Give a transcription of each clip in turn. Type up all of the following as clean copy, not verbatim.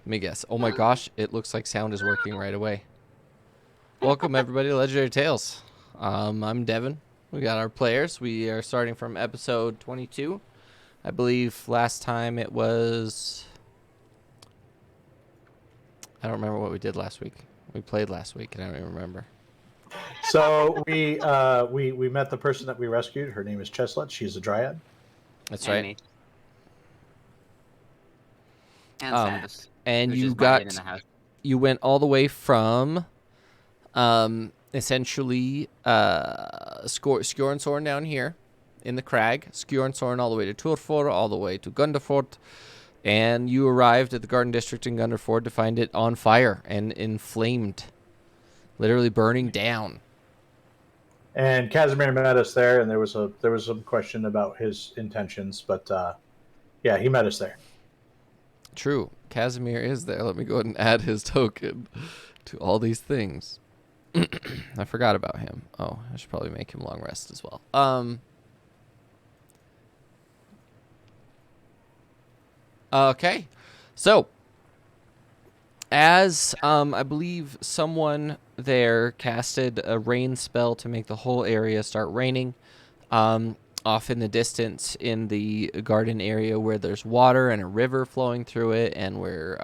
Let me guess. Oh my gosh, it looks like sound is working right away. Welcome everybody to Legendary Tales. I'm Devin. We got our players. We are starting from episode 22. I believe last time it was... I don't remember what we did last week. We played last week and I don't even remember. So we met the person that we rescued. Her name is Cheslet. She's a dryad. That's And right. me. And Samus, And who's you just bonded in got... the house. You went all the way from... essentially Skjornsorn down here in the crag, Skjornsorn all the way to Turfor, all the way to Gunderfort, and you arrived at the Garden District in Gunderfort to find it on fire and inflamed, literally burning down. And Kasamir met us there, and there was some question about his intentions, but yeah, he met us there. True, Kasamir is there. Let me go ahead and add his token to all these things. I forgot about him. Oh, I should probably make him long rest as well. Okay. So, as I believe someone there casted a rain spell to make the whole area start raining, off in the distance in the garden area where there's water and a river flowing through it, and where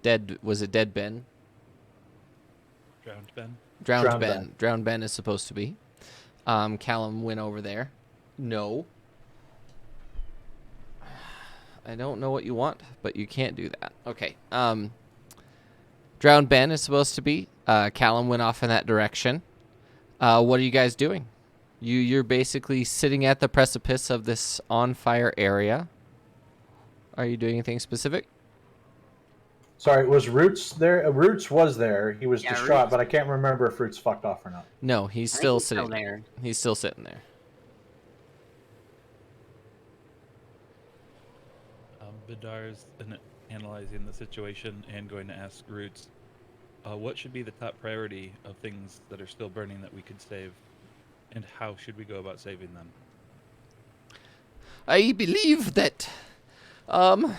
Dead Ben? Drowned Ben. Drowned Ben is supposed to be. Callum went over there. No. I don't know what you want, but you can't do that. Okay. Drowned Ben is supposed to be. Callum went off in that direction. What are you guys doing? You're basically sitting at the precipice of this on fire area. Are you doing anything specific? Sorry, was Roots there? Roots was there. He was distraught, Roots. but I can't remember if Roots fucked off or not. No, he's I think still he's sitting there. He's still sitting there. Vidar's analyzing the situation and going to ask Roots, what should be the top priority of things that are still burning that we could save, and how should we go about saving them? I believe that, from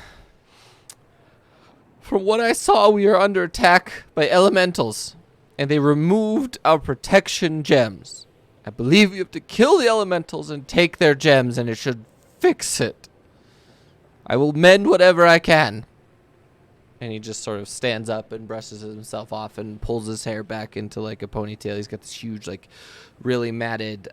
what I saw, we are under attack by elementals, and they removed our protection gems. I believe you have to kill the elementals and take their gems, and it should fix it. I will mend whatever I can. And he just sort of stands up and brushes himself off and pulls his hair back into like a ponytail. He's got this huge, like, really matted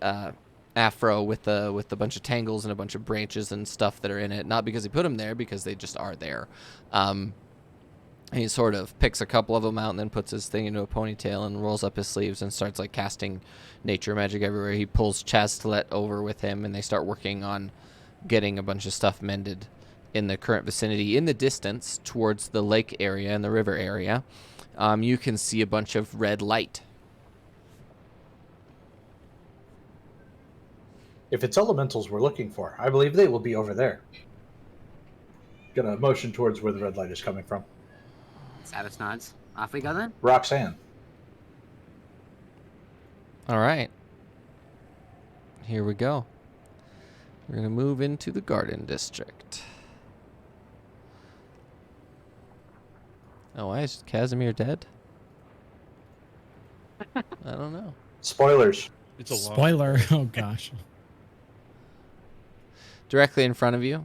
afro with a bunch of tangles and a bunch of branches and stuff that are in it. Not because he put them there, because they just are there. And he sort of picks a couple of them out and then puts his thing into a ponytail and rolls up his sleeves and starts like casting nature magic everywhere. He pulls Chaztelet over with him, and they start working on getting a bunch of stuff mended in the current vicinity. In the distance, towards the lake area and the river area, you can see a bunch of red light. If it's elementals we're looking for, I believe they will be over there. Gonna motion towards where the red light is coming from. Samus nods. Off we go then. Roxanne. All right. Here we go. We're going to move into the Garden District. Oh, why is Kasamir dead? I don't know. Spoilers. It's a long Spoiler. Oh, gosh. Directly in front of you,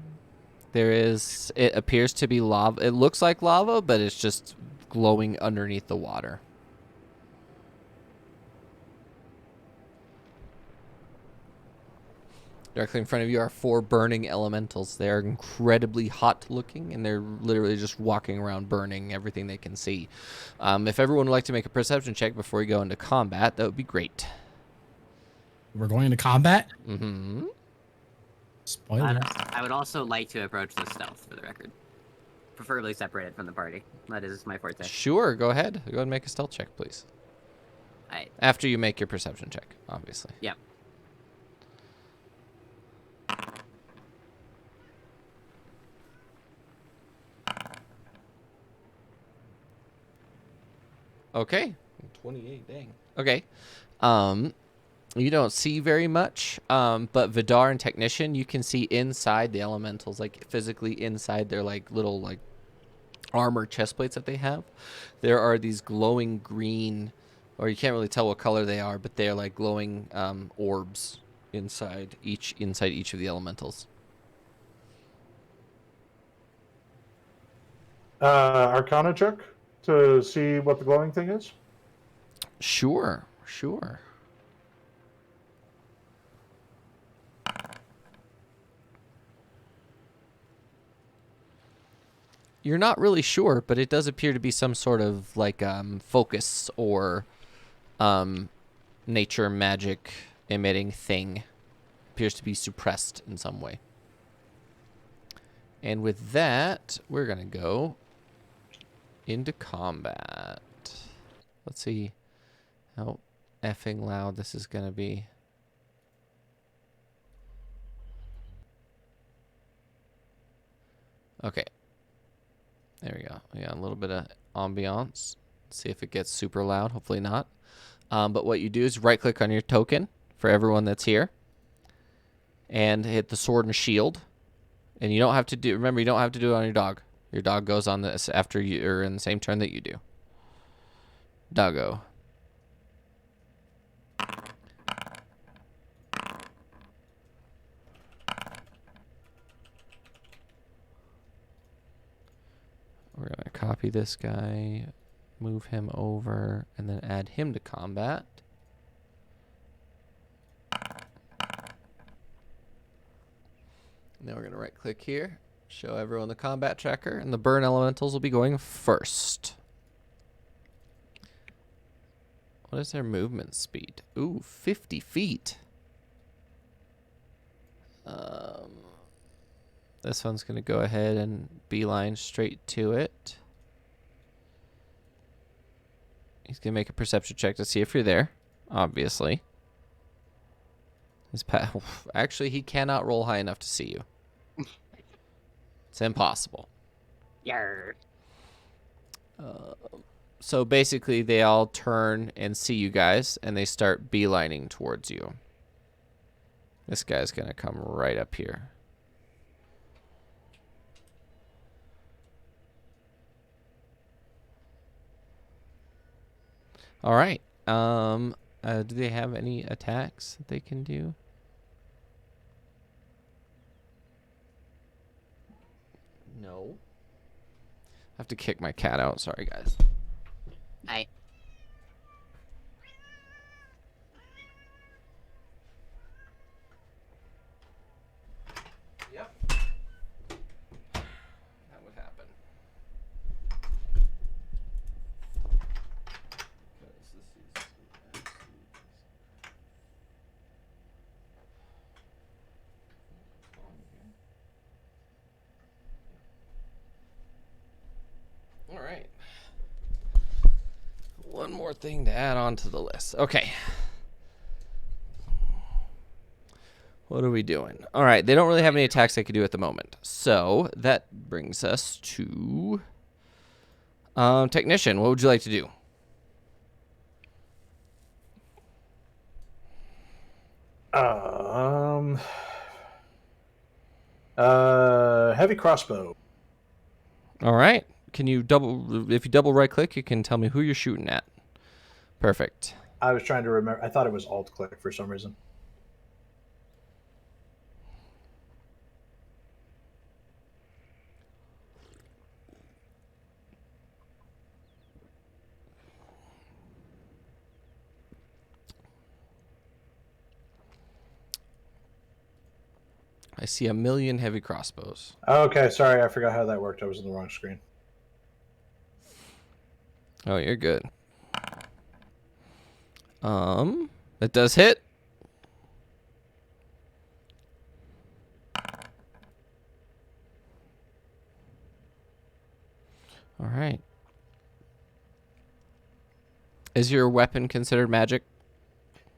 it appears to be lava. It looks like lava, but it's just glowing underneath the water. Directly in front of you are 4 burning elementals. They are incredibly hot looking, and they're literally just walking around burning everything they can see. If everyone would like to make a perception check before we go into combat, that would be great. We're going into combat? Mm-hmm. Spoiler. I would also like to approach this stealth, for the record. Preferably separated from the party. That is my forte. Sure, go ahead. Go ahead and make a stealth check, please. Alright. After you make your perception check, obviously. Yep. Okay. 28, dang. Okay. You don't see very much, but Vidar and Technician, you can see inside the elementals, like physically inside their like little like armor chest plates that they have, there are these glowing green, or you can't really tell what color they are, but they're like glowing orbs inside each of the elementals. Arcana check to see what the glowing thing is. Sure. You're not really sure, but it does appear to be some sort of like focus or nature magic emitting thing. Appears to be suppressed in some way. And with that, we're going to go into combat. Let's see how effing loud this is going to be. Okay. There we go. We got a little bit of ambiance. See if it gets super loud. Hopefully not. But what you do is right-click on your token for everyone that's here. And hit the sword and shield. And you don't have to do... Remember, you don't have to do it on your dog. Your dog goes on this after you... Or in the same turn that you do. Doggo. We're going to copy this guy, move him over, and then add him to combat. And then we're going to right-click here, show everyone the combat tracker, and the burn elementals will be going first. What is their movement speed? Ooh, 50 feet. This one's going to go ahead and beeline straight to it. He's going to make a perception check to see if you're there, obviously. Actually, he cannot roll high enough to see you. It's impossible. Yarr. So basically, they all turn and see you guys, and they start beelining towards you. This guy's going to come right up here. All right. Do they have any attacks that they can do? No. I have to kick my cat out. Sorry, guys. I. Yep. That would happen. All right. One more thing to add on to the list. Okay. What are we doing? All right. They don't really have any attacks they could do at the moment. So that brings us to Technician. What would you like to do? Heavy crossbow. All right. Can you if you double right click, you can tell me who you're shooting at. Perfect. I was trying to remember. I thought it was alt click for some reason. I see 1,000,000 heavy crossbows. Okay, sorry, I forgot how that worked. I was on the wrong screen. Oh, you're good. It does hit. All right. Is your weapon considered magic?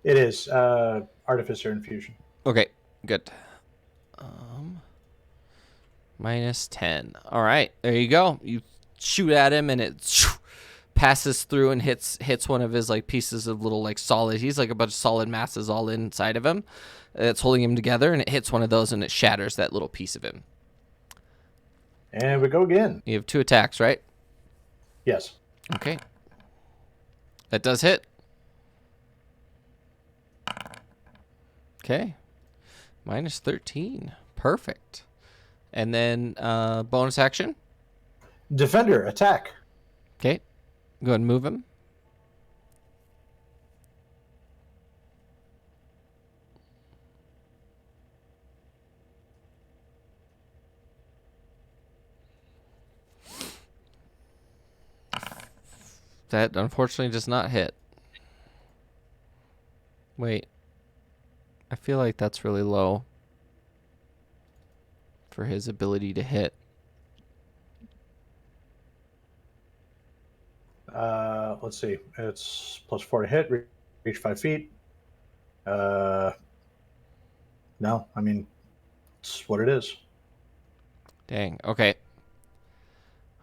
It is Artificer Infusion. Okay, good. -10. All right, there you go. You shoot at him, and it passes through and hits one of his like pieces of little like solid. He's like a bunch of solid masses all inside of him. It's holding him together, and it hits one of those, and it shatters that little piece of him. And we go again. You have 2 attacks, right? Yes. Okay. That does hit. Okay. Minus 13. Perfect. And then bonus action. Defender, attack. Okay. Go ahead and move him. That unfortunately does not hit. Wait. I feel like that's really low for his ability to hit. Let's see. It's +4 to hit, reach 5 feet. No, I mean, it's what it is. Dang. Okay.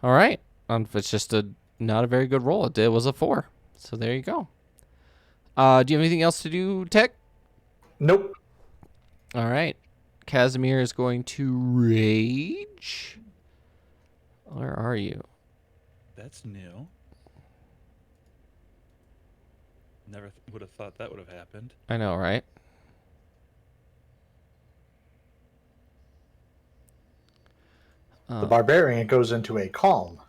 All right. It's just not a very good roll. It was a 4. So there you go. Do you have anything else to do, Tech? Nope. All right. Kasamir is going to rage. Where are you? That's new. Never would have thought that would have happened. I know, right? The barbarian goes into a calm.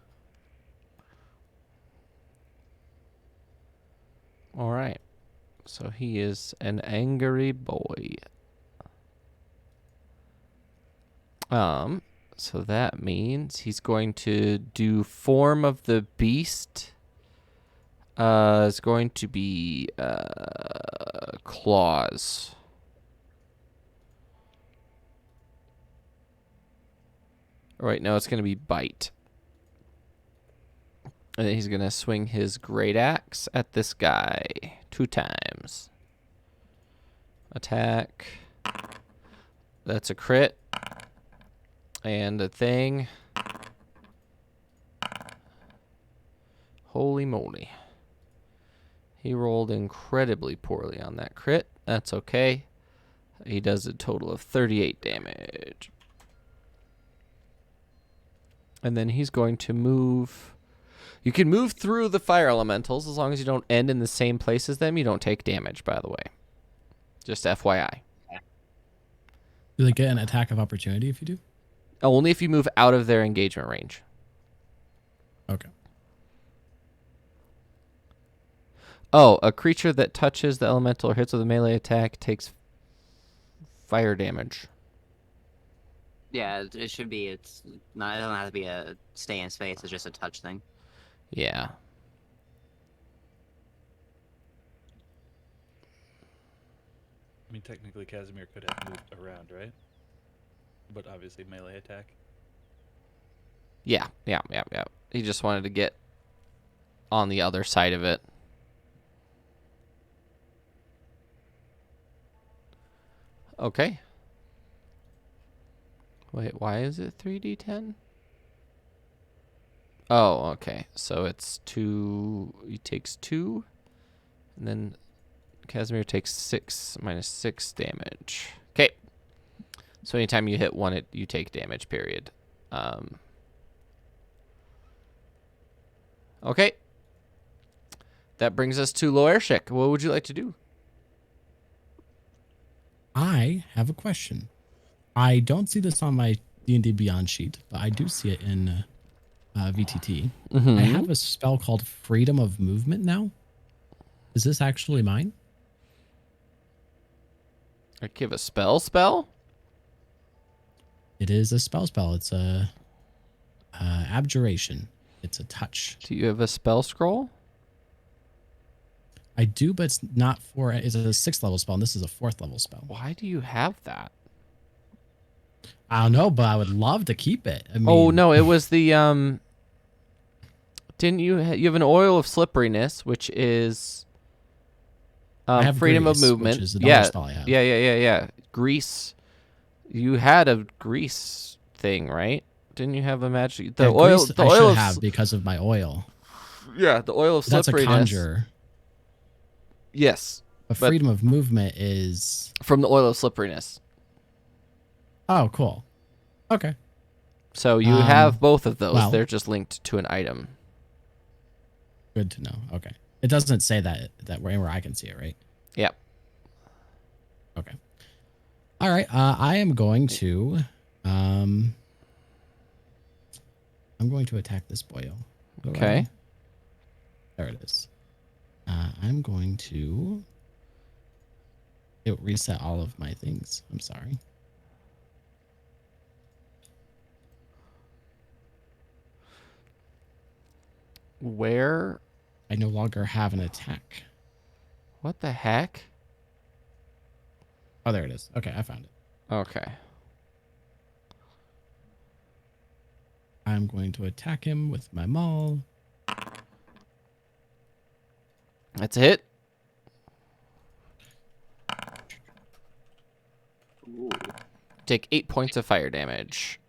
All right. So he is an angry boy. So that means he's going to do form of the beast. Is going to be claws. Right, no, it's going to be bite. And then he's going to swing his great axe at this guy 2 times. Attack. That's a crit. And a thing. Holy moly. He rolled incredibly poorly on that crit. That's okay. He does a total of 38 damage. And then he's going to move. You can move through the fire elementals as long as you don't end in the same place as them. You don't take damage, by the way. Just FYI. Do they get an attack of opportunity if you do? Only if you move out of their engagement range. Okay. Oh, a creature that touches the elemental or hits with a melee attack takes fire damage. Yeah, it should be. It's not. It doesn't have to be a stay in space. It's just a touch thing. Yeah. I mean, technically, Kasamir could have moved around, right? But obviously, melee attack. Yeah. He just wanted to get on the other side of it. Okay. Wait, why is it 3d10? Oh, okay. So it's 2. He takes 2. And then Kasamir takes 6 minus 6 damage. Okay. So anytime you hit 1, you take damage, period. Okay. That brings us to Lorishik. What would you like to do? I have a question. I don't see this on my D&D Beyond sheet, but I do see it in VTT. Mm-hmm. I have a spell called Freedom of Movement now. Is this actually mine? I give a spell? It is a spell. It's a abjuration. It's a touch. Do you have a spell scroll? I do, but it's not for. It's a 6th level spell, and this is a 4th level spell. Why do you have that? I don't know, but I would love to keep it. I mean, Oh no, it was the Didn't you you have an oil of slipperiness, which is I have freedom grease, of movement. which is another spell I have. Yeah. Grease. You had a grease thing, right? Didn't you have a magic? The Yeah, oil. grease The I oil should of have because of my oil. yeah, the oil of That's a slipperiness. conjure. Yes, But but- freedom of movement is. from the oil of slipperiness. Oh, cool. Okay. So you have both of those. well- They're just linked to an item. Good to know. Okay. It doesn't say that where I can see it, right? Yep. Okay. All right. I am going to I'm going to attack this boyo. How do Okay. I- There it is. I'm going to reset all of my things. I'm sorry. Where? I no longer have an attack. What the heck? Oh, there it is. Okay, I found it. Okay. I'm going to attack him with my maul. That's a hit. Ooh. Take 8 points of fire damage.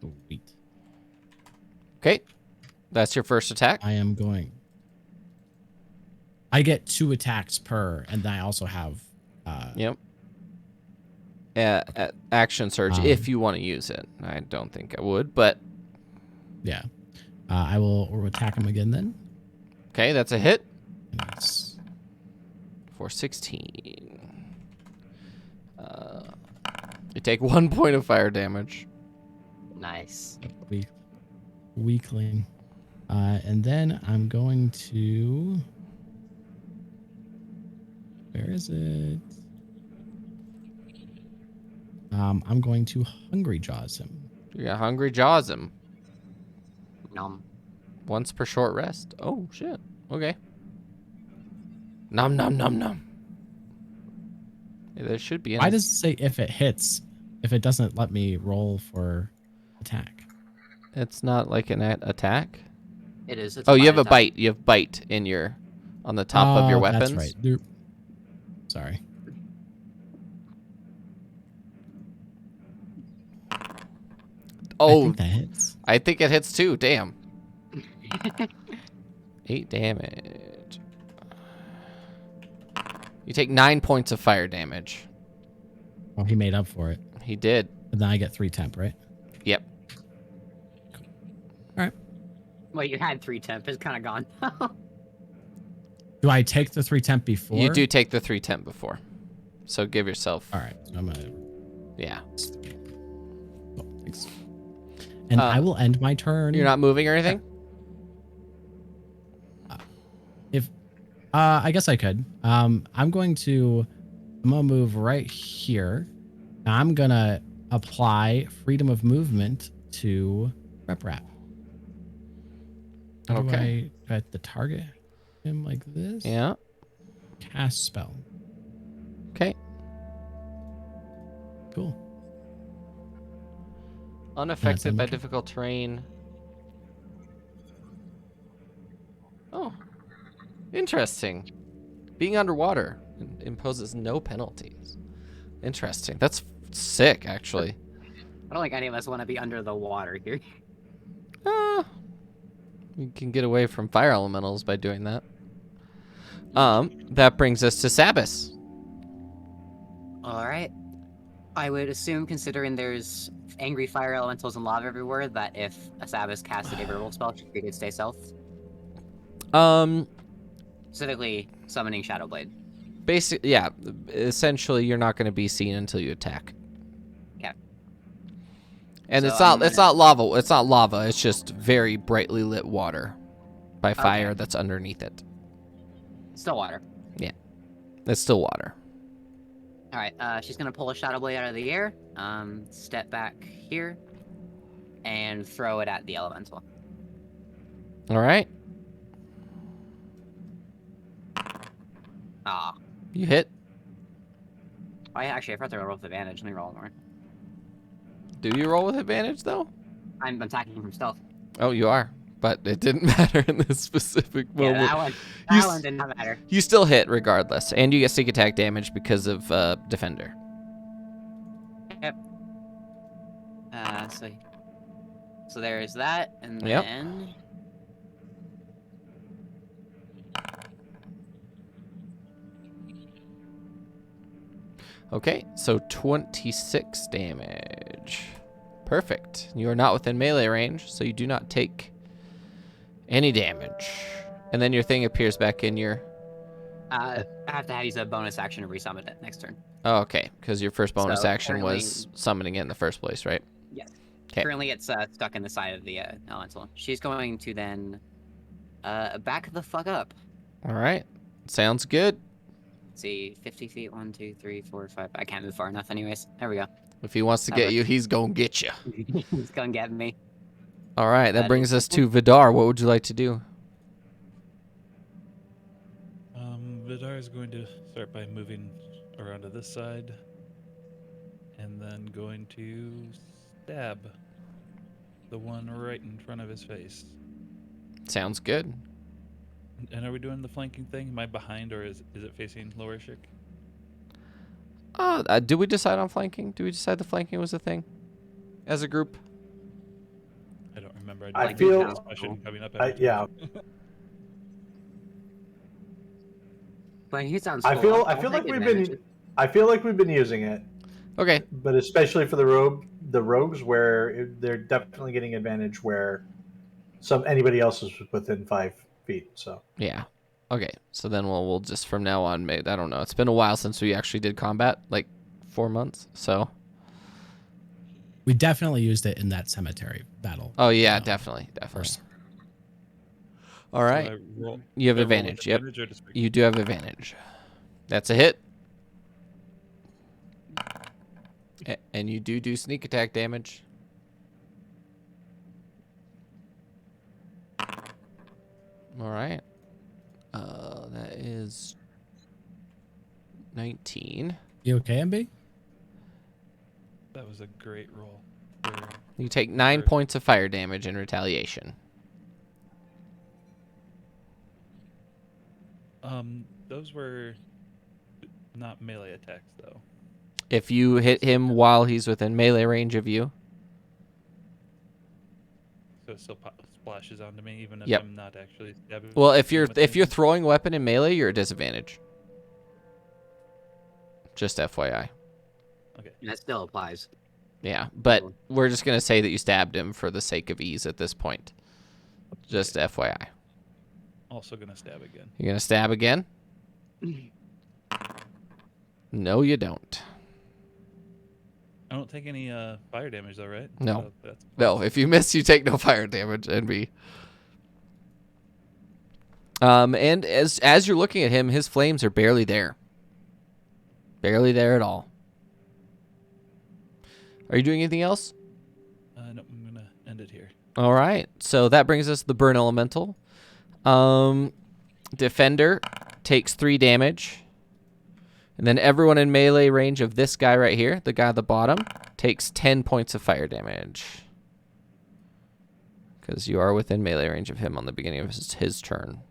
Sweet. Okay. That's your first attack. I am going. I get 2 attacks per, and I also have. Yep. Action surge if you want to use it. I don't think I would, but Yeah. I will attack him again then. okay, that's a hit That's for 16. You take 1 point of fire damage. Nice. weakling. And then I'm going to. Where is it? I'm going to Hungry Jaws him. You got Hungry Jaws him. Nom. Once per short rest. Oh, shit. Okay. Nom, nom, nom, nom. Yeah, there should be. Why does it say if it hits, if it doesn't let me roll for attack? It's not like an attack? It is. It's Oh, you have a attack. bite. You have bite in your... on the top of your weapons. That's right. Doop. Sorry. I Oh, think that hits. I think it hits too. Damn. 8 damage. You take 9 points of fire damage. Oh, he made up for it. He did. And then I get 3 temp, right? Yep. All right. Well, you had 3 temp. It's kind of gone. Do I take the 3 temp before? You do take the 3 temp before. So give yourself... All right. So I'm gonna. Yeah. Oh, thanks. And I will end my turn. You're not moving or anything? I guess I could. I'm gonna move right here. I'm gonna apply freedom of movement to Rep Rap. How do I at the target him like this? Yeah. Cast spell. Okay. Cool. Unaffected by okay. difficult terrain. Oh. Interesting. Being underwater imposes no penalties. Interesting. That's sick, actually. I don't think any of us want to be under the water here. You can get away from fire elementals by doing that. That brings us to Sabas. All right. I would assume, considering there's angry fire elementals and lava everywhere, that if a Sabbath casted a verbal spell, she could stay stealth. Specifically, summoning Shadowblade. Basically, yeah. Essentially, you're not going to be seen until you attack. Okay. And So it's not lava. It's not lava. It's just very brightly lit water by fire Okay. that's underneath it. Still water. It's still water. All right. She's gonna pull a Shadowblade out of the air, step back here, and throw it at the elemental. All right. Ah. You hit. I forgot to roll with advantage. Let me roll more. Do you roll with advantage, though? I'm attacking from stealth. Oh, you are. But it didn't matter in this specific Yeah, moment. that one did not matter. You still hit regardless. And you get sneak attack damage because of Defender. Yep. So there is that, and Yep. then... Okay, so 26 damage. Perfect. You are not within melee range, so you do not take any damage. And then your thing appears back in your... I have to use a bonus action to resummon it next turn. Oh, okay, because your first bonus So, action was summoning it in the first place, right? Yes. 'Kay. Currently, it's stuck in the side of the elemental. She's going to then back the fuck up. All right. Sounds good. Let's see, 50 feet, 1, 2, 3, 4, 5. I can't move far enough anyways. There we go. If he wants to That get works. you, he's going to get you. He's gonna get me. All right, that That brings is- us to Vidar. What would you like to do? Vidar is going to start by moving around to this side, and then going to stab the one right in front of his face. Sounds good. And are we doing the flanking thing? Am I behind, or is it facing Lorishik? Did we decide on flanking? Did we decide the flanking was a thing as a group? I don't remember. I didn't feel- this question coming up. Yeah. But he sounds. I cool. feel I'll like take we've advantage. been. I feel like we've been using it, Okay. but especially for the rogues, where they're definitely getting advantage where anybody else is within 5 feet. So Yeah. Okay. So then we'll just from now on, I don't know. It's been a while since we actually did combat, like 4 months. So. We definitely used it in that cemetery battle. Oh yeah, definitely. All right. So I roll- You have I roll with advantage. Yep. advantage or discretion? You do have advantage. That's a hit. And you do sneak attack damage. All right. That is 19. You okay, MB? That was a great roll. for- You take 9 Sure. points of fire damage in retaliation. Those were not melee attacks, though. If you hit him while he's within melee range of you, So it still splashes onto me, even if Yep. I'm not actually stabbing. well, if you're with anything? throwing a weapon in melee, you're at disadvantage. Just FYI. Okay. That still applies. Yeah, but Cool. we're just gonna say that you stabbed him for the sake of ease at this point. Just FYI. Also gonna stab again. You're gonna stab again? No, you don't. I don't take any fire damage, though, right? No. So that's No, if you miss, you take no fire damage, NB. And as you're looking at him, his flames are barely there. Barely there at all. Are you doing anything else? No, I'm gonna end it here. All right. So that brings us to the burn elemental. Defender takes 3 damage. And then everyone in melee range of this guy right here, the guy at the bottom, takes 10 points of fire damage. Because you are within melee range of him on the beginning of his turn.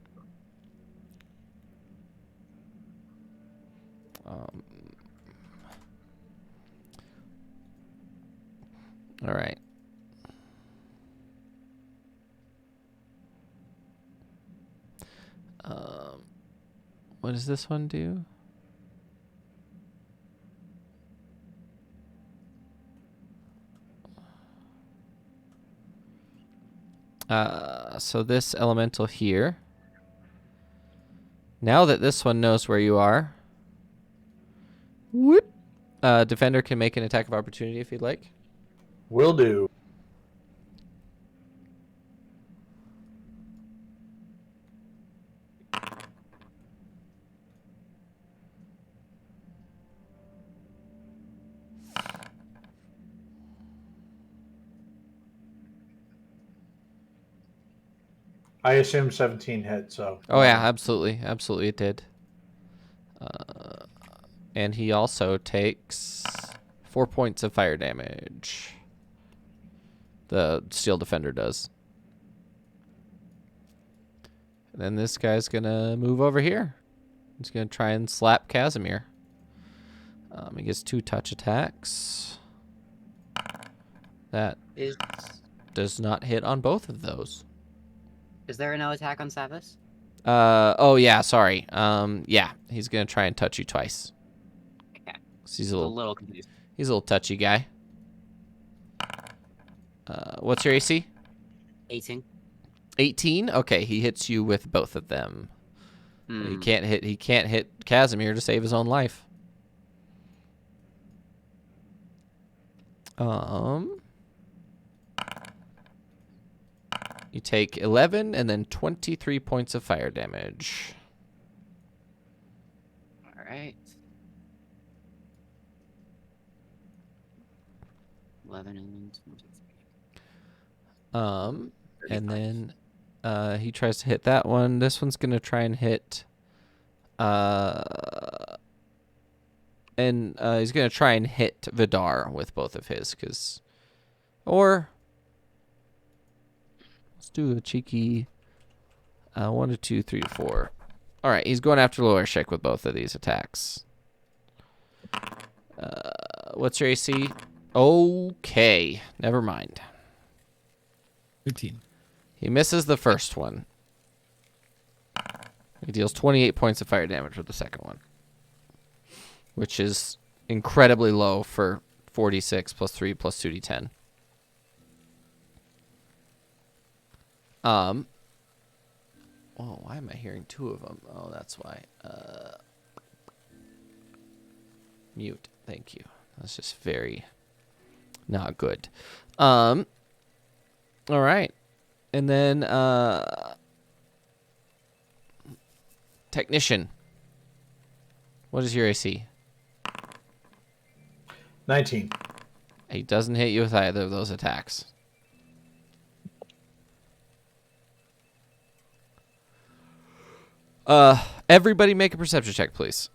All right. What does this one do? So this elemental here. Now that this one knows where you are, whoop, defender can make an attack of opportunity if he'd like. will do. I assume 17 hit, so. Oh yeah, absolutely, absolutely, it did. And he also takes 4 points of fire damage. The steel defender does. And then this guy's gonna move over here. He's gonna try and slap Kasamir. He gets 2 touch attacks. That Is does not hit on both of those. there no attack on Savas? Oh yeah, sorry. Yeah, he's gonna try and touch you twice. Okay. 'Cause he's A a little confused. little touchy guy. What's your AC? 18. 18. Okay, he hits you with both of them. He Hmm. can't hit Kasamir to save his own life. You take 11 and then 23 points of fire damage. All right. 11 and 23. And then he tries to hit that one. This one's gonna try and hit. He's gonna try and hit Vidar with both of his, or let's do a cheeky 1 to 2, 3 to 4. All right, he's going after Lorishik with both of these attacks. What's your AC? Okay, never mind. 13. He misses the first one. He deals 28 points of fire damage with the second one, which is incredibly low for 46 plus 3 plus 2d10. Oh, why am I hearing two of them? Oh, that's why. Mute. Thank you. That's just very not good. All right. And then Technician. What is your AC? 19. He doesn't hit you with either of those attacks. Everybody make a perception check, please.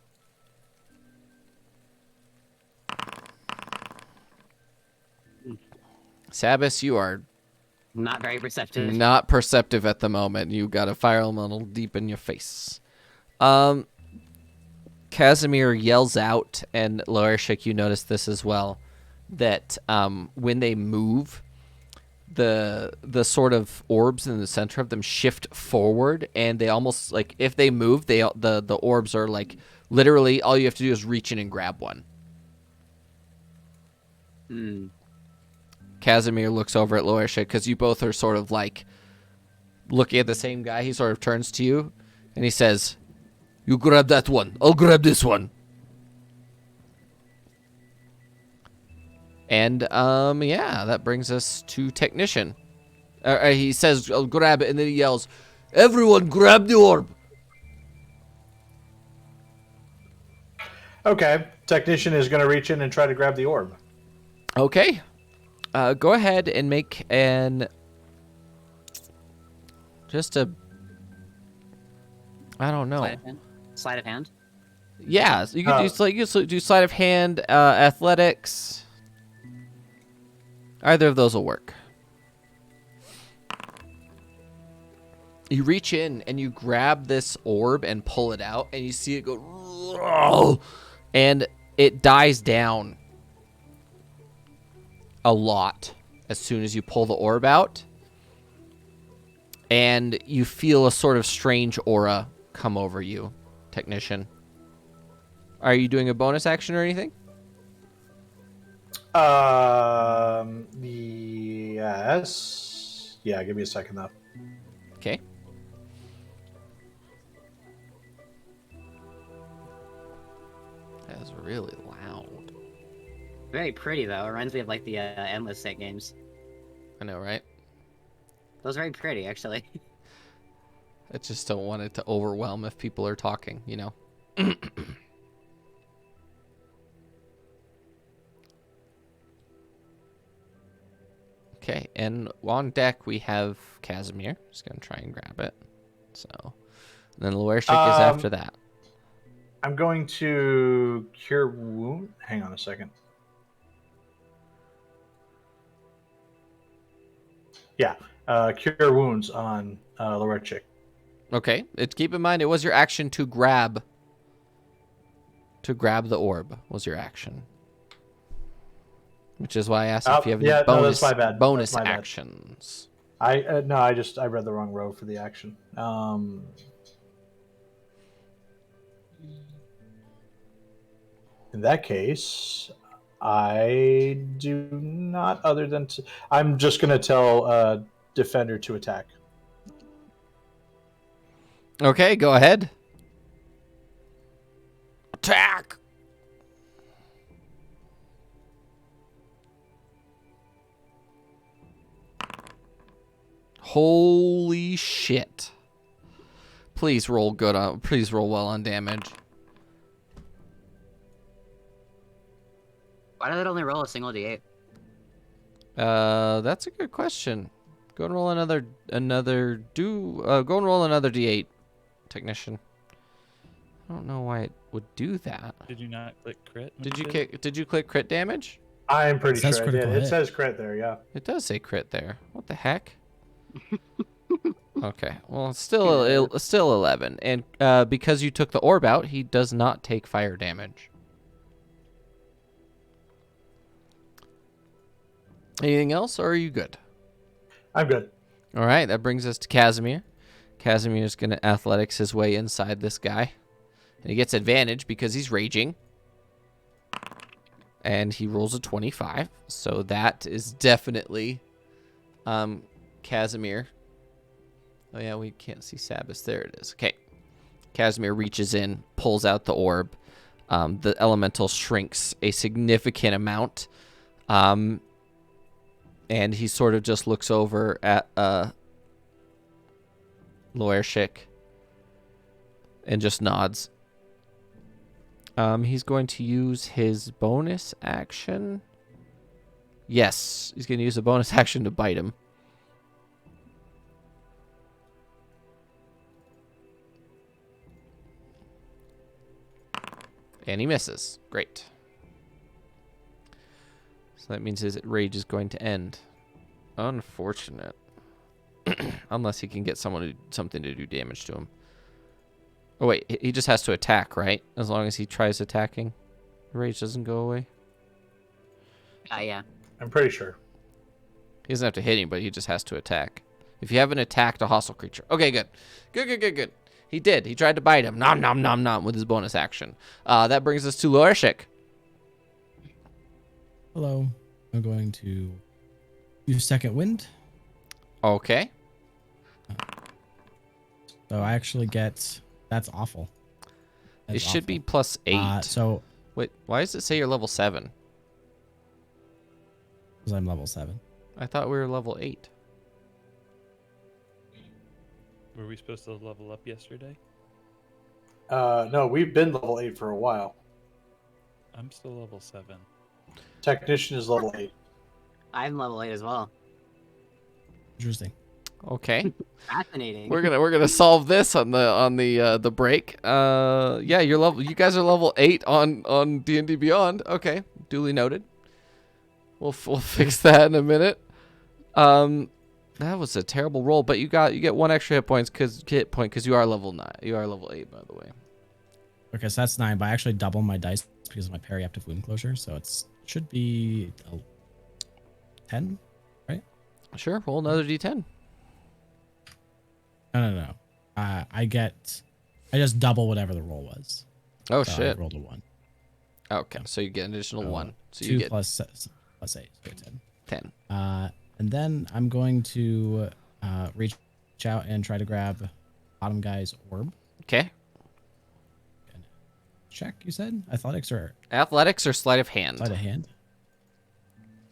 Sabas, you are Not very perceptive. not perceptive at the moment. You got a fire elemental deep in your face. Kasamir yells out, and Lorishik, you notice this as well, that when they move, the sort of orbs in the center of them shift forward, and they almost, like, if they move, the orbs are like literally all you have to do is reach in and grab one. Hmm. Kasamir looks over at Lorishik because you both are sort of like looking at the same guy. He sort of turns to you and he says, "You grab that one. I'll grab this one." And yeah, that brings us to Technician. He says, "I'll grab it," and then he yells, "Everyone, grab the orb!" Okay. Technician is going to reach in and try to grab the orb. Okay. Go ahead and make an I don't know. Sleight of hand. Sleight of hand. Yeah, so you can do sleight of hand, athletics. Either of those will work. You reach in and you grab this orb and pull it out, and you see it go, and it dies down a lot as soon as you pull the orb out, and you feel a sort of strange aura come over you, Technician. Are you doing a bonus action or anything? Yes. Yeah, give me a second though. Okay. That is really loud. Very pretty though. It reminds me of like the endless set games. I know, right? Those are very pretty, actually. I just don't want it to overwhelm if people are talking, you know? Okay, and on deck we have Kasamir. Just gonna try and grab it. So, and then Lorishik is after that. I'm going to cure wound. Hang on a second. Yeah, cure wounds on Lorishik. Okay, keep in mind it was your action to grab the orb. Was your action, which is why I asked if you have any bonus that's my bad. bonus That's my bad. actions. I read the wrong row for the action. In that case, I do not, other than I'm just going to tell Defender to attack. Okay, go ahead. Attack! Holy shit. Please roll good on, please roll well on damage. Why did it only roll a single d8? That's a good question. Go and roll another go and roll another d8, technician. I don't know why it would do that. Did you not click crit? when Did you did it? did you click crit damage? I'm pretty It says sure I did. critical It hit. says crit there, yeah. It does say crit there. What the heck? Okay. Well, it's still 11, and because you took the orb out, he does not take fire damage. Anything else, or are you good? I'm good. All right, that brings us to Kasamir. Kasamir is going to athletics his way inside this guy. And he gets advantage because he's raging. And he rolls a 25. So that is definitely Kasamir. Oh, yeah, we can't see Sabas. There it is. Okay. Kasamir reaches in, pulls out the orb. The elemental shrinks a significant amount. And he sort of just looks over at Lorishik and just nods. He's going to use his bonus action. Yes, he's going to use a bonus action to bite him. And he misses. Great. So that means his rage is going to end. Unfortunate. Unless he can get something to do damage to him. Oh, wait. He just has to attack, right? As long as he tries attacking. The rage doesn't go away. Yeah. I'm pretty sure. He doesn't have to hit anybody. He just has to attack. If you haven't attacked a hostile creature. Okay, good. Good. He did. He tried to bite him. Nom, nom, nom, nom with his bonus action. That brings us to Lorishik. Hello. I'm going to use second wind. Okay. So I actually get... That's awful. It should be plus 8. So... Wait, why does it say you're level 7? Because I'm level 7. I thought we were level 8. Were we supposed to level up yesterday? No, we've been level 8 for a while. I'm still level 7. Technician is level 8. I'm level 8 as well. Interesting. Okay. Fascinating. We're gonna solve this on the break. Yeah, you guys are level 8 on D&D Beyond. Okay, duly noted. We'll fix that in a minute. That was a terrible roll, but you get 1 extra hit point because you are level 9. You are level 8, by the way. Okay, so that's 9, but I actually double my dice because of my periaptive wound closure, so it should be 10, right? Sure, roll another d10. No. I just double whatever the roll was. Oh So shit. I rolled a 1. Okay, so you get an additional 1. So 2 you get plus 8, so 10. 10. And then I'm going to reach out and try to grab bottom guy's orb. Okay. Check, you said? Athletics or Athletics or sleight of hand? sleight of hand?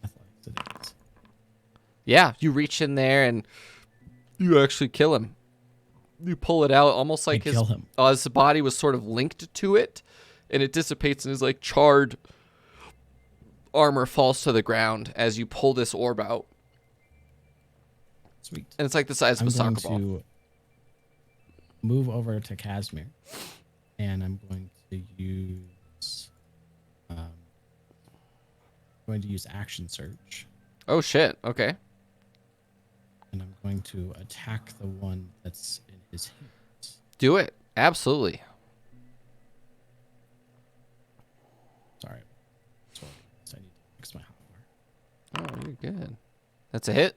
Athletics it is. Yeah, you reach in there and you actually kill him. You pull it out almost like kill him. His body was sort of linked to it, and it dissipates and his like charred armor falls to the ground as you pull this orb out. Sweet. And it's like the size of a I'm soccer going ball. to move over to Kasamir, and I'm going to use action search, Oh shit. Okay. and I'm going to attack the one that's in his hands. Do it. Absolutely. Sorry, so I need to fix my hotbar. Oh, you're good. That's a hit.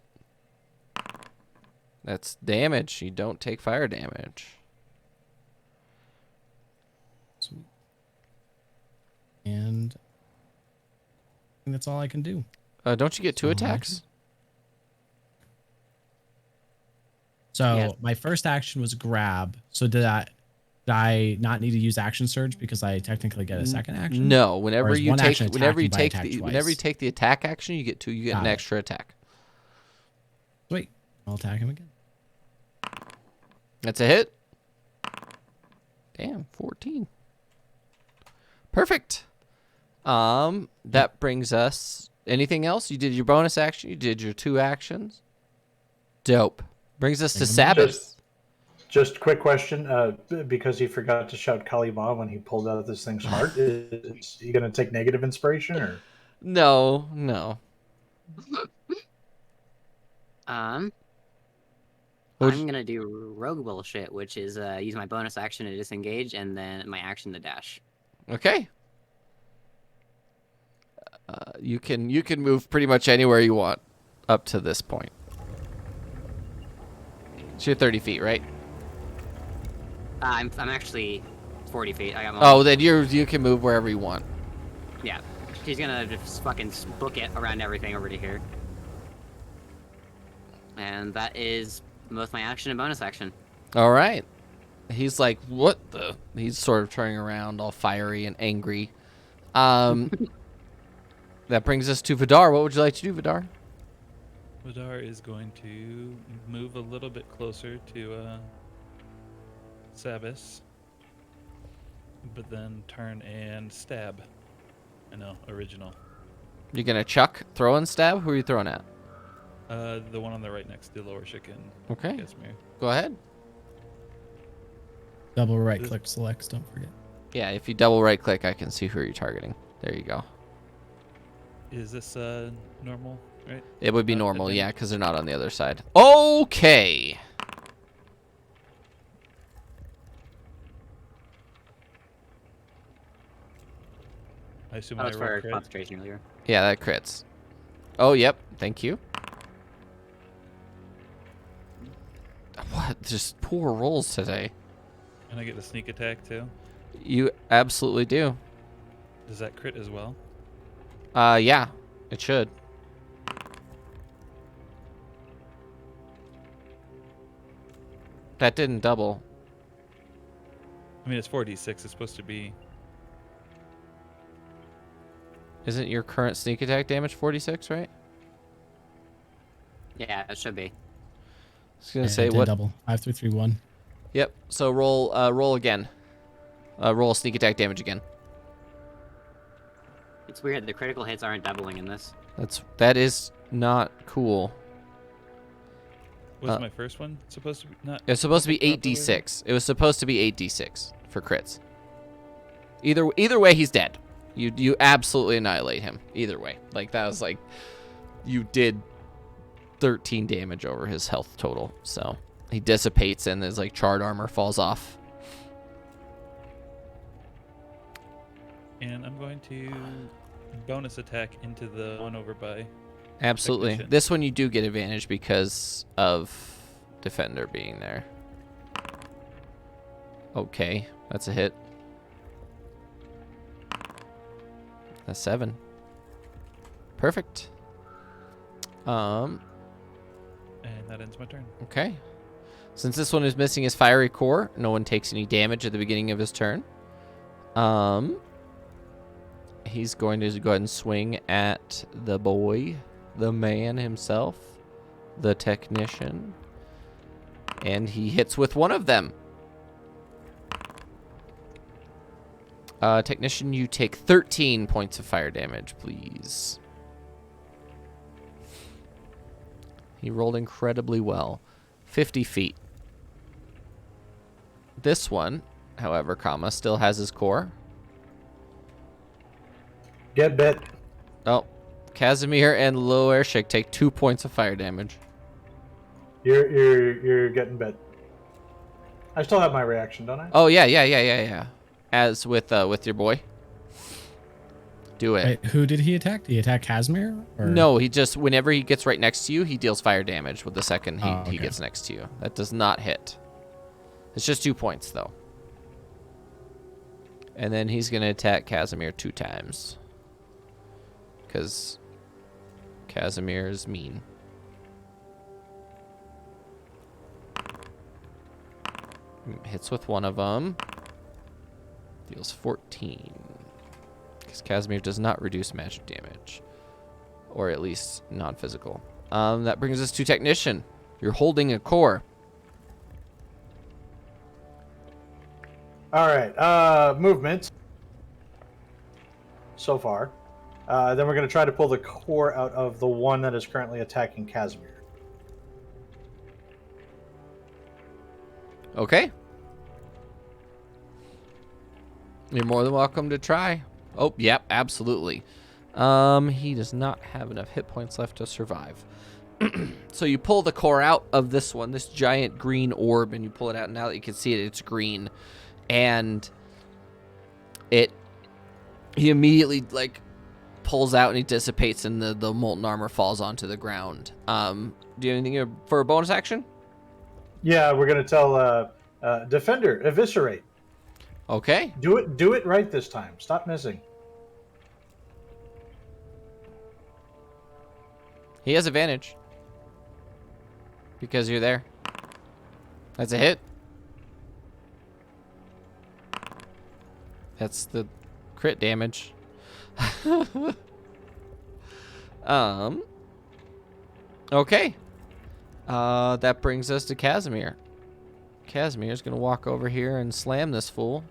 That's damage. You don't take fire damage. Sweet. And think that's all I can do. Don't you get 2 So attacks? So Yes. my first action was grab. So did I not need to use action surge because I technically get a second action? No. Or Whenever is you one take action whenever you attacking by take attack the whenever you twice? take the attack action, you get an Got it. extra attack. Sweet. I'll attack him again. That's a hit. Damn, 14. Perfect. That brings us. Anything else? You did your bonus action. You did your 2 actions. Dope. Brings us to Thank you. Sabbath. Just quick question, because he forgot to shout Kalima when he pulled out this thing's heart. Is he going to take negative inspiration, or? No. I'm What'd gonna do rogue bullshit, which is use my bonus action to disengage and then my action to dash. Okay. You can move pretty much anywhere you want up to this point. So you're 30 feet, right? I'm actually 40 feet. I got my Oh, then you can move wherever you want. yeah. She's gonna just fucking book it around everything over to here. And that is both my action and bonus action. All right. He's like, what the? He's sort of turning around, all fiery and angry. That brings us to Vidar. What would you like to do, Vidar? Vidar is going to move a little bit closer to Sabis, but then turn and stab. I know, original. You're gonna chuck, throw, and stab. Who are you throwing at? The one on the right next to Lorishik and Okay. Kasamir. Go ahead. Double right click selects, don't forget. Yeah, if you double right click, I can see who you're targeting. There you go. Is this normal, right? It would be I normal, think- yeah, because they're not on the other side. Okay. I assume That I was roll for crit. concentration earlier. Yeah, that crits. Oh, yep. Thank you. What? Just poor rolls today. And I get the sneak attack too. You absolutely do. Does that crit as well? Yeah, it should. That didn't double. I mean, it's 4d6. It's supposed to be. Isn't your current sneak attack damage 46, right? Yeah, it should be. I was gonna Yeah, say it did what? double. 5, 3, 3, 1. Yep. So roll again. Roll sneak attack damage again. It's weird. The critical hits aren't doubling in this. That is not cool. Was my first one supposed to be not? It's supposed to be properly? 8d6. It was supposed to be 8d6 for crits. Either way, he's dead. You absolutely annihilate him. Either way, like that was like you did 13 damage over his health total. So he dissipates and his like charred armor falls off. And I'm going to bonus attack into the one over by. Absolutely. Technician. This one you do get advantage because of Defender being there. Okay, that's a hit. That's 7. Perfect. And that ends my turn. Okay. Since this one is missing his fiery core, no one takes any damage at the beginning of his turn. He's going to go ahead and swing at the boy, the man himself, the technician. And he hits with one of them. Technician, you take 13 points of fire damage, please. He rolled incredibly well. 50 feet. This one, however, still has his core. Get bit. Oh, Kasamir and Lorishik take 2 points of fire damage. You're getting bit. I still have my reaction, don't I? Oh yeah. As with your boy. Do it. Wait, who did he attack? Did he attack Kasamir? Or? No, he just whenever he gets right next to you, he deals fire damage with the second he Okay. gets next to you. That does not hit. It's just 2 points though. And then he's gonna attack Kasamir 2 times. because Kasamir is mean. Hits with one of them. Deals 14. Because Kasamir does not reduce magic damage. Or at least non-physical. That brings us to Technician. You're holding a core. All right. Movement. So far. Then we're going to try to pull the core out of the one that is currently attacking Kasamir. Okay. You're more than welcome to try. Oh, yep, absolutely. He does not have enough hit points left to survive. So you pull the core out of this one, this giant green orb, and you pull it out. Now that you can see it, it's green. And he immediately, like, pulls out and he dissipates, and the molten armor falls onto the ground. Do you have anything for a bonus action? Yeah, we're going to tell Defender, eviscerate. Okay. Do it right this time. Stop missing. He has advantage. Because you're there. That's a hit. That's the crit damage. Okay. That brings us to Kasamir. Kasimir's gonna walk over here and slam this fool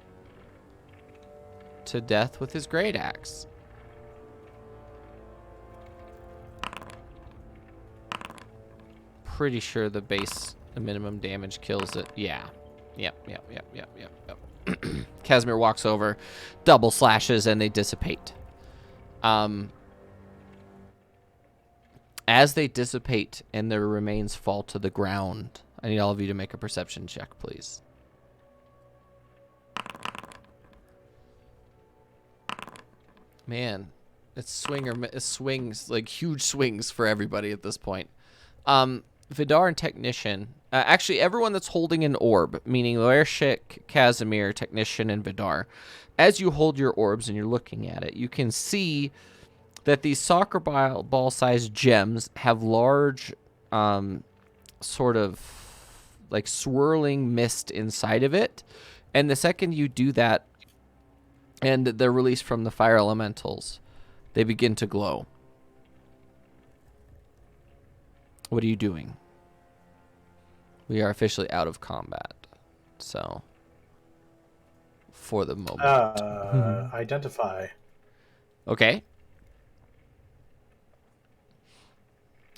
to death with his great axe. Pretty sure the minimum damage kills it. Yeah. Yep. Kasamir walks over, double slashes, and they dissipate. As they dissipate and their remains fall to the ground, I need all of you to make a perception check, please. Man, it swings, like huge swings for everybody at this point. Vidar and Technician, actually everyone that's holding an orb, meaning Lorishik, Kasamir, Technician, and Vidar, as you hold your orbs and you're looking at it, you can see that these soccer ball-sized gems have large, sort of like swirling mist inside of it. And the second you do that, and they're released from the fire elementals, they begin to glow. What are you doing? We are officially out of combat. So, for the moment. Identify. Okay.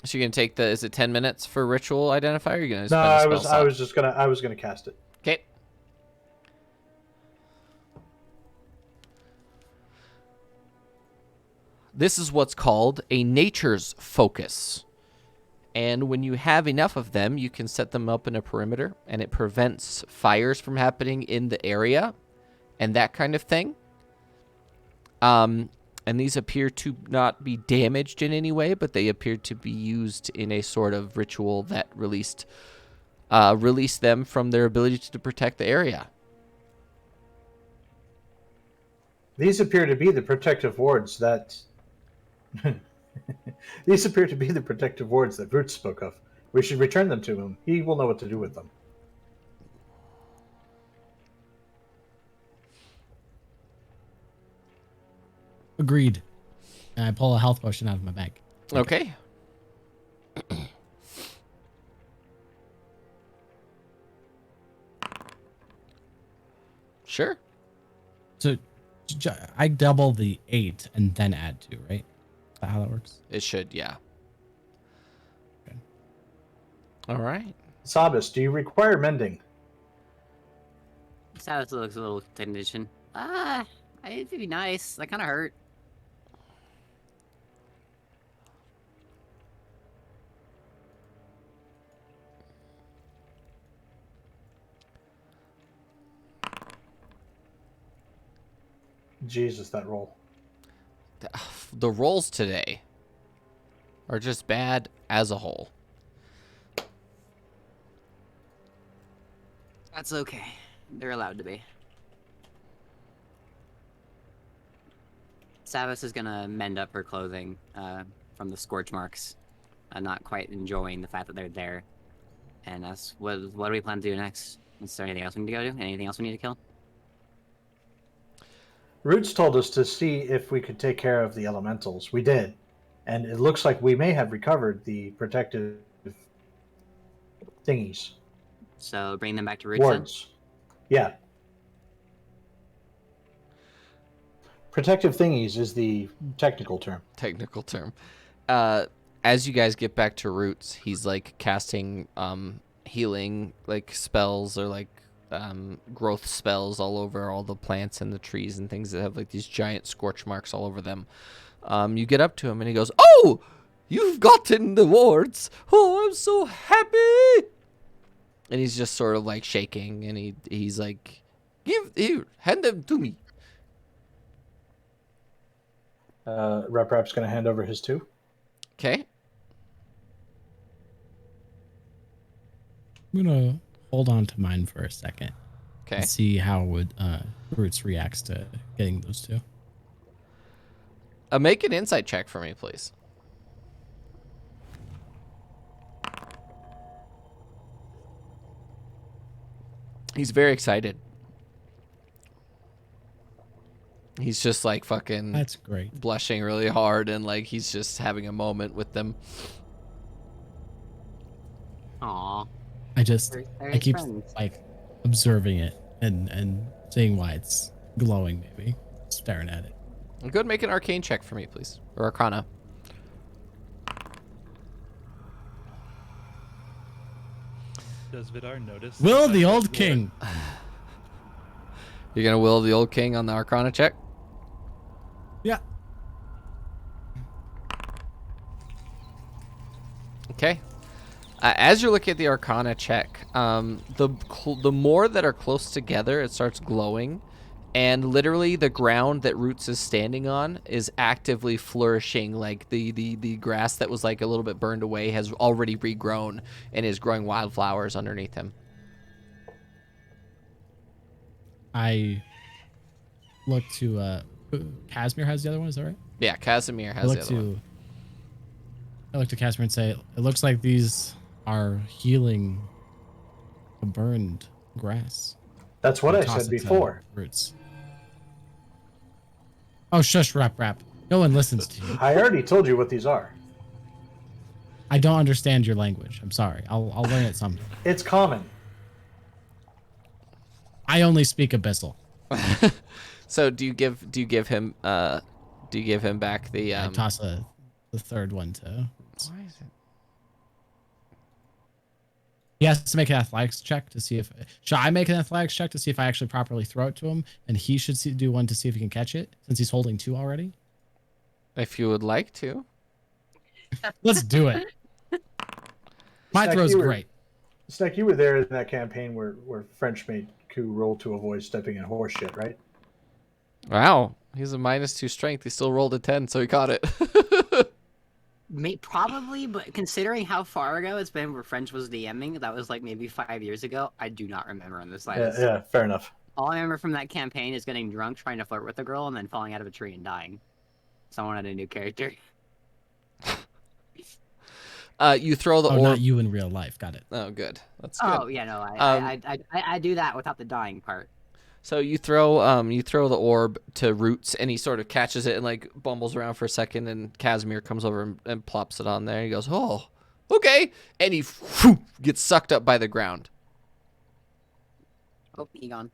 So you're gonna take is it 10 minutes for ritual identifier? Or are you gonna spend a spell slot? I was gonna cast it. Okay. This is what's called a nature's focus. And when you have enough of them, you can set them up in a perimeter, and it prevents fires from happening in the area and that kind of thing. And these appear to not be damaged in any way, but they appear to be used in a sort of ritual that released them from their ability to protect the area. These appear to be the protective wards that... These appear to be the protective wards that Root spoke of. We should return them to him. He will know what to do with them. Agreed. And I pull a health potion out of my bag. Okay. Sure. So I double the 8 and then add 2, right? Is that how that works? It should, yeah. Okay. All right. Sabas, do you require mending? Sabas looks a little technician. It'd be nice. That kind of hurt. Jesus, that roll. The rolls today are just bad as a whole. That's okay. They're allowed to be. Savas is gonna mend up her clothing from the scorch marks, not quite enjoying the fact that they're there. And us, what do we plan to do next? Is there anything else we need to go do? Anything else we need to kill? Roots told us to see if we could take care of the elementals. We did. And it looks like we may have recovered the protective thingies. So bring them back to Roots then? Wards. Yeah. Protective thingies is the technical term. Technical term. As you guys get back to Roots, he's like casting healing like spells or like growth spells all over all the plants and the trees and things that have like these giant scorch marks all over them. You get up to him and he goes, "Oh, you've gotten the wards. Oh, I'm so happy." And he's just sort of like shaking, and he's like, hand them to me." Rep-Rap's going to hand over his two. Okay. I'm gonna hold on to mine for a second. Okay. And see how would Roots reacts to getting those two. Make an insight check for me, please. He's very excited. He's just like fucking That's great. blushing really hard, and like he's just having a moment with them. Aw. I They're his keep friends. like observing it and seeing why it's glowing, maybe staring at it. Go ahead and make an arcane check for me, please. Or Arcana. Does Vidar notice? Will fact the that old Lord- king? You're gonna will the old king on the Arcana check? Yeah. Okay. As you're looking at the Arcana check, the more that are close together, it starts glowing, and literally the ground that Roots is standing on is actively flourishing. Like the grass that was like a little bit burned away has already regrown and is growing wildflowers underneath him. I look to Kasamir has the other one, is that right? Yeah, Kasamir I has the look other one. to Kasamir and say, it looks like these are healing the burned grass. That's what And I toss said it to before. Roots. Oh, shush, Rap. No one listens to you. I already told you what these are. I don't understand your language. I'm sorry. I'll learn it someday. It's common. I only speak Abyssal. So do you give him back the I toss the third one to. why is it? He has to make an athletics check to see if. Should I make an athletics check to see if I actually properly throw it to him, and he should do one to see if he can catch it since he's holding two already? If you would like to. Let's do it. My Stack, throw's you were- great. Snack, you were there in that campaign where French made Ku roll to avoid stepping in horse shit, right? Wow, he's a -2 strength. He still rolled a 10, so he caught it. Probably, but considering how far ago it's been where French was DMing, that was like maybe 5 years ago, I do not remember on this Yeah, slightest. yeah, fair enough. All I remember from that campaign is getting drunk, trying to flirt with a girl, and then falling out of a tree and dying. Someone had a new character. You throw the Oh, orb. not you in real life. Got it. Oh, good. That's good. Oh yeah, no, Um, I do that without the dying part. So you throw the orb to Roots, and he sort of catches it and like bumbles around for a second, and Kasamir comes over and plops it on there. He goes, "Oh, okay," and he gets sucked up by the ground. Oh, he gone.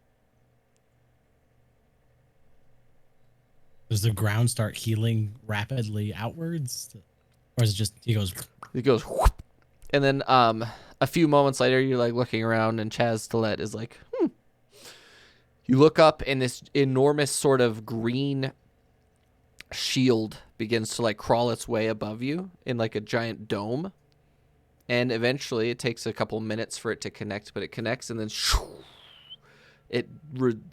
Does the ground start healing rapidly outwards, or is it just he goes? He goes, whoop, and then a few moments later, you're like looking around, and Chaz Stilett is like, You look up, and this enormous sort of green shield begins to like crawl its way above you in like a giant dome, and eventually it takes a couple minutes for it to connect, but it connects, and then it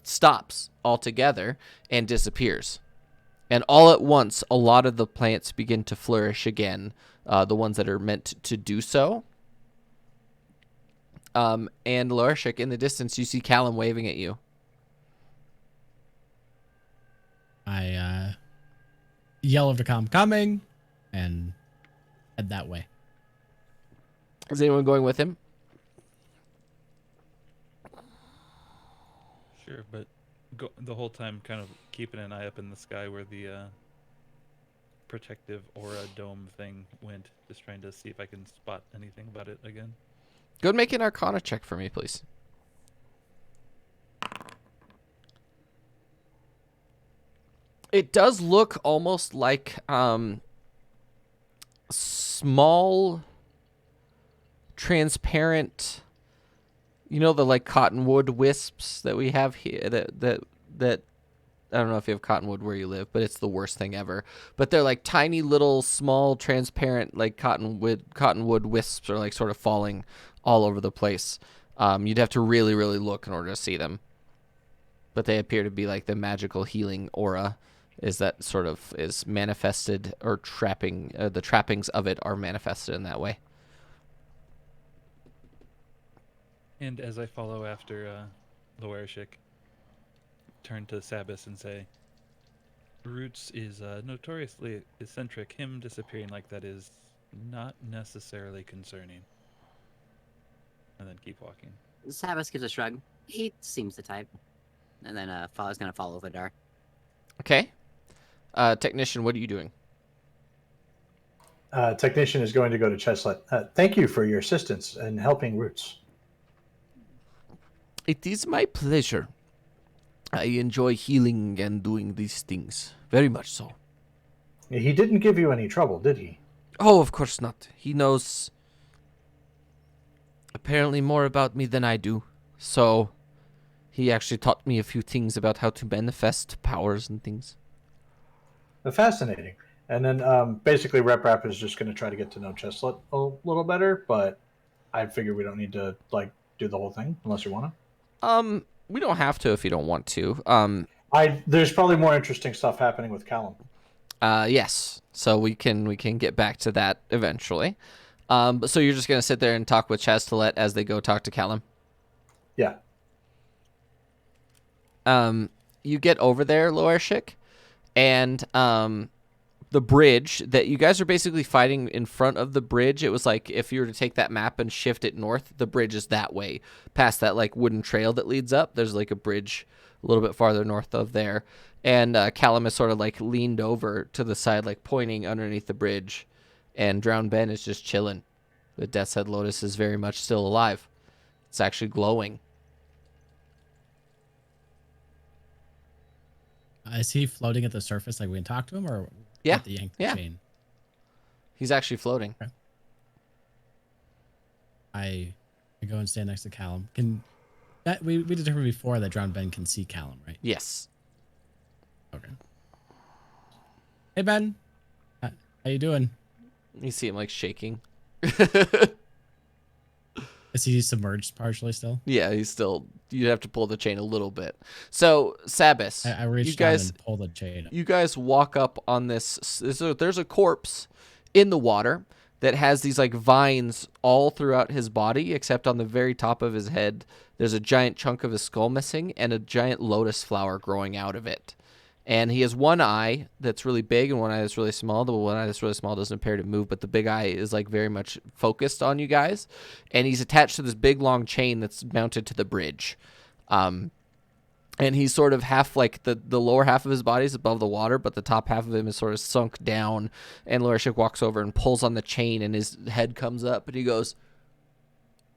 stops altogether and disappears. And all at once, a lot of the plants begin to flourish again, the ones that are meant to do so. And Lorishik, in the distance, you see Callum waving at you. I yell over to Calm, coming, and head that way. Is anyone going with him? Sure, but the whole time kind of keeping an eye up in the sky where the protective aura dome thing went, just trying to see if I can spot anything about it again. Go and make an Arcana check for me, please. It does look almost like small, transparent, the like cottonwood wisps that we have here. That I don't know if you have cottonwood where you live, but it's the worst thing ever. But they're like tiny little, small, transparent, like cottonwood wisps are like sort of falling all over the place. You'd have to really, really look in order to see them. But they appear to be like the magical healing aura is manifested, or the trappings of it are manifested in that way. And as I follow after Lorishik, turn to Sabas and say, Roots is notoriously eccentric. Him disappearing like that is not necessarily concerning. And then keep walking. Sabas gives a shrug. He seems the type. And then is going to follow Vidar. Okay. Technician, what are you doing? Technician is going to go to Cheslet. Thank you for your assistance in helping Roots. It is my pleasure. I enjoy healing and doing these things. Very much so. He didn't give you any trouble, did he? Oh, of course not. He knows apparently more about me than I do. So he actually taught me a few things about how to manifest powers and things. Fascinating. And then basically Rep is just going to try to get to know Cheslet a little better, but I figure we don't need to do the whole thing unless you want to. We don't have to if you don't want to. There's probably more interesting stuff happening with Callum. Yes. So we can get back to that eventually. So you're just gonna sit there and talk with Chastelet as they go talk to Callum? Yeah. You get over there, Lorishik, and the bridge that you guys are basically fighting in front of the bridge. It was like if you were to take that map and shift it north, the bridge is that way, past that like wooden trail that leads up. There's like a bridge a little bit farther north of there, and Callum is sort of like leaned over to the side, like pointing underneath the bridge, and Drowned Ben is just chilling. The Death's Head Lotus is very much still alive. It's actually glowing. Is he floating at the surface like we can talk to him, or Yeah, at the yanked yeah. chain? He's actually floating. Okay. I go and stand next to Callum. We determined before that Drowned Ben can see Callum, right? Yes. Okay. Hey Ben, how you doing? You see him like shaking. Is he submerged partially still? Yeah, he's still. You'd have to pull the chain a little bit. So Sabas, I reached you guys down and pulled the chain up. You guys walk up on this. There's a corpse in the water that has these like vines all throughout his body, except on the very top of his head. There's a giant chunk of his skull missing and a giant lotus flower growing out of it. And he has one eye that's really big and one eye that's really small. The one eye that's really small doesn't appear to move, but the big eye is like very much focused on you guys. And he's attached to this big long chain that's mounted to the bridge. And he's sort of half like the lower half of his body is above the water, but the top half of him is sort of sunk down. And Lorishik walks over and pulls on the chain, and his head comes up, and he goes,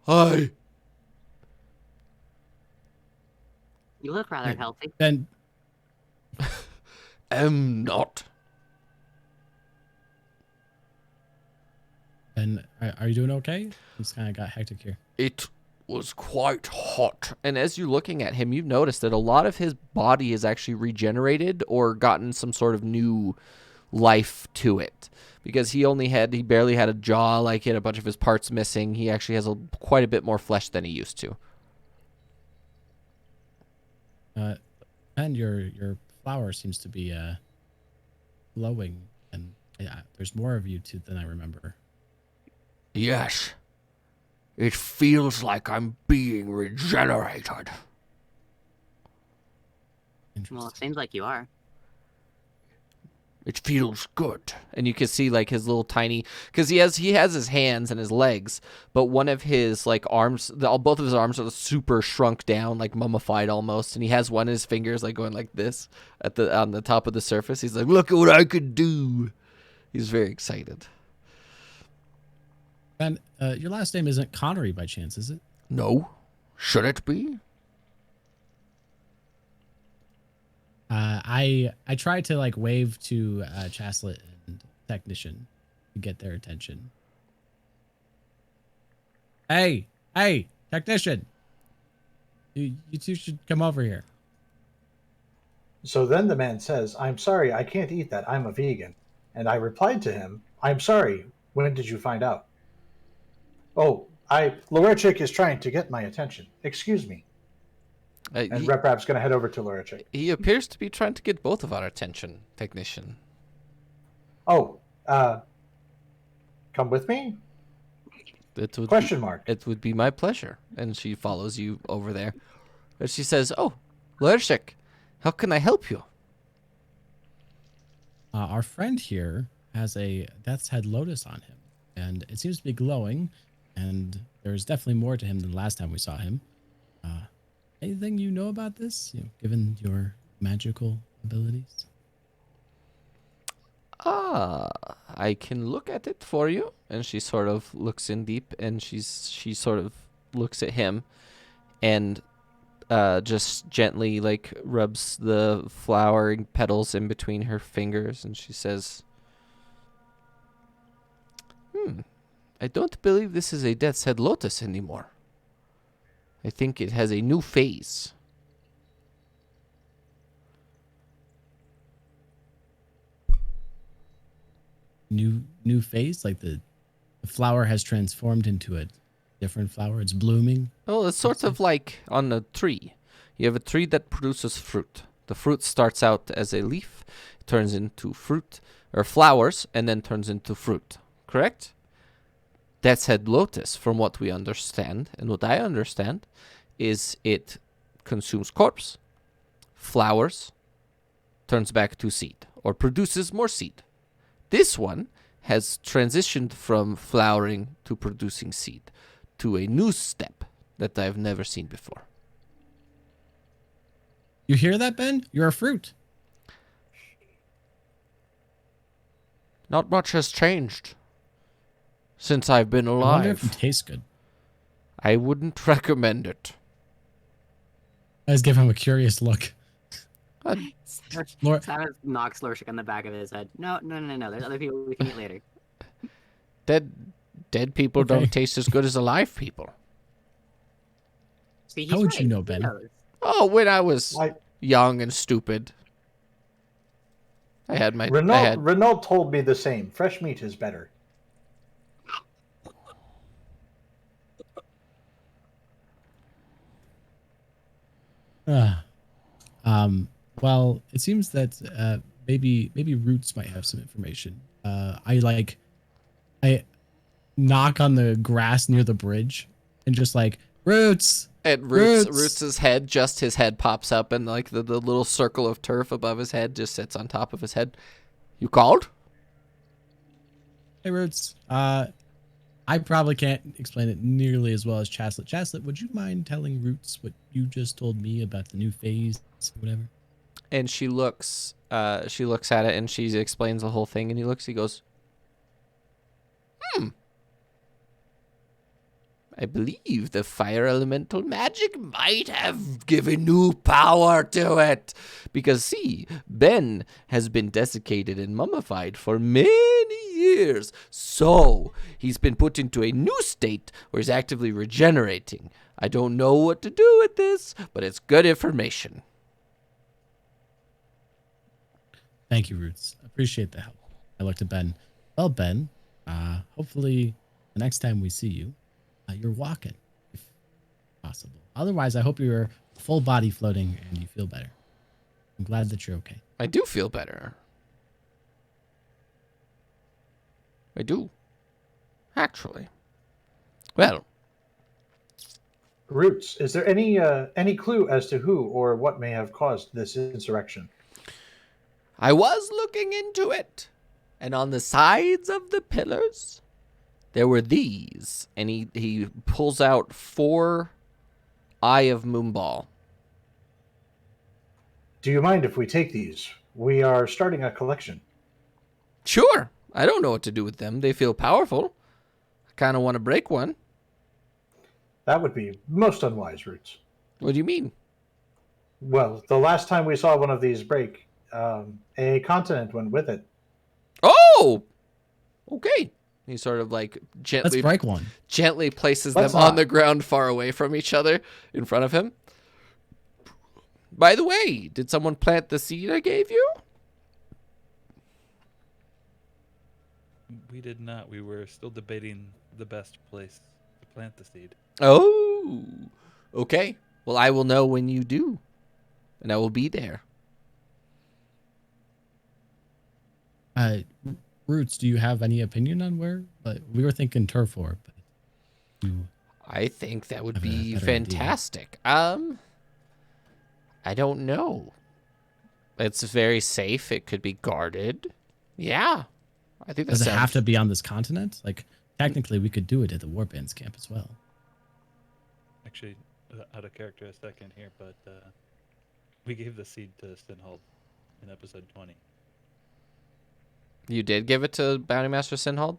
"Hi." You look rather healthy. Ben, Am not. Ben, are you doing okay? It's kind of got hectic here. It was quite hot. And as you're looking at him, you've noticed that a lot of his body has actually regenerated or gotten some sort of new life to it. Because he barely had a jaw, like he had a bunch of his parts missing. He actually has quite a bit more flesh than he used to. And your flower seems to be glowing, and there's more of you than I remember. Yes. It feels like I'm being regenerated. Well, it seems like you are. It feels good. And you can see like his little tiny, because he has his hands and his legs, but one of his like arms, both of his arms are super shrunk down, like mummified almost. And he has one of his fingers like going like this on the top of the surface. He's like, look at what I could do. He's very excited. Ben, your last name isn't Connery by chance, is it? No. Should it be? I tried to like wave to Chaslet and Technician to get their attention. Hey, Technician! You two should come over here. So then the man says, I'm sorry, I can't eat that. I'm a vegan. And I replied to him, I'm sorry. When did you find out? Oh, Lorishik is trying to get my attention. Excuse me. And Rep Rap's going to head over to Lorishik. He appears to be trying to get both of our attention, Technician. Oh, come with me? Question mark. It would be my pleasure. And she follows you over there. And she says, oh, Lorishik, how can I help you? Our friend here has a Death's Head Lotus on him, and it seems to be glowing, and there's definitely more to him than the last time we saw him. Anything you know about this, given your magical abilities? I can look at it for you. And she sort of looks in deep, and she sort of looks at him, and just gently like rubs the flowering petals in between her fingers, and she says, I don't believe this is a Death's Head Lotus anymore. I think it has a new phase. New phase? Like the flower has transformed into a different flower? It's blooming? Well, it's sort of like on a tree. You have a tree that produces fruit. The fruit starts out as a leaf, turns into fruit, or flowers, and then turns into fruit. Correct? Death's Head Lotus, from what we understand, and what I understand, is it consumes corpse, flowers, turns back to seed, or produces more seed. This one has transitioned from flowering to producing seed to a new step that I've never seen before. You hear that, Ben? You're a fruit. Not much has changed since I've been alive. I wonder if it tastes good. I wouldn't recommend it. I just give him a curious look. Cyrus knocks Lorishik on the back of his head. No. There's other people we can eat later. Dead people don't taste as good as alive people. See, how would you know, Ben? Oh, when I was young and stupid. I had my... Renault told me the same. Fresh meat is better. Well, it seems that maybe Roots might have some information. I knock on the grass near the bridge and just like, Roots! And Roots' head, just his head pops up, and like the little circle of turf above his head just sits on top of his head. You called? Hey, Roots. I probably can't explain it nearly as well as Chaslet. Chaslet, would you mind telling Roots what you just told me about the new phase, whatever? And she looks at it, and she explains the whole thing, and he goes, I believe the fire elemental magic might have given new power to it. Because, see, Ben has been desiccated and mummified for many years. So, he's been put into a new state where he's actively regenerating. I don't know what to do with this, but it's good information. Thank you, Roots. Appreciate the help. I looked at Ben. Well, Ben, hopefully the next time we see you, you're walking, if possible. Otherwise, I hope you're full body floating and you feel better. I'm glad that you're okay. I do feel better. I do. Actually. Well. Roots, is there any clue as to who or what may have caused this insurrection? I was looking into it. And on the sides of the pillars, there were these. And he pulls out 4 Eye of Moonball. Do you mind if we take these? We are starting a collection. Sure. I don't know what to do with them. They feel powerful. I kind of want to break one. That would be most unwise, Roots. What do you mean? Well, the last time we saw one of these break, a continent went with it. Oh! Okay. He sort of like Let's break one. gently places Let's them on not. the ground far away from each other in front of him. By the way, did someone plant the seed I gave you? We did not. We were still debating the best place to plant the seed. Oh, okay. Well, I will know when you do, and I will be there. Roots, do you have any opinion on where? But we were thinking Turfor, but you I think that would have a be better idea. fantastic. I don't know. It's very safe. It could be guarded. Yeah, I think that Does it sounds... have to be on this continent? Like, technically, we could do it at the Warband's camp as well. Actually, out of character a second here, but we gave the seed to Sinhold in episode 20. You did give it to Bounty Master Sinhold?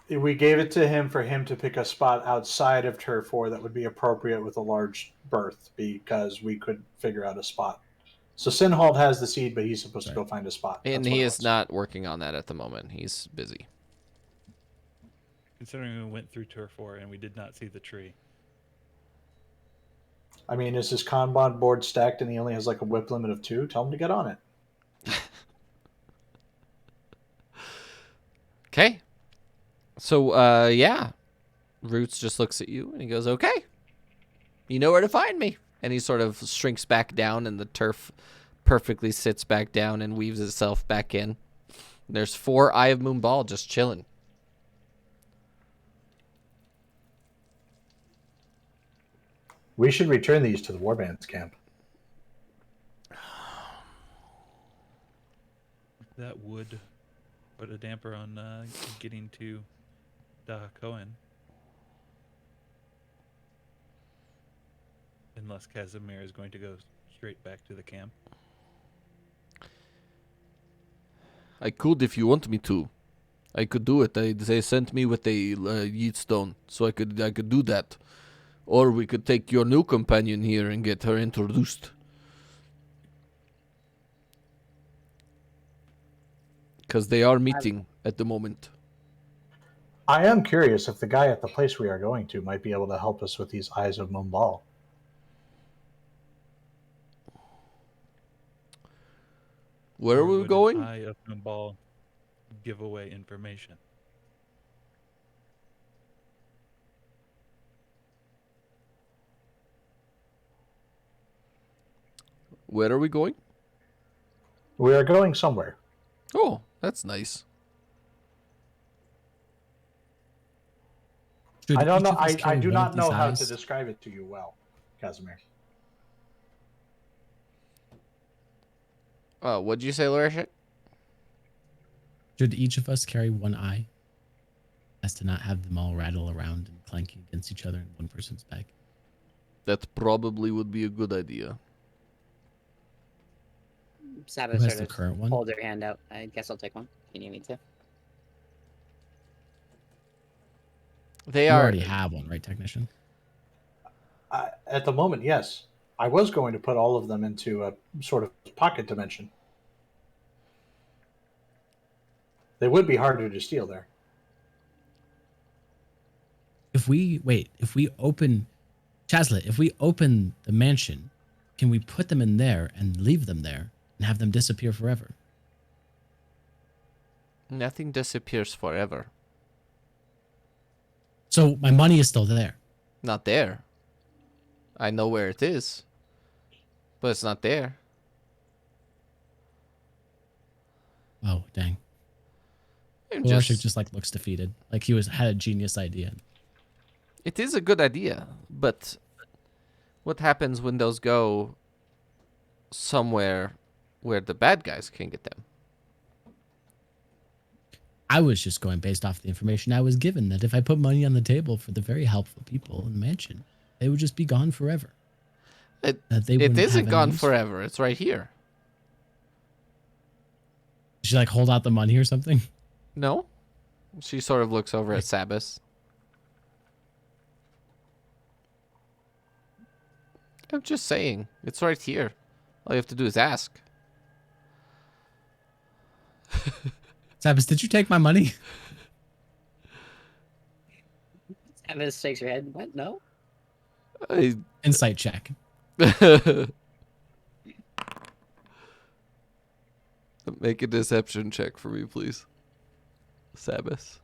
We gave it to him for him to pick a spot outside of Turf 4 that would be appropriate with a large berth because we could figure out a spot. So Sinhold has the seed, but he's supposed to go find a spot. And That's what he it is was. not working on that at the moment. He's busy. Considering we went through Turf 4 and we did not see the tree. I mean, is his Kanban board stacked and he only has like a whip limit of 2? Tell him to get on it. Okay. So, yeah. Roots just looks at you and he goes, okay. You know where to find me. And he sort of shrinks back down and the turf perfectly sits back down and weaves itself back in. There's 4 Eye of Moonball just chilling. We should return these to the Warband's camp. That would put a damper on getting to Dahakohen. Unless Kasamir is going to go straight back to the camp. I could if you want me to. I could do it. They sent me with a yeet stone, so I could do that. Or we could take your new companion here and get her introduced. Because they are meeting at the moment. I am curious if the guy at the place we are going to might be able to help us with these Eyes of Moonball. Where are we Would an going? Eye of Moonball give away information. Where are we going? We are going somewhere. Oh, that's nice. Should I don't each know. of us I carry do one not of know these how eyes? to describe it to you well, Kasamir. What'd you say, Lorishik? Should each of us carry one eye, as to not have them all rattle around and clanking against each other in one person's bag? That probably would be a good idea. Sabbath Who has sort the of current one? hold her hand out. I guess I'll take one. You need me to? They You are... already have one, right, technician? At the moment, yes. I was going to put all of them into a sort of pocket dimension. They would be harder to steal there. If we open Chazlet, if we open the mansion, can we put them in there and leave them there and have them disappear forever? Nothing disappears forever. So my money is still there. Not there. I know where it is. But it's not there. Oh, dang. I'm Lorishik just like looks defeated. Like he had a genius idea. It is a good idea, but what happens when those go somewhere where the bad guys can get them? I was just going based off the information I was given that if I put money on the table for the very helpful people in the mansion, they would just be gone forever. It That they it wouldn't isn't have any gone use. forever. It's right here. Did she like hold out the money or something? No? She sort of looks over at Sabas. I'm just saying. It's right here. All you have to do is ask. Sabas, did you take my money? Evan shakes her head. What? No. I- Insight check. Make a deception check for me, please. Sabas.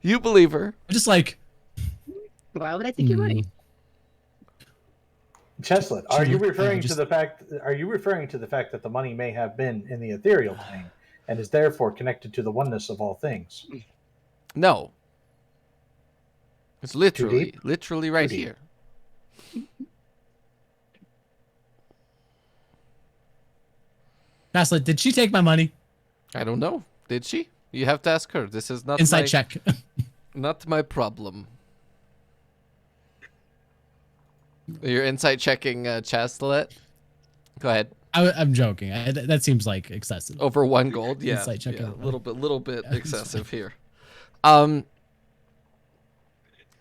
You believe her. I'm just like, Why would I take your money? Cheslet, She are you looked- referring just- to the fact? Are you referring to the fact that the money may have been in the ethereal plane and is therefore connected to the oneness of all things? No. It's literally right deep. here. Gaslit, did she take my money? I don't know. Did she? You have to ask her. This is not Insight my, check. not my problem. You're insight checking Chastelet? Go ahead. I'm joking. That seems like excessive. Over 1 gold? Yeah. Insight check yeah, a everybody. little bit Yeah, it's excessive here. And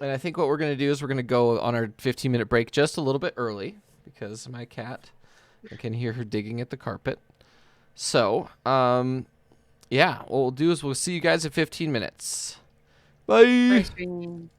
I think what we're going to do is we're going to go on our 15-minute break just a little bit early because my cat, I can hear her digging at the carpet. So, yeah, what we'll do is we'll see you guys in 15 minutes. Bye. First ring.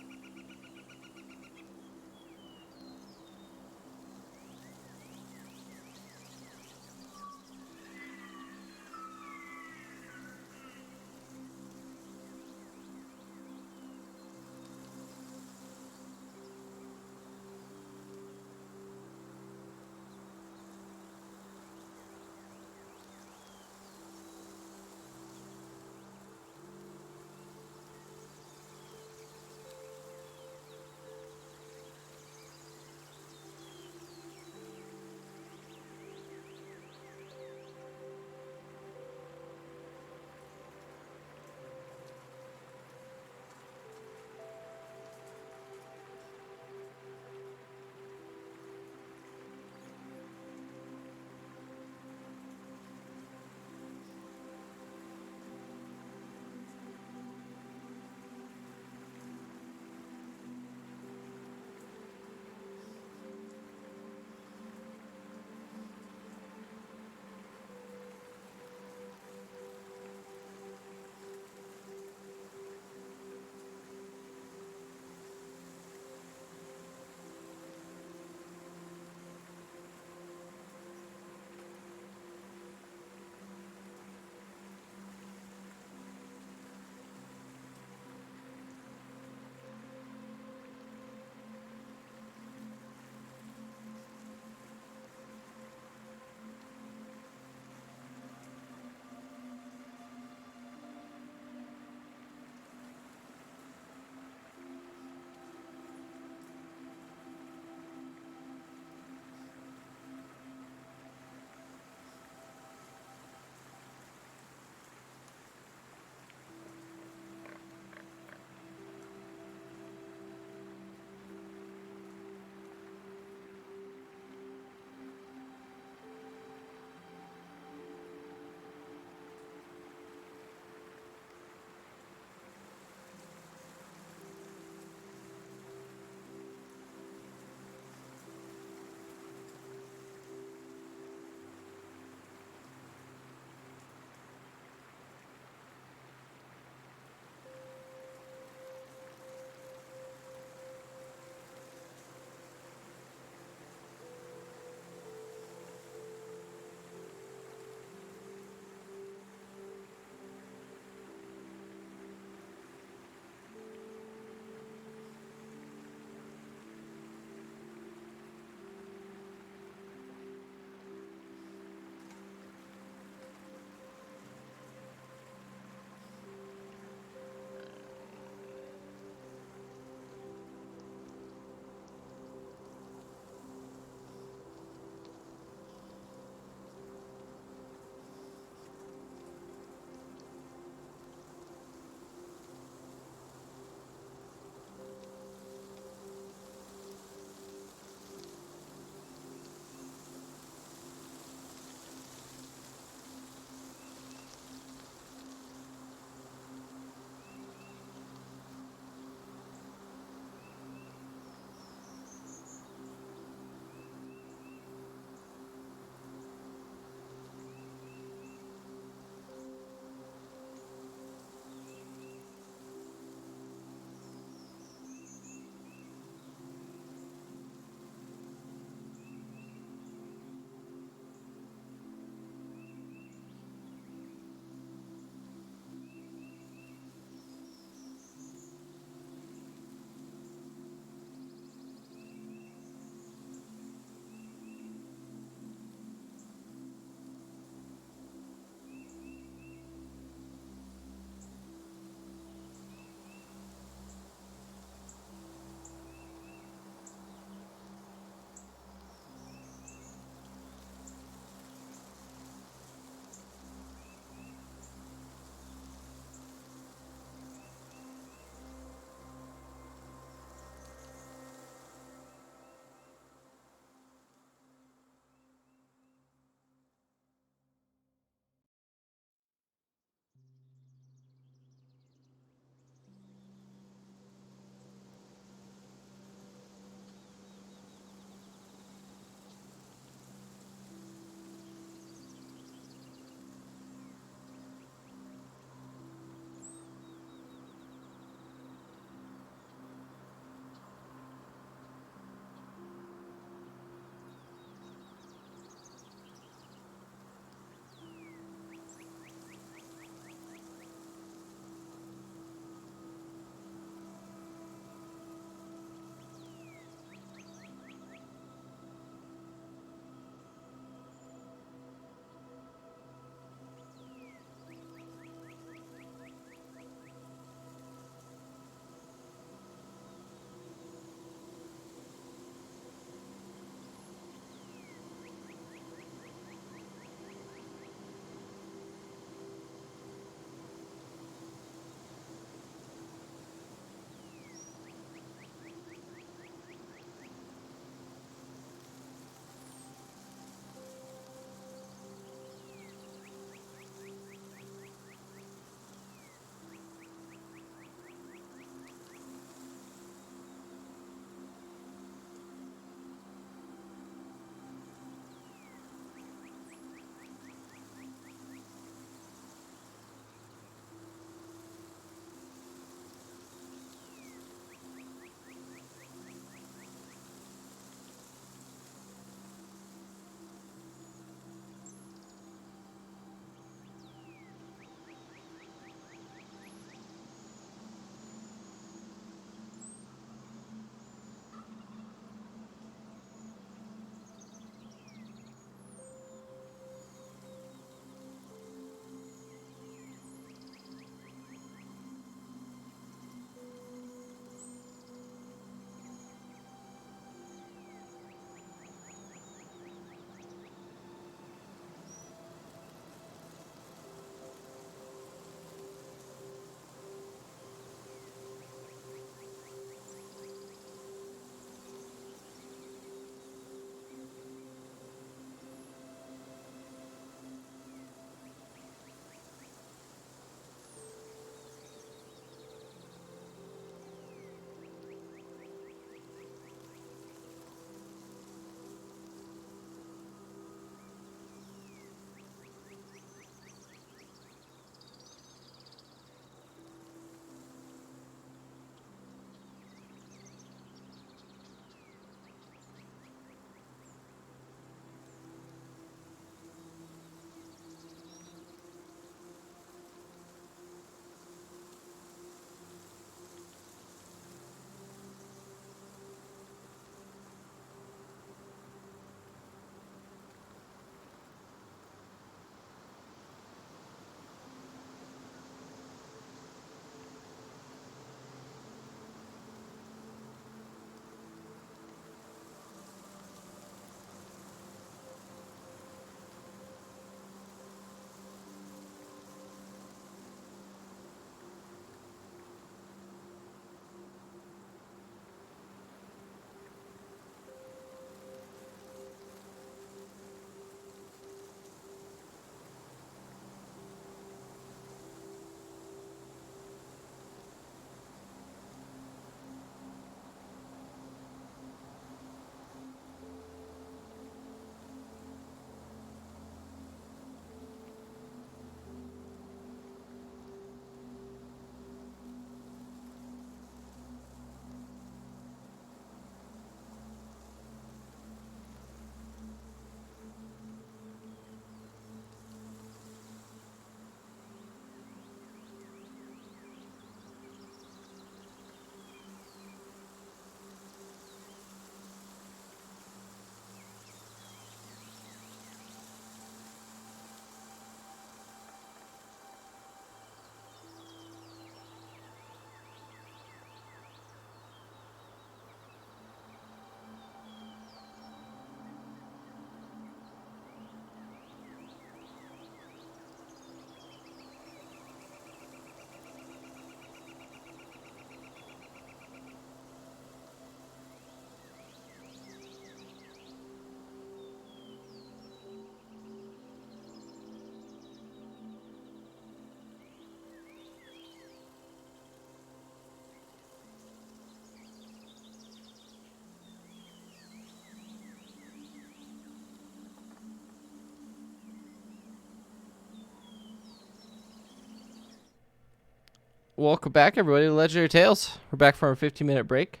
welcome back, everybody, to Legendary Tales. We're back from our 15-minute break.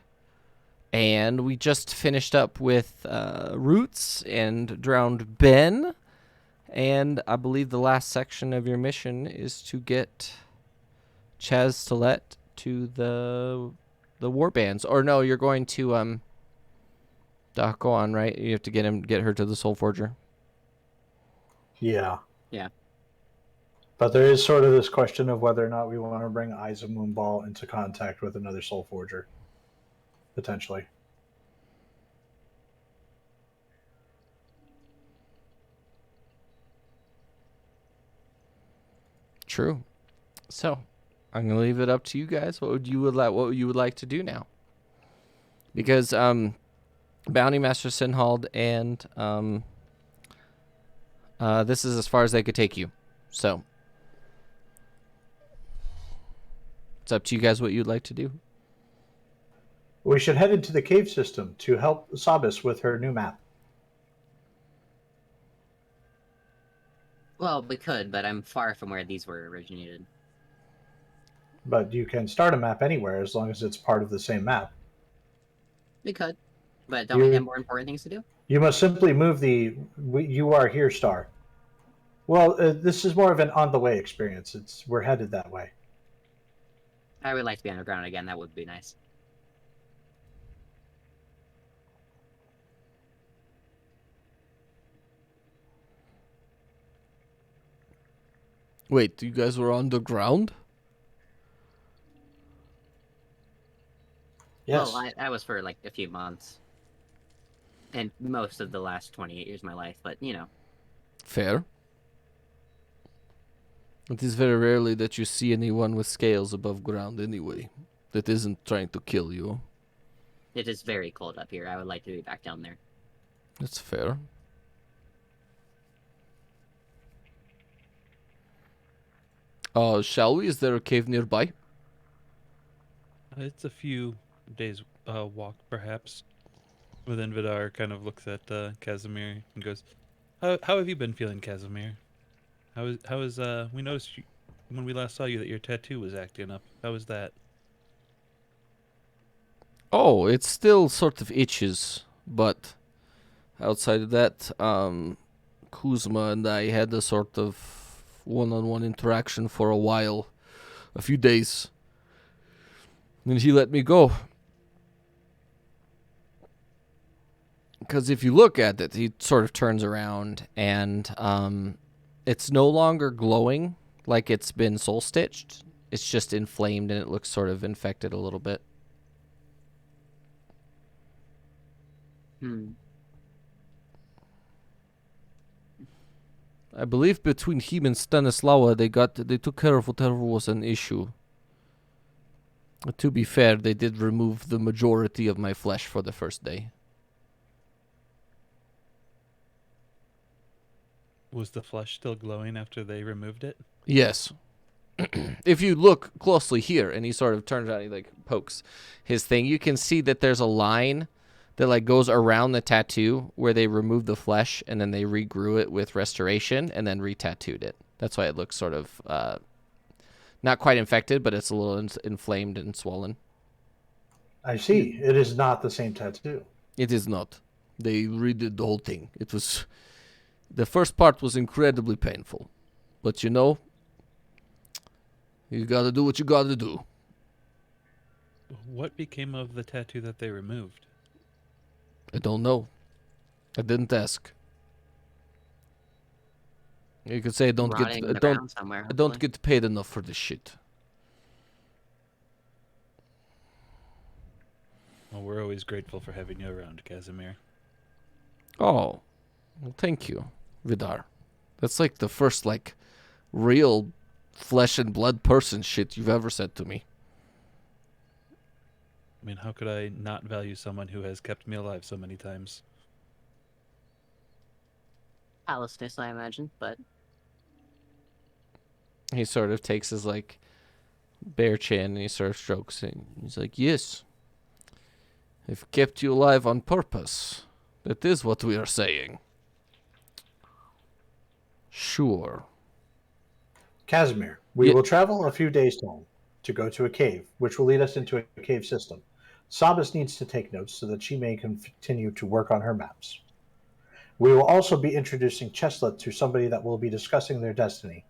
And we just finished up with Roots and drowned Ben. And I believe the last section of your mission is to get Chaz Stilett to the warbands. Or no, you're going to Doc, go on, right? You have to get her to the Soulforger. Yeah. Yeah. But there is sort of this question of whether or not we want to bring Eyes of Moonball into contact with another Soulforger. Potentially. True. So, I'm gonna leave it up to you guys. What you would like to do now? Because Bounty Master Sinhald and this is as far as they could take you. So, it's up to you guys what you'd like to do. We should head into the cave system to help Sabis with her new map. Well, we could, but I'm far from where these were originated. But you can start a map anywhere as long as it's part of the same map. We could, but don't we You- have more important things to do? You must simply move the "You are here" star. Well, this is more of an on-the-way experience. We're headed that way. I would like to be underground again. That would be nice. Wait, you guys were underground? Yes. Well, I was for like a few months. And most of the last 28 years of my life, but you know. Fair. It is very rarely that you see anyone with scales above ground anyway. That isn't trying to kill you. It is very cold up here. I would like to be back down there. That's fair. Shall we? Is there a cave nearby? It's a few days walk, perhaps. But then Vidar kind of looks at Kasamir and goes, "How have you been feeling, Kasamir? How is we noticed when we last saw you that your tattoo was acting up. How was that?" Oh, it still sort of itches, but outside of that, Kuzma and I had a sort of one-on-one interaction for a while, a few days. And he let me go. Because if you look at it, he sort of turns around and it's no longer glowing like it's been soul-stitched. It's just inflamed and it looks sort of infected a little bit. I believe between him and Stanislawa, they took care of whatever was an issue. To be fair, they did remove the majority of my flesh for the first day. Was the flesh still glowing after they removed it? Yes. If you look closely here, and he sort of turns out, he like pokes his thing, you can see that there's a line that like goes around the tattoo where they removed the flesh and then they regrew it with restoration and then re-tattooed it. That's why it looks sort of not quite infected, but it's a little inflamed and swollen. I see. It is not the same tattoo. It is not. They redid the whole thing. It was... The first part was incredibly painful. But you know, you gotta do what you gotta do. What became of the tattoo that they removed? I don't know. I didn't ask. You could say I don't Rotting in the get ground somewhere, I don't hopefully. get paid enough for this shit. Well, we're always grateful for having you around, Kasamir. Oh, well, thank you, Vidar. That's like the first like real flesh and blood person shit you've ever said to me. I mean, how could I not value someone who has kept me alive so many times? Callousness, I imagine, but He sort of takes his like bare chin and he sort of strokes it. He's like, "Yes, I've kept you alive on purpose. That is what we are saying." Sure. Kasamir, we Ye- will travel a few days to go to a cave, which will lead us into a cave system. Sabas needs to take notes so that she may continue to work on her maps. We will also be introducing Cheslet to somebody that will be discussing their destiny.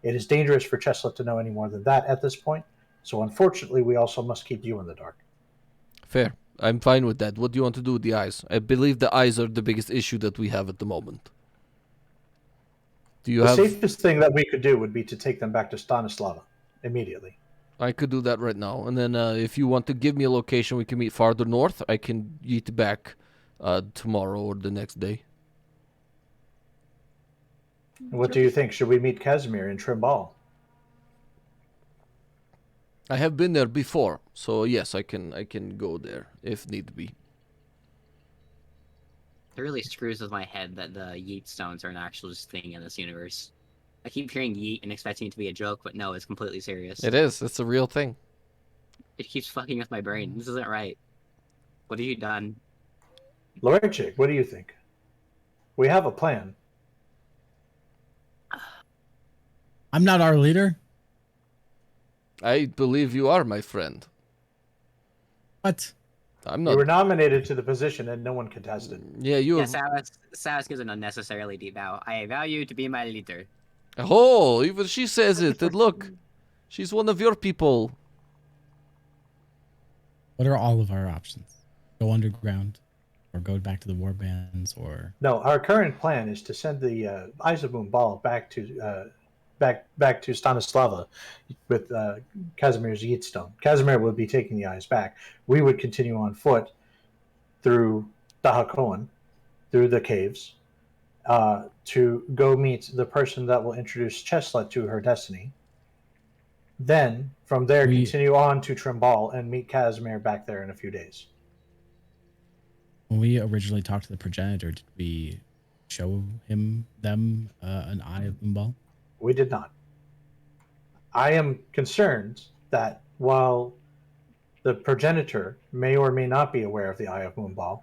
It is dangerous for Cheslet to know any more than that at this point, so unfortunately we also must keep you in the dark. Fair. I'm fine with that. What do you want to do with the eyes? I believe the eyes are the biggest issue that we have at the moment. Do you The have... safest thing that we could do would be to take them back to Stanislava immediately. I could do that right now. And then if you want to give me a location we can meet farther north, I can yeet back tomorrow or the next day. What do you think? Should we meet Kasamir in Trimbal? I have been there before, so yes, I can go there if need be. It really screws with my head that the yeet stones are an actual thing in this universe. I keep hearing yeet and expecting it to be a joke, but no, it's completely serious. It is. It's a real thing. It keeps fucking with my brain. This isn't right. What have you done? Lorishik, what do you think? We have a plan. I'm not our leader. I believe you are, my friend. What? I'm You not... were nominated to the position and no one contested. Yeah, you Yeah, have... Saras gives an unnecessarily deep bow. I vow you to be my leader. Oh, even she says it. And look, she's one of your people. What are all of our options? Go underground, or go back to the war bands, or No, our current plan is to send the Izaboom ball back to back to Stanislava with Kasimir's Yeatstone. Kasamir would be taking the eyes back. We would continue on foot through Dahakoan, through the caves, to go meet the person that will introduce Cheslet to her destiny. Then, from there, continue on to Trimbal and meet Kasamir back there in a few days. when we originally talked to the progenitor, did we show them an eye of Umbal? We did not. I am concerned that while the progenitor may or may not be aware of the Eye of Moonball,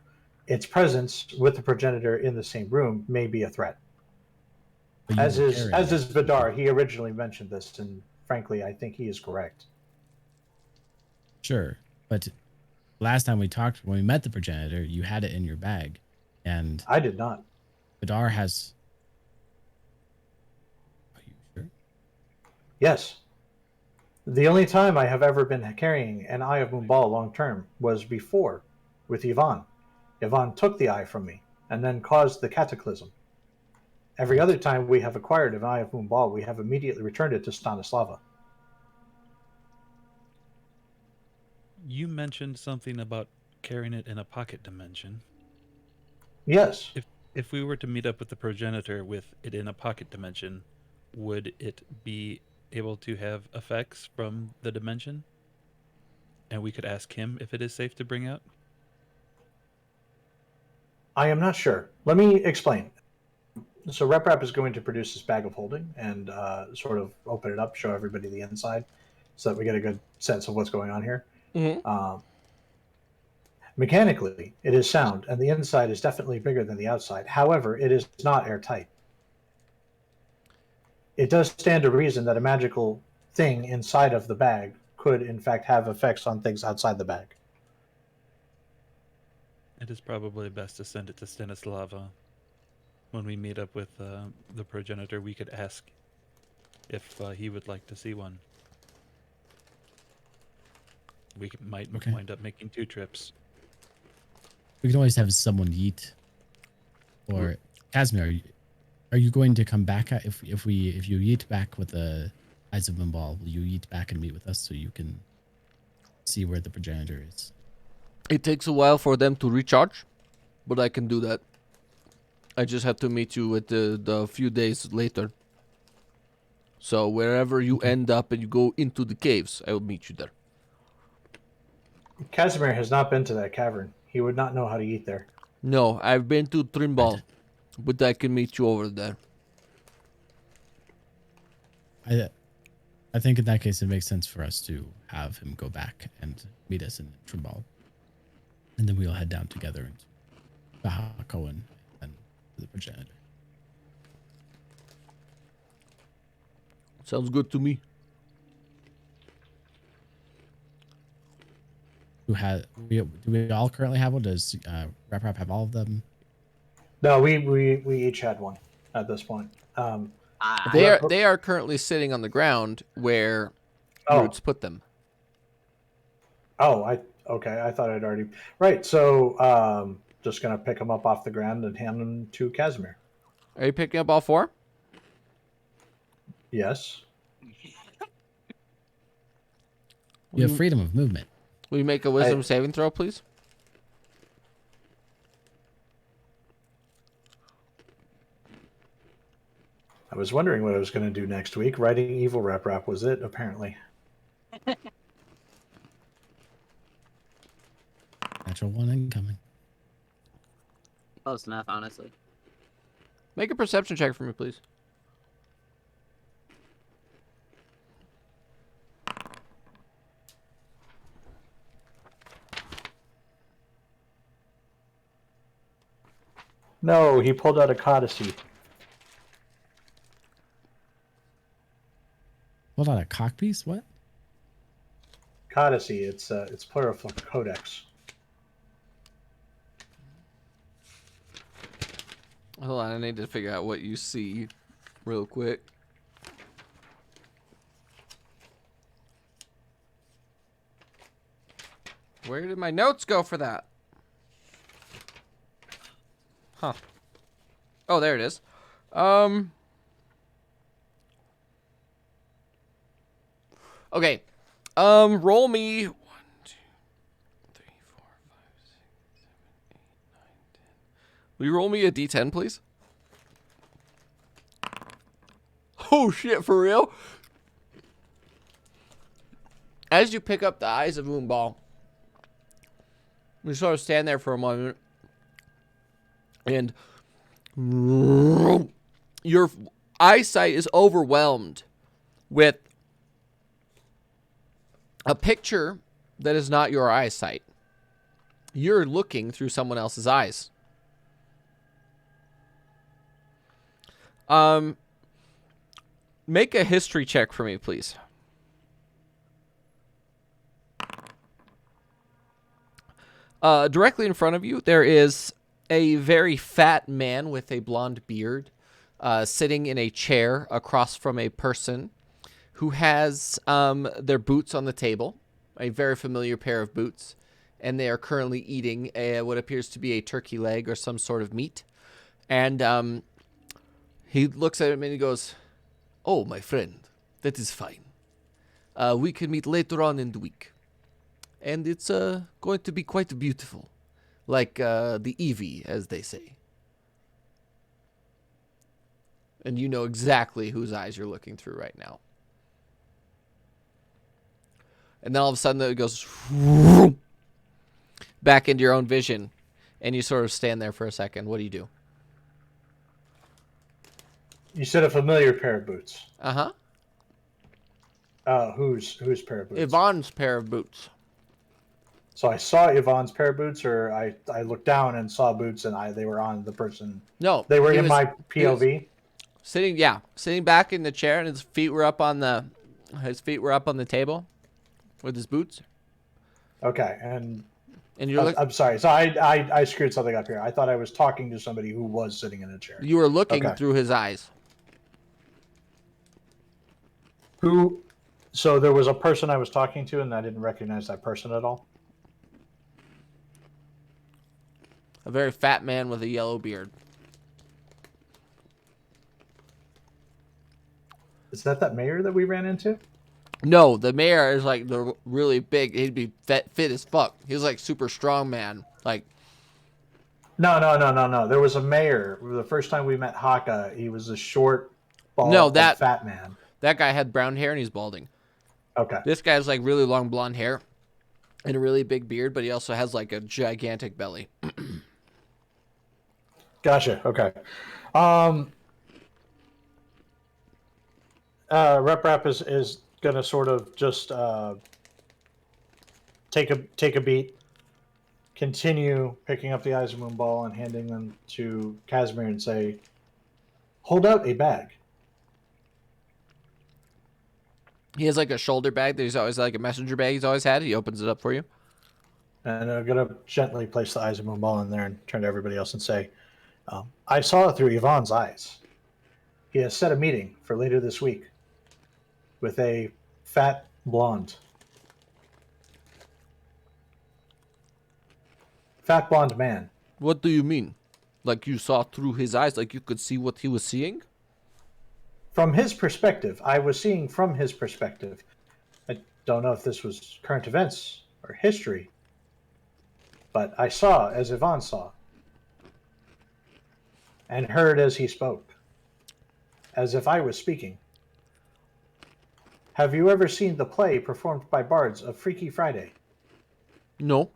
its presence with the progenitor in the same room may be a threat. As is Vidar, he originally mentioned this, and frankly, I think he is correct. Sure, but last time we talked, when we met the progenitor, you had it in your bag, and I did not. Vidar has. Are you sure? Yes. The only time I have ever been carrying an Eye of Moonball long term was before with Yvonne. Yvonne took the eye from me and then caused the cataclysm. Every other time we have acquired an Eye of Moonball, we have immediately returned it to Stanislava. You mentioned something about carrying it in a pocket dimension. Yes. If we were to meet up with the progenitor with it in a pocket dimension, would it be able to have effects from the dimension? And we could ask him if it is safe to bring out? I am not sure. Let me explain. So RepRap is going to produce this bag of holding and sort of open it up, show everybody the inside, so that we get a good sense of what's going on here. Mm-hmm. Mechanically, it is sound, and the inside is definitely bigger than the outside. However, it is not airtight. It does stand to reason that a magical thing inside of the bag could, in fact, have effects on things outside the bag. It is probably best to send it to Stanislava. When we meet up with the progenitor, we could ask if he would like to see one. We might wind up making 2 trips. We can always have someone yeet. Or Kasamir, are you going to come back if you yeet back with the Eyes of Moonball? Will you yeet back and meet with us so you can see where the progenitor is? It takes a while for them to recharge, but I can do that. I just have to meet you at the few days later. So wherever you end up and you go into the caves, I will meet you there. Kasamir has not been to that cavern. He would not know how to eat there. No, I've been to Trimbal, but I can meet you over there. I think in that case it makes sense for us to have him go back and meet us in Trimbal. And then we'll head down together to Cohen and the progenitor. Sounds good to me. do we all currently have one? Does Rap have all of them? No, we each had one at this point. They are currently sitting on the ground where Oh. Roots put them. Oh, okay. I thought I'd already. Right. So, just gonna pick them up off the ground and hand them to Kasamir. Are you picking up all 4? Yes. You have freedom of movement. Will you make a wisdom saving throw, please? I was wondering what I was going to do next week. Writing evil rap was it, apparently. Natural 1 incoming. Close enough, honestly. Make a perception check for me, please. No, he pulled out a codicy. Hold on, a cock piece? What? Codicy. It's plural for codex. Hold on, I need to figure out what you see real quick. Where did my notes go for that? Huh. Oh, there it is. Okay. Roll me 1, 2, 3, 4, 5, 6, 7, 8, 9, 10. Will you roll me a D10, please? Oh shit, for real? As you pick up the eyes of Moonball, you sort of stand there for a moment, and your eyesight is overwhelmed with a picture that is not your eyesight. You're looking through someone else's eyes. Make a history check for me, please. Directly in front of you, there is a very fat man with a blonde beard sitting in a chair across from a person who has their boots on the table, a very familiar pair of boots, and they are currently eating what appears to be a turkey leg or some sort of meat. And he looks at him and he goes, "Oh, my friend, that is fine. We can meet later on in the week. And it's going to be quite beautiful. Like the Eevee, as they say." And you know exactly whose eyes you're looking through right now. And then all of a sudden it goes back into your own vision. And you sort of stand there for a second. What do you do? You said a familiar pair of boots. Uh-huh. Whose pair of boots? Yvonne's pair of boots. So I saw Yvonne's pair of boots, or I looked down and saw boots, and they were on the person. No. They were in my POV. Sitting back in the chair, and his feet were up on the table with his boots. Okay, and you're I'm sorry. So I screwed something up here. I thought I was talking to somebody who was sitting in a chair. You were looking through his eyes. Who? So there was a person I was talking to, and I didn't recognize that person at all. A very fat man with a yellow beard. Is that mayor that we ran into? No, the mayor is like the really big. He'd be fit as fuck. He was like super strong man. Like. No. There was a mayor. The first time we met Haka, he was a short, bald, fat man. That guy had brown hair and he's balding. Okay. This guy has like really long blonde hair and a really big beard, but he also has like a gigantic belly. Gotcha. Okay. Rep is gonna sort of just take a beat, continue picking up the eyes of Moonball and handing them to Kasamir and say, "Hold out a bag." He has like a shoulder bag that he's always like a messenger bag he's always had. He opens it up for you. And I'm going to gently place the eyes of Moonball in there and turn to everybody else and say, I saw it through Yvonne's eyes. He has set a meeting for later this week with a fat blonde man. What do you mean? Like you saw through his eyes, like you could see what he was seeing? From his perspective, I was seeing from his perspective. I don't know if this was current events or history, but I saw as Yvonne saw and heard as he spoke, as if I was speaking. Have you ever seen the play performed by bards of Freaky Friday? No.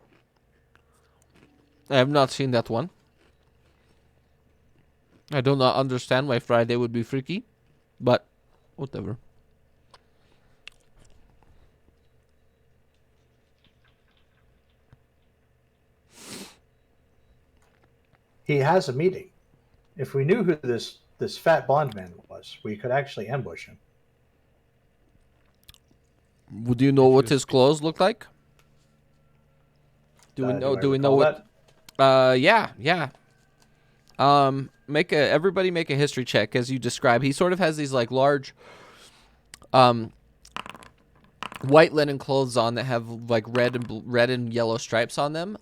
I have not seen that one. I do not understand why Friday would be freaky, but whatever. He has a meeting. If we knew who this fat blonde man was, we could actually ambush him. Would you know what his clothes look like? Do we know? Do we know what? Yeah. Everybody make a history check as you describe. He sort of has these like large, white linen clothes on that have like red and yellow stripes on them.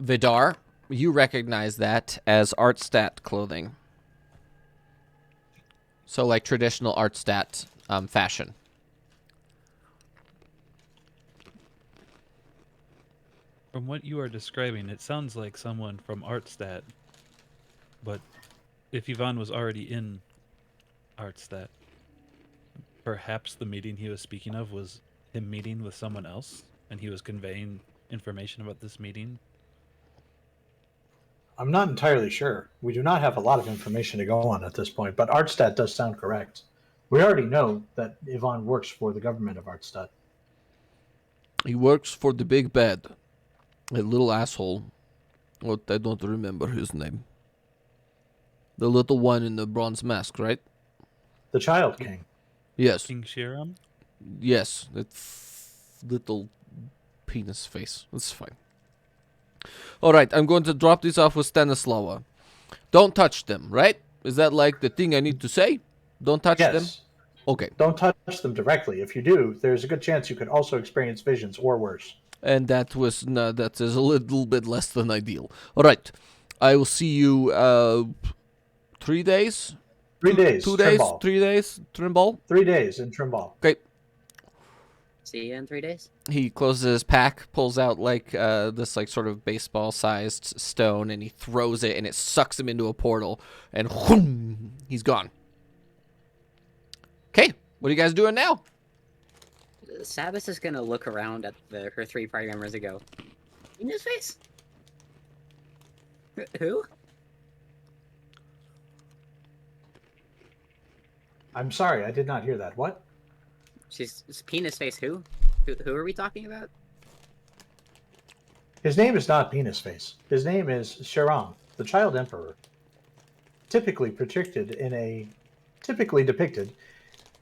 Vidar, you recognize that as Artstat clothing. So like traditional Artstat fashion. From what you are describing, it sounds like someone from Artstat. But if Yvonne was already in Artstat, perhaps the meeting he was speaking of was him meeting with someone else, and he was conveying information about this meeting. I'm not entirely sure. We do not have a lot of information to go on at this point, but Artstat does sound correct. We already know that Yvonne works for the government of Artstat. He works for the big bad. A little asshole. What, I don't remember his name. The little one in the bronze mask, right? The Child King. Yes. King Shiram? Yes. That little penis face. That's fine. Alright, I'm going to drop these off with Stanislawa. Don't touch them, right? Is that like the thing I need to say? Don't touch them? Yes. Okay. Don't touch them directly. If you do, there's a good chance you could also experience visions or worse. And that was that is a little bit less than ideal. All right, I will see you 3 days. 3 days. 2 days. Trimble. 3 days. Trimble. 3 days in Trimble. Okay. See you in 3 days. He closes his pack, pulls out like this like sort of baseball-sized stone, and he throws it, and it sucks him into a portal, and whoom, he's gone. Okay, what are you guys doing now? Sabbath is gonna look around at her 3 party members and go, "In his face? Who?" I'm sorry, I did not hear that. What? She's penis face. Who? Who are we talking about? His name is not Penis Face. His name is Sharam, the Child Emperor. Typically depicted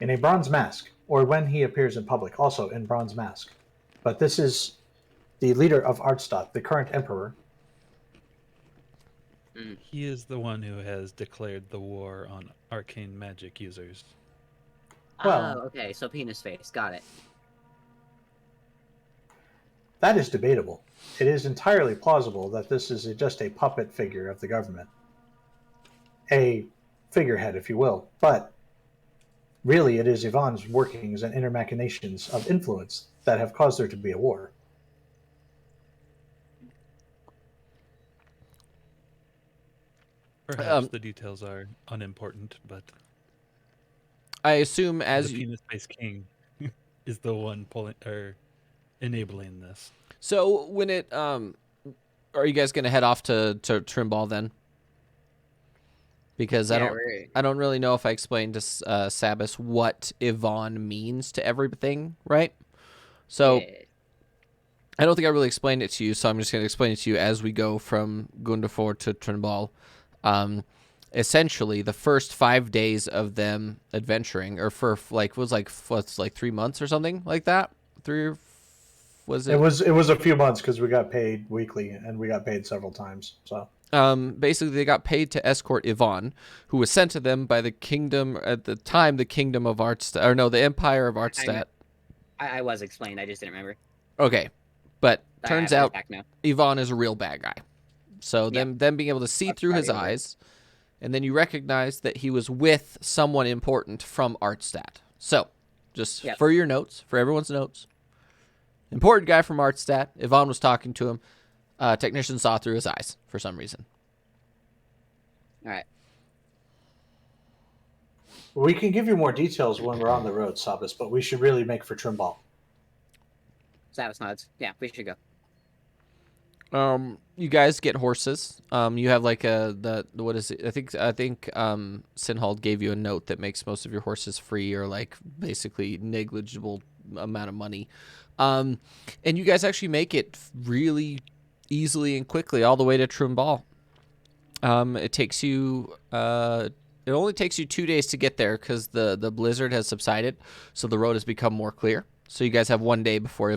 in a bronze mask, or when he appears in public, also in bronze mask. But this is the leader of Artstat, the current emperor. He is the one who has declared the war on arcane magic users. Well- Oh, okay, so penis face. Got it. That is debatable. It is entirely plausible that this is just a puppet figure of the government. A figurehead, if you will. But really, it is Yvonne's workings and inner machinations of influence that have caused there to be a war. Perhaps the details are unimportant, but I assume as the you... penis face king is the one pulling or enabling this. So when it are you guys gonna head off to Trimble then? Because I don't really know if I explained to Sabas what Yvonne means to everything, right? So Yeah. I don't think I really explained it to you, so I'm just gonna explain it to you as we go from Gundafor to Trimble. Essentially, the first 5 days of them adventuring, or for like 3 months or something like that, 3 or Was It was a few months because we got paid weekly and we got paid several times. So basically they got paid to escort Yvonne, who was sent to them by the kingdom at the time, the kingdom of Artstadt, or no, the Empire of Artstadt. I was explained. I just didn't remember. Okay, but I turns have it out back now. Yvonne is a real bad guy. So Yeah. them being able to see That's through his probably what it eyes, and then you recognize that he was with someone important from Artstadt. So, just Yep. for your notes, for everyone's notes, important guy from Artstadt. Yvonne was talking to him. Technician saw through his eyes for some reason. All right. we can give you more details when we're on the road, Sabas, but we should really make for Trimball. Savas nods. Yeah, we should go. You guys get horses. You have like what is it? I think Sinhald gave you a note that makes most of your horses free or like basically negligible amount of money. And you guys actually make it really easily and quickly all the way to Trimball. It takes you it only takes you 2 days to get there because the blizzard has subsided, so the road has become more clear. So you guys have 1 day before I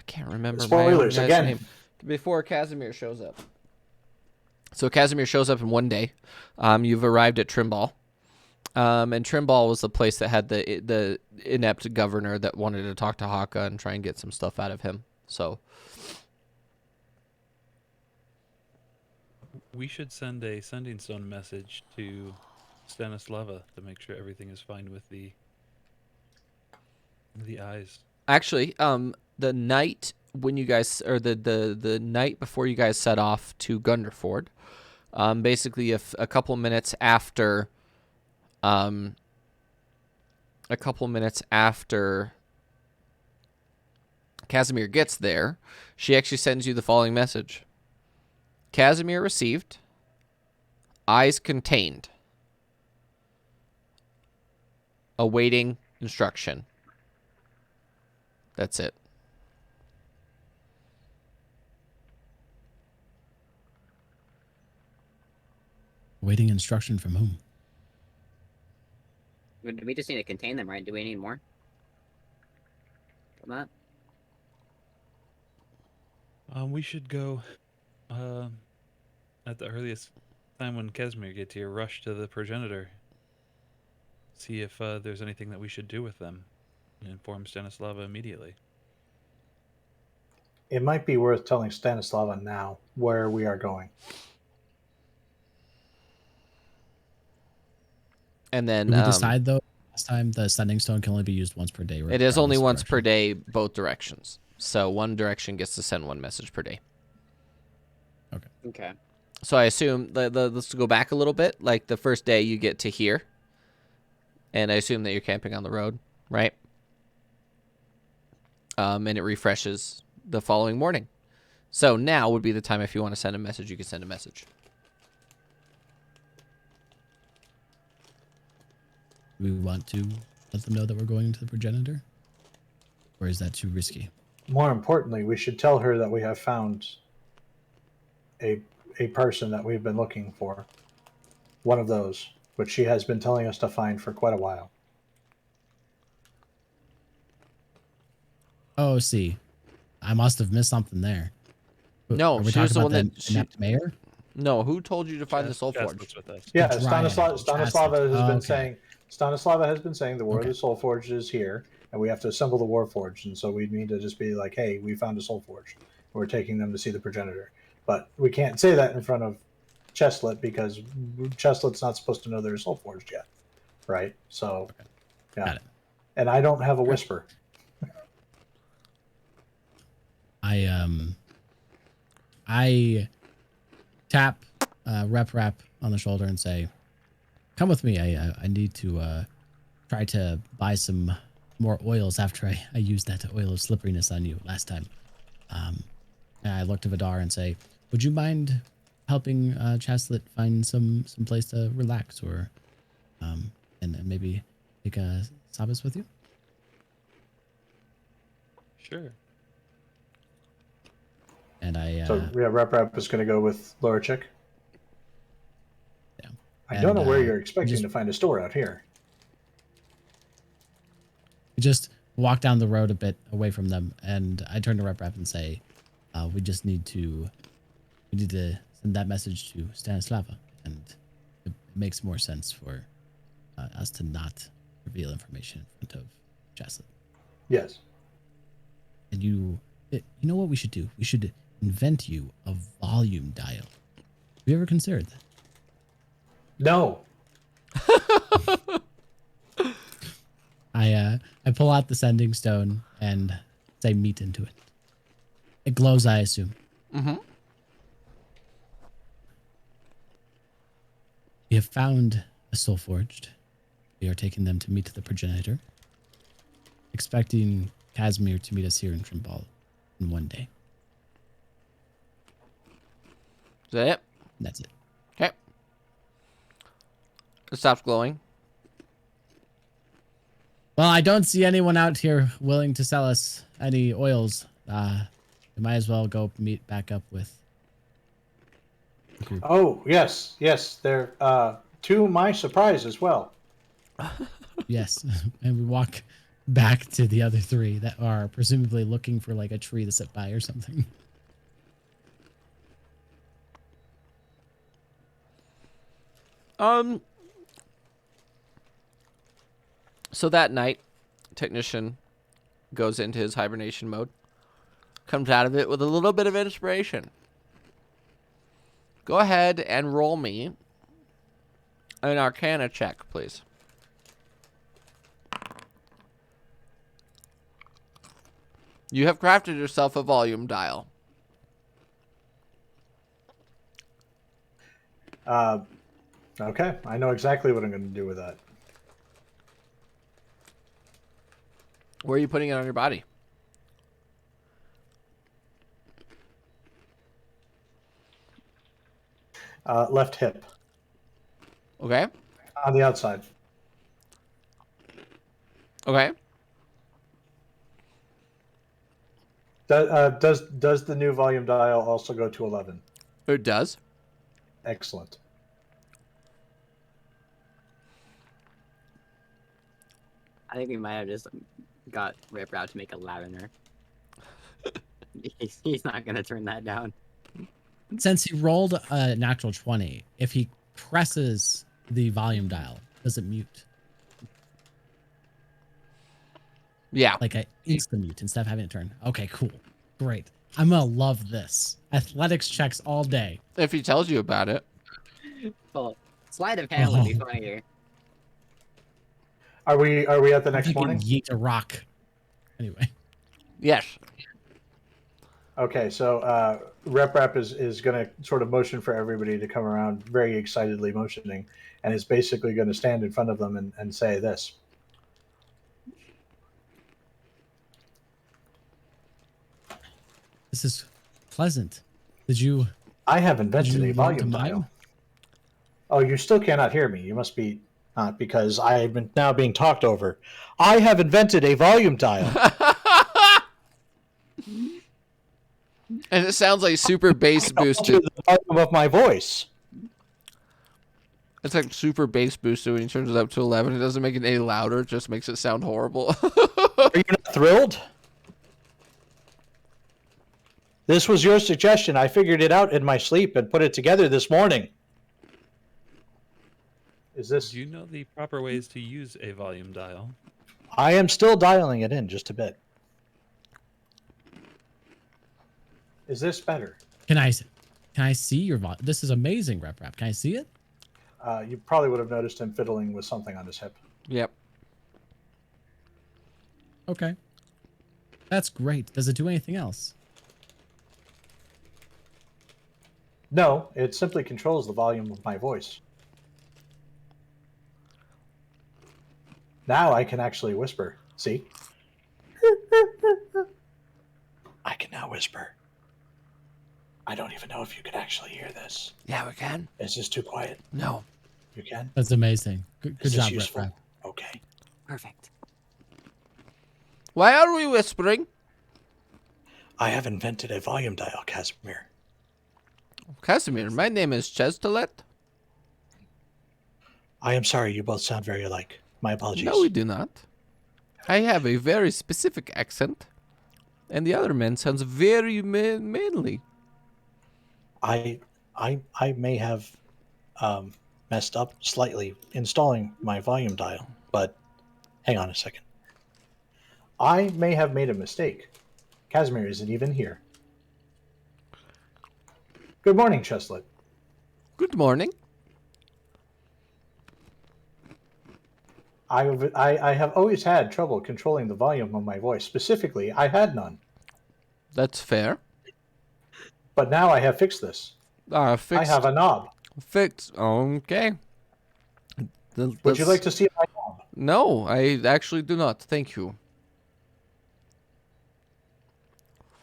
can't remember my own Spoilers guy's again. name. Before Kasamir shows up. So Kasamir shows up in 1 day. You've arrived at Trimball. And Trimball was the place that had the inept governor that wanted to talk to Haka and try and get some stuff out of him. So We should send a sending stone message to Stanislava to make sure everything is fine with the eyes. actually, the night when you guys, or the night before you guys set off to Gunderford, basically a couple minutes after, Kasamir gets there, she actually sends you the following message. Kasamir received. Eyes contained. Awaiting instruction. That's it. Waiting instruction from whom? We just need to contain them, right? Do we need more? From that? We should go at the earliest time when Kasamir gets here, rush to the progenitor. See if there's anything that we should do with them. And inform Stanislava immediately. It might be worth telling Stanislava now where we are going. And then Did we decide though last time the sending stone can only be used once per day? it is only regardless once per direction? day, both directions. So one direction gets to send one message per day. Okay. So I assume let's go back a little bit. Like the first day you get to here, and I assume that you're camping on the road, right? And it refreshes the following morning. So now would be the time if you want to send a message, you can send a message. Do we want to let them know that we're going to the progenitor? Or is that too risky? More importantly, we should tell her that we have found a person that we've been looking for. One of those, which she has been telling us to find for quite a while. Oh, see. I must have missed something there. No, Are we she was talking the about one that inept mayor? No, who told you to find the Chas Soulforged? was with us. Yeah, Dryad. Stanislava has been Okay. saying. Stanislava has been saying the War Okay. of the Soulforged is here, and we have to assemble the Warforged, and so we need to just be like, "Hey, we found a Soulforged. We're taking them to see the progenitor." But we can't say that in front of Chestlet because Chestlet's not supposed to know they're Soulforged yet, right? So, Got yeah. it. And I don't have a whisper. I tap Rep on the shoulder and say, "Come with me. I need to try to buy some more oils after I used that oil of slipperiness on you last time." And I look to Vidar and say, "Would you mind helping Chaslet find some place to relax or and maybe take a Sabbath with you?" Sure. And I So yeah, Rep is going to go with Lorishik. Yeah. I don't know And, where you're expecting just- to find a store out here. just walk down the road a bit away from them, and I turn to Rep and say, we need to send that message to Stanislava, and it makes more sense for us to not reveal information in front of Jessup. Yes. And you know what we should do? We should invent you a volume dial. Have you ever considered that? No. I pull out the sending stone and say meat into it. It glows, I assume. Mm-hmm. We have found a Soulforged. We are taking them to meet the progenitor. Expecting Kasamir to meet us here in Trimbal in one day. Is that it? That's it. Okay. It stops glowing. Well, I don't see anyone out here willing to sell us any oils. We might as well go meet back up with the group. Oh, yes. They're to my surprise as well. Yes. And we walk back to the other three that are presumably looking for like a tree to sit by or something. So that night, technician goes into his hibernation mode. Comes out of it with a little bit of inspiration. Go ahead and roll me an Arcana check, please. You have crafted yourself a volume dial. Okay, I know exactly what I'm going to do with that. Where are you putting it on your body? Left hip Okay. on the outside. Okay. Does the new volume dial also go to 11? It does. Excellent. I think we might have just got Rip Route to make a lavender. He's not gonna turn that down. Since he rolled a natural 20, if he presses the volume dial, does it mute? Yeah. Like a insta mute instead of having it turn. Okay, cool. Great. I'm gonna love this. Athletics checks all day. If he tells you about it. Well, sleight of hand would be funnier. Are we at the I'm next thinking morning? yeet a rock. Anyway. Yes. Okay, so Rep is going to sort of motion for everybody to come around, very excitedly motioning, and is basically going to stand in front of them and say this. This is pleasant. Did you I have invented a learn to volume mime? dial. Oh, you still cannot hear me. You must be not, because I have been now being talked over. I have invented a volume dial. And it sounds like super bass boosted. To the volume of my voice. It's like super bass boosted when he turns it up to 11. It doesn't make it any louder. It just makes it sound horrible. Are you not thrilled? This was your suggestion. I figured it out in my sleep and put it together this morning. Is this... Do you know the proper ways to use a volume dial? I am still dialing it in just a bit. Is this better? Can I see your volume? This is amazing, Rep. Can I see it? You probably would have noticed him fiddling with something on his hip. Yep. Okay. That's great. Does it do anything else? No, it simply controls the volume of my voice. Now I can actually whisper. See? I can now whisper. I don't even know if you can actually hear this. Yeah, we can. Is this too quiet? No. You can? That's amazing. Good Is this job, useful? Rep. Okay. Perfect. Why are we whispering? I have invented a volume dial, Kasamir. Kasamir, my name is Chestolet. I am sorry, you both sound very alike. My apologies. No, we do not. I have a very specific accent, and the other man sounds very manly. I may have messed up slightly installing my volume dial, but hang on a second. I may have made a mistake. Kasamir isn't even here. Good morning, Chestlet. Good morning. I have always had trouble controlling the volume of my voice. Specifically, I had none. That's fair. But now I have fixed this. I Fixed. have a knob. Fixed. Okay. Would you like to see my knob? No, I actually do not. Thank you.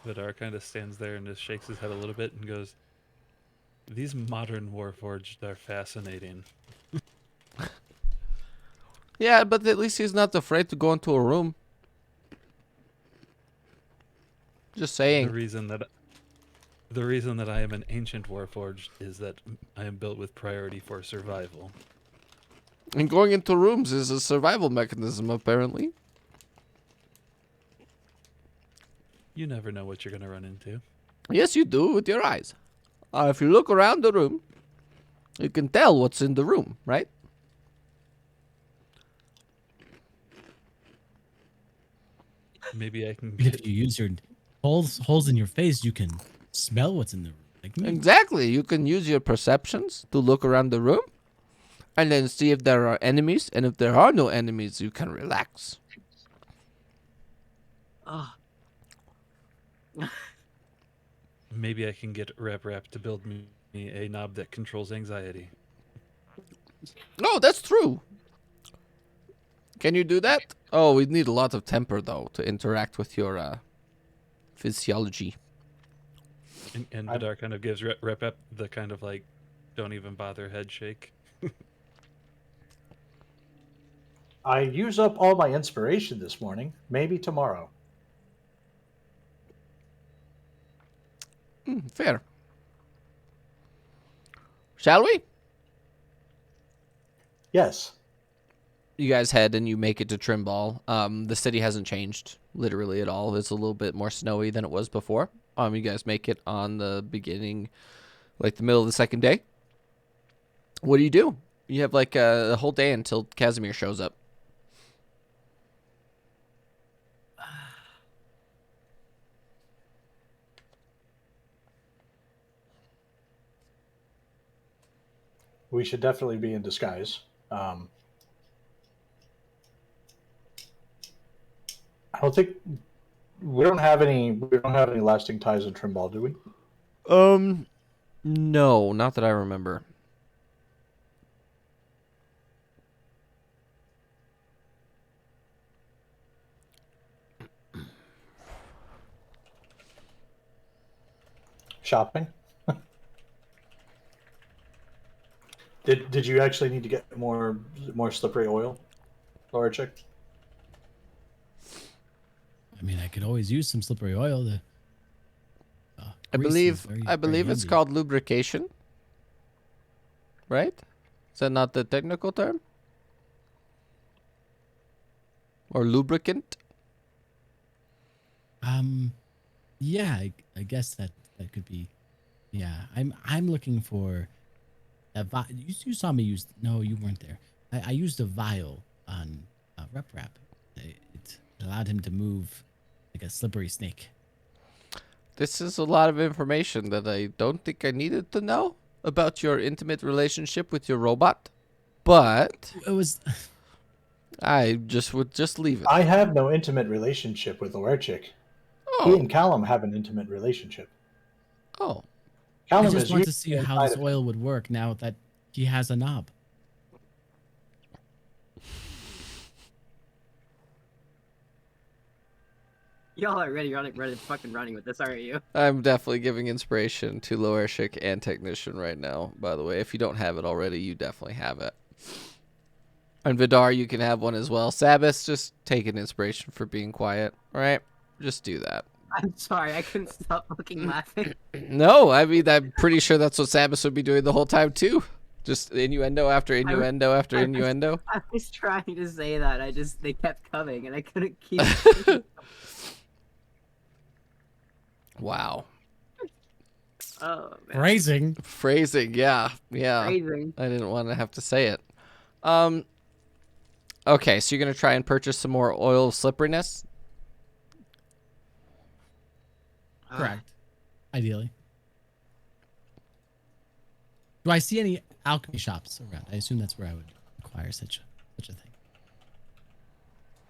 Vidar kind of stands there and just shakes his head a little bit and goes, "These modern Warforged are fascinating." Yeah, but at least he's not afraid to go into a room. Just saying. The reason that I am an ancient Warforged is that I am built with priority for survival. And going into rooms is a survival mechanism, apparently. You never know what you're going to run into. Yes, you do with your eyes. If you look around the room, you can tell what's in the room, right? Maybe I can If you use your holes in your face, you can smell what's in the room. Like me. Exactly. You can use your perceptions to look around the room and then see if there are enemies. And if there are no enemies, you can relax. Oh, Maybe I can get Rap to build me a knob that controls anxiety. No, that's true. Can you do that? Oh, we need a lot of temper, though, to interact with your physiology. And Vidar kind of gives Rap the kind of like, don't even bother head shake. I use up all my inspiration this morning. Maybe tomorrow. Fair. Shall we? Yes. You guys head and you make it to Trimball. The city hasn't changed literally at all. It's a little bit more snowy than it was before. You guys make it on the beginning, like the middle of the second day. What do? You have like a whole day until Kasamir shows up. We should definitely be in disguise. I don't think we don't have any lasting ties in Trimball, do we? No, not that I remember. Shopping. Did you actually need to get more slippery oil, Lorishik? I mean, I could always use some slippery oil. I believe it's called lubrication. Right? Is that not the technical term? Or lubricant? Yeah, I guess that could be. Yeah, I'm looking for. You saw me use. No, you weren't there. I used a vial on Rep. It allowed him to move like a slippery snake. This is a lot of information that I don't think I needed to know about your intimate relationship with your robot. But It was. I would just leave it. I have no intimate relationship with Lorishik. He Oh, and Callum have an intimate relationship. oh. I Callum just is want to usually see how inside this of him. oil would work now that he has a knob. y'all are fucking running with this, aren't you? I'm definitely giving inspiration to Lorishik and Technician right now, by the way. If you don't have it already, you definitely have it. And Vidar, you can have one as well. Sabas, just take an inspiration for being quiet, all right? Just do that. I'm sorry, I couldn't stop fucking laughing. No, I mean, I'm pretty sure that's what Sabas would be doing the whole time, too. Just innuendo after innuendo after I was- innuendo. I was trying to say that. They kept coming, and I couldn't keep. Wow. Oh man. Phrasing. Phrasing, yeah. Phrasing. I didn't want to have to say it. Okay, so you're gonna try and purchase some more oil of slipperiness? Correct. Ideally. Do I see any alchemy shops around? I assume that's where I would acquire such a thing.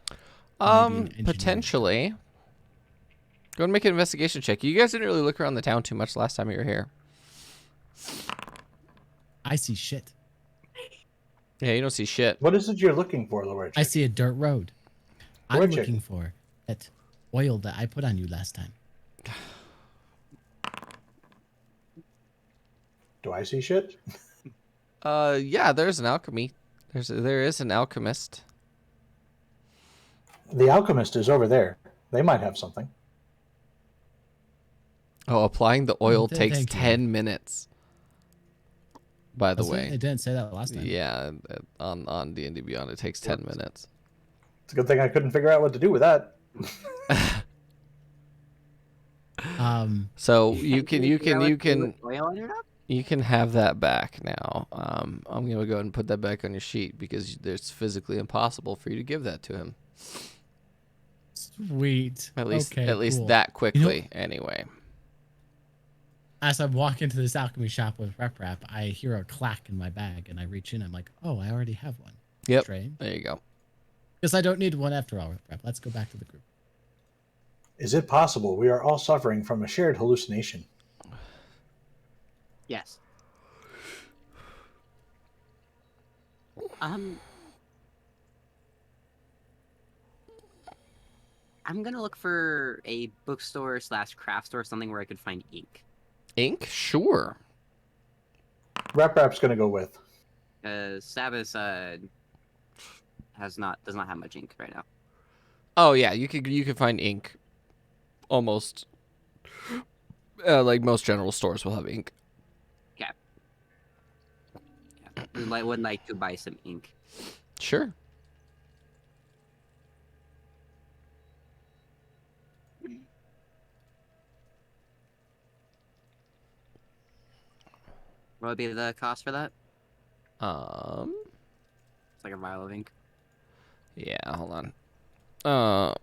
Maybe an engineering Potentially. Go and make an investigation check. You guys didn't really look around the town too much last time you were here. I see shit. Yeah, you don't see shit. What is it you're looking for, Lorishik? I see a dirt road. I'm Lorishik. looking for that oil that I put on you last time. Do I see shit? Yeah, there's an alchemy. There is an alchemist. The alchemist is over there. They might have something. Oh, applying the oil takes thank you. 10 minutes. By the Does it? way. It didn't say that last time. Yeah, on D&D Beyond it takes 10 minutes. It's a good thing I couldn't figure out what to do with that. So you can Oil on your knob? you can have that back now. I'm gonna go ahead and put that back on your sheet because it's physically impossible for you to give that to him. Sweet. At least cool. that quickly. Anyway. As I walk into this alchemy shop with Rep, I hear a clack in my bag, and I reach in. I'm like, oh, I already have one. Yep. Strange. There you go. Because I don't need one after all, Rep. Let's go back to the group. Is it possible we are all suffering from a shared hallucination? Yes. I'm gonna look for a bookstore / craft store, something where I could find ink. Ink? Sure. Rap's going to go with. Sabas does not have much ink right now. Oh yeah, you could find ink. Almost. Like most general stores will have ink. Yeah. I would like to buy some ink. Sure. What would be the cost for that? It's like a vial of ink. Yeah, hold on.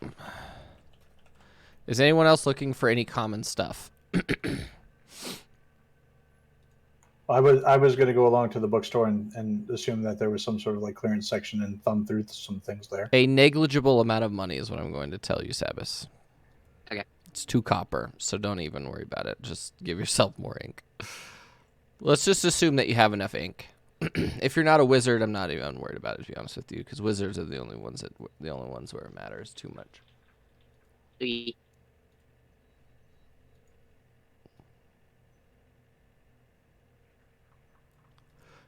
Is anyone else looking for any common stuff? I was going to go along to the bookstore and assume that there was some sort of like clearance section and thumb through some things there. A negligible amount of money is what I'm going to tell you, Sabas. Okay. It's 2 copper, so don't even worry about it. Just give yourself more ink. Let's just assume that you have enough ink. If you're not a wizard, I'm not even worried about it, to be honest with you, because wizards are the only ones where it matters too much.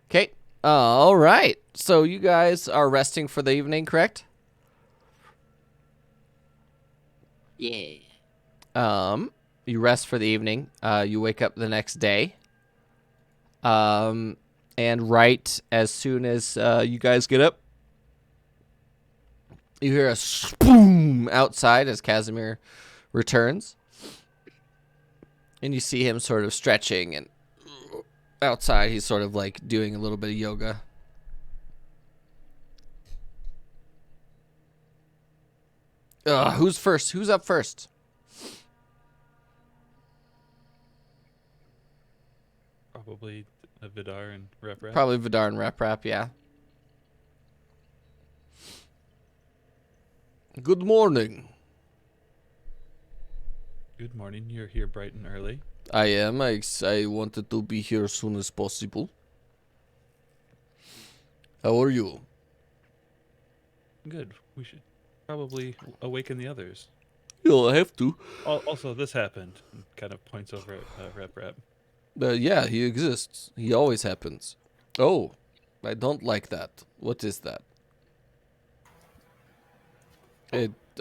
Okay. All right. So you guys are resting for the evening, correct? Yeah. You rest for the evening. You wake up the next day. And right as soon as you guys get up, you hear a boom outside as Kasamir returns. And you see him sort of stretching, and outside he's sort of like doing a little bit of yoga. Who's first? Who's up first? Probably Vidar and Rep. Probably Vidar and Rep, yeah. Good morning. Good morning. You're here bright and early. I am. I wanted to be here as soon as possible. How are you? Good. We should probably awaken the others. You'll have to. Also, this happened. Kind of points over at Rep. Yeah, he exists. He always happens. Oh, I don't like that. What is that?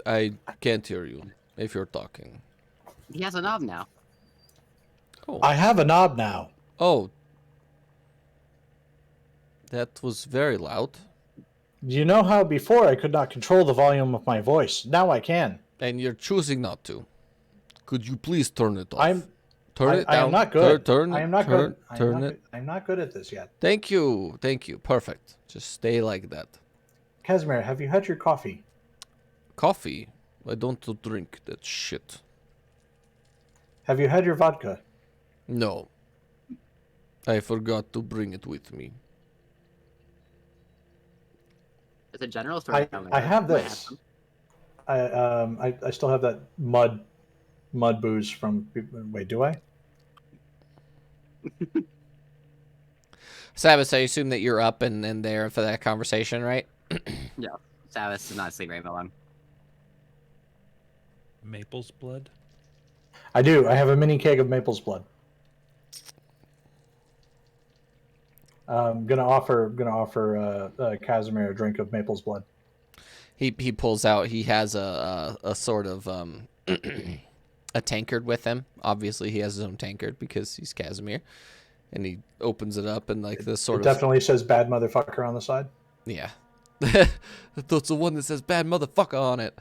I can't hear you if you're talking. He has a knob now. Oh. I have a knob now. Oh. That was very loud. You know how before I could not control the volume of my voice? Now I can. And you're choosing not to. Could you please turn it off? Turn it I down. am not good. Turn I it. am not turn, good. Turn it. I'm not good at this yet. Thank you. Thank you. Perfect. Just stay like that. Kasamir, have you had your coffee? Coffee? I don't drink that shit. Have you had your vodka? No. I forgot to bring it with me. It's a general store. I have this. I still have that mud booze from. Wait, do I? Sabbath, I assume that you're up and there for that conversation, right? Yeah. Savis does not sleep very long. Maple's blood. I do. I have a mini keg of Maple's blood. Gonna offer Kasamir a drink of Maple's blood. He pulls out. He has a sort of a tankard with him. Obviously, he has his own tankard because he's Kasamir, and he opens it up and like this sort It of definitely says "bad motherfucker" on the side. yeah. That's the one that says "bad motherfucker" on it.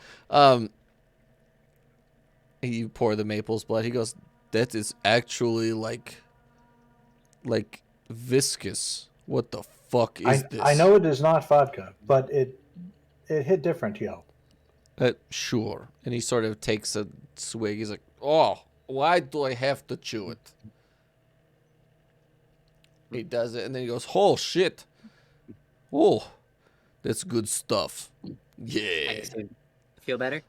You pour the Maple's blood. He goes, "That is actually like viscous. What the fuck is this?" I know it is not vodka, but it hit different, yo. Sure. And he sort of takes a swig. He's like, "Oh, why do I have to chew it?" He does it, and then he goes, "Oh shit! Oh, that's good stuff. Yeah. Feel better?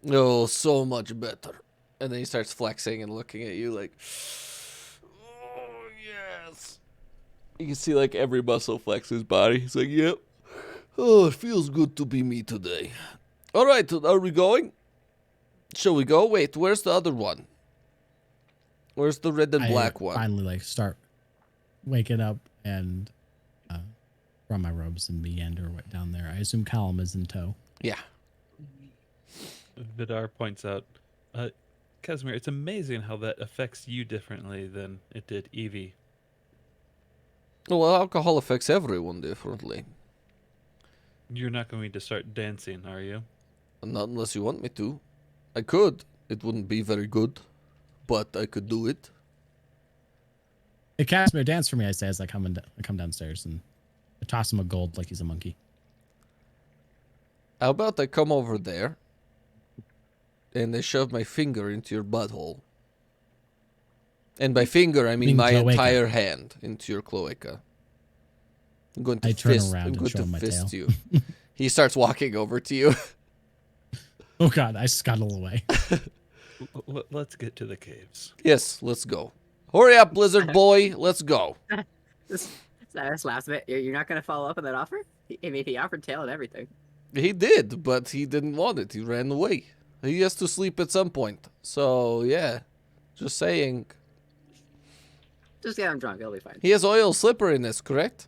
Oh, so much better." And then he starts flexing and looking at you like, "Oh yes." You can see like every muscle flex his body. He's like, "Yep. Oh, it feels good to be me today. All right, are we going? Shall we go? Wait, where's the other one? Where's the red and black one?" Finally, like start waking up and run my robes and meander down there. I assume Callum is in tow. Yeah. Vidar points out, Kasamir, it's amazing how that affects you differently than it did Evie. Well, alcohol affects everyone differently. You're not going to start dancing, are you? Not unless you want me to. I could. It wouldn't be very good, but I could do it. Hey, Kasamir, dance for me, I say as I come downstairs, and I toss him a gold like he's a monkey. How about I come over there and I shove my finger into your butthole? And by finger, I mean my cloaca. entire hand into your cloaca. I'm going to I turn fist, around I'm and going show to him my fist tail. you. He starts walking over to you. Oh God, I scuttle away. Let's get to the caves. Yes, let's go. Hurry up, Blizzard boy. Let's go. Savis laughs a bit. You're not going to follow up on that offer? I mean, he offered tail and everything. He did, but he didn't want it. He ran away. He has to sleep at some point. So, yeah. Just saying. Just get him drunk. He'll be fine. He has oil slipperiness, correct?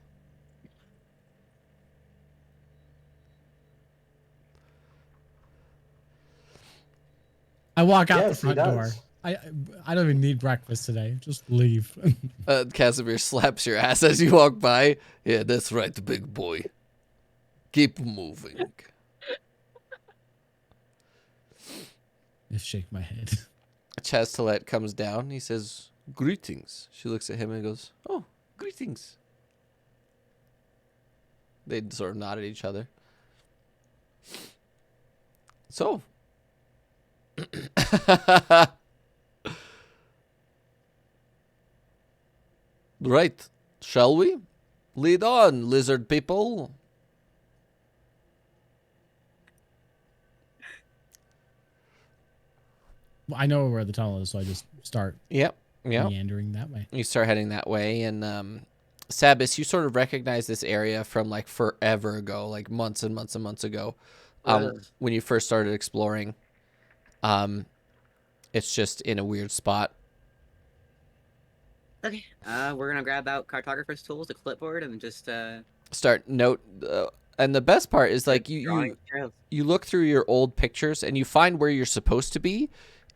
I walk out Yes, the he front door. does. I don't even need breakfast today. Just leave. Kasamir slaps your ass as you walk by. Yeah, that's right, big boy. Keep moving. I shake my head. Chastelet comes down. He says, "Greetings." She looks at him and goes, "Oh, greetings." They sort of nod at each other. So. Right. Shall we? Lead on, lizard people. Well, I know where the tunnel is, so I just start Yep. meandering that way. You start heading that way, and Sabis, you sort of recognize this area from like forever ago, like months and months and months ago, when you first started exploring. It's just in a weird spot. Okay. We're going to grab out cartographer's tools, a clipboard, and just... Start note, and the best part is like you look through your old pictures and you find where you're supposed to be,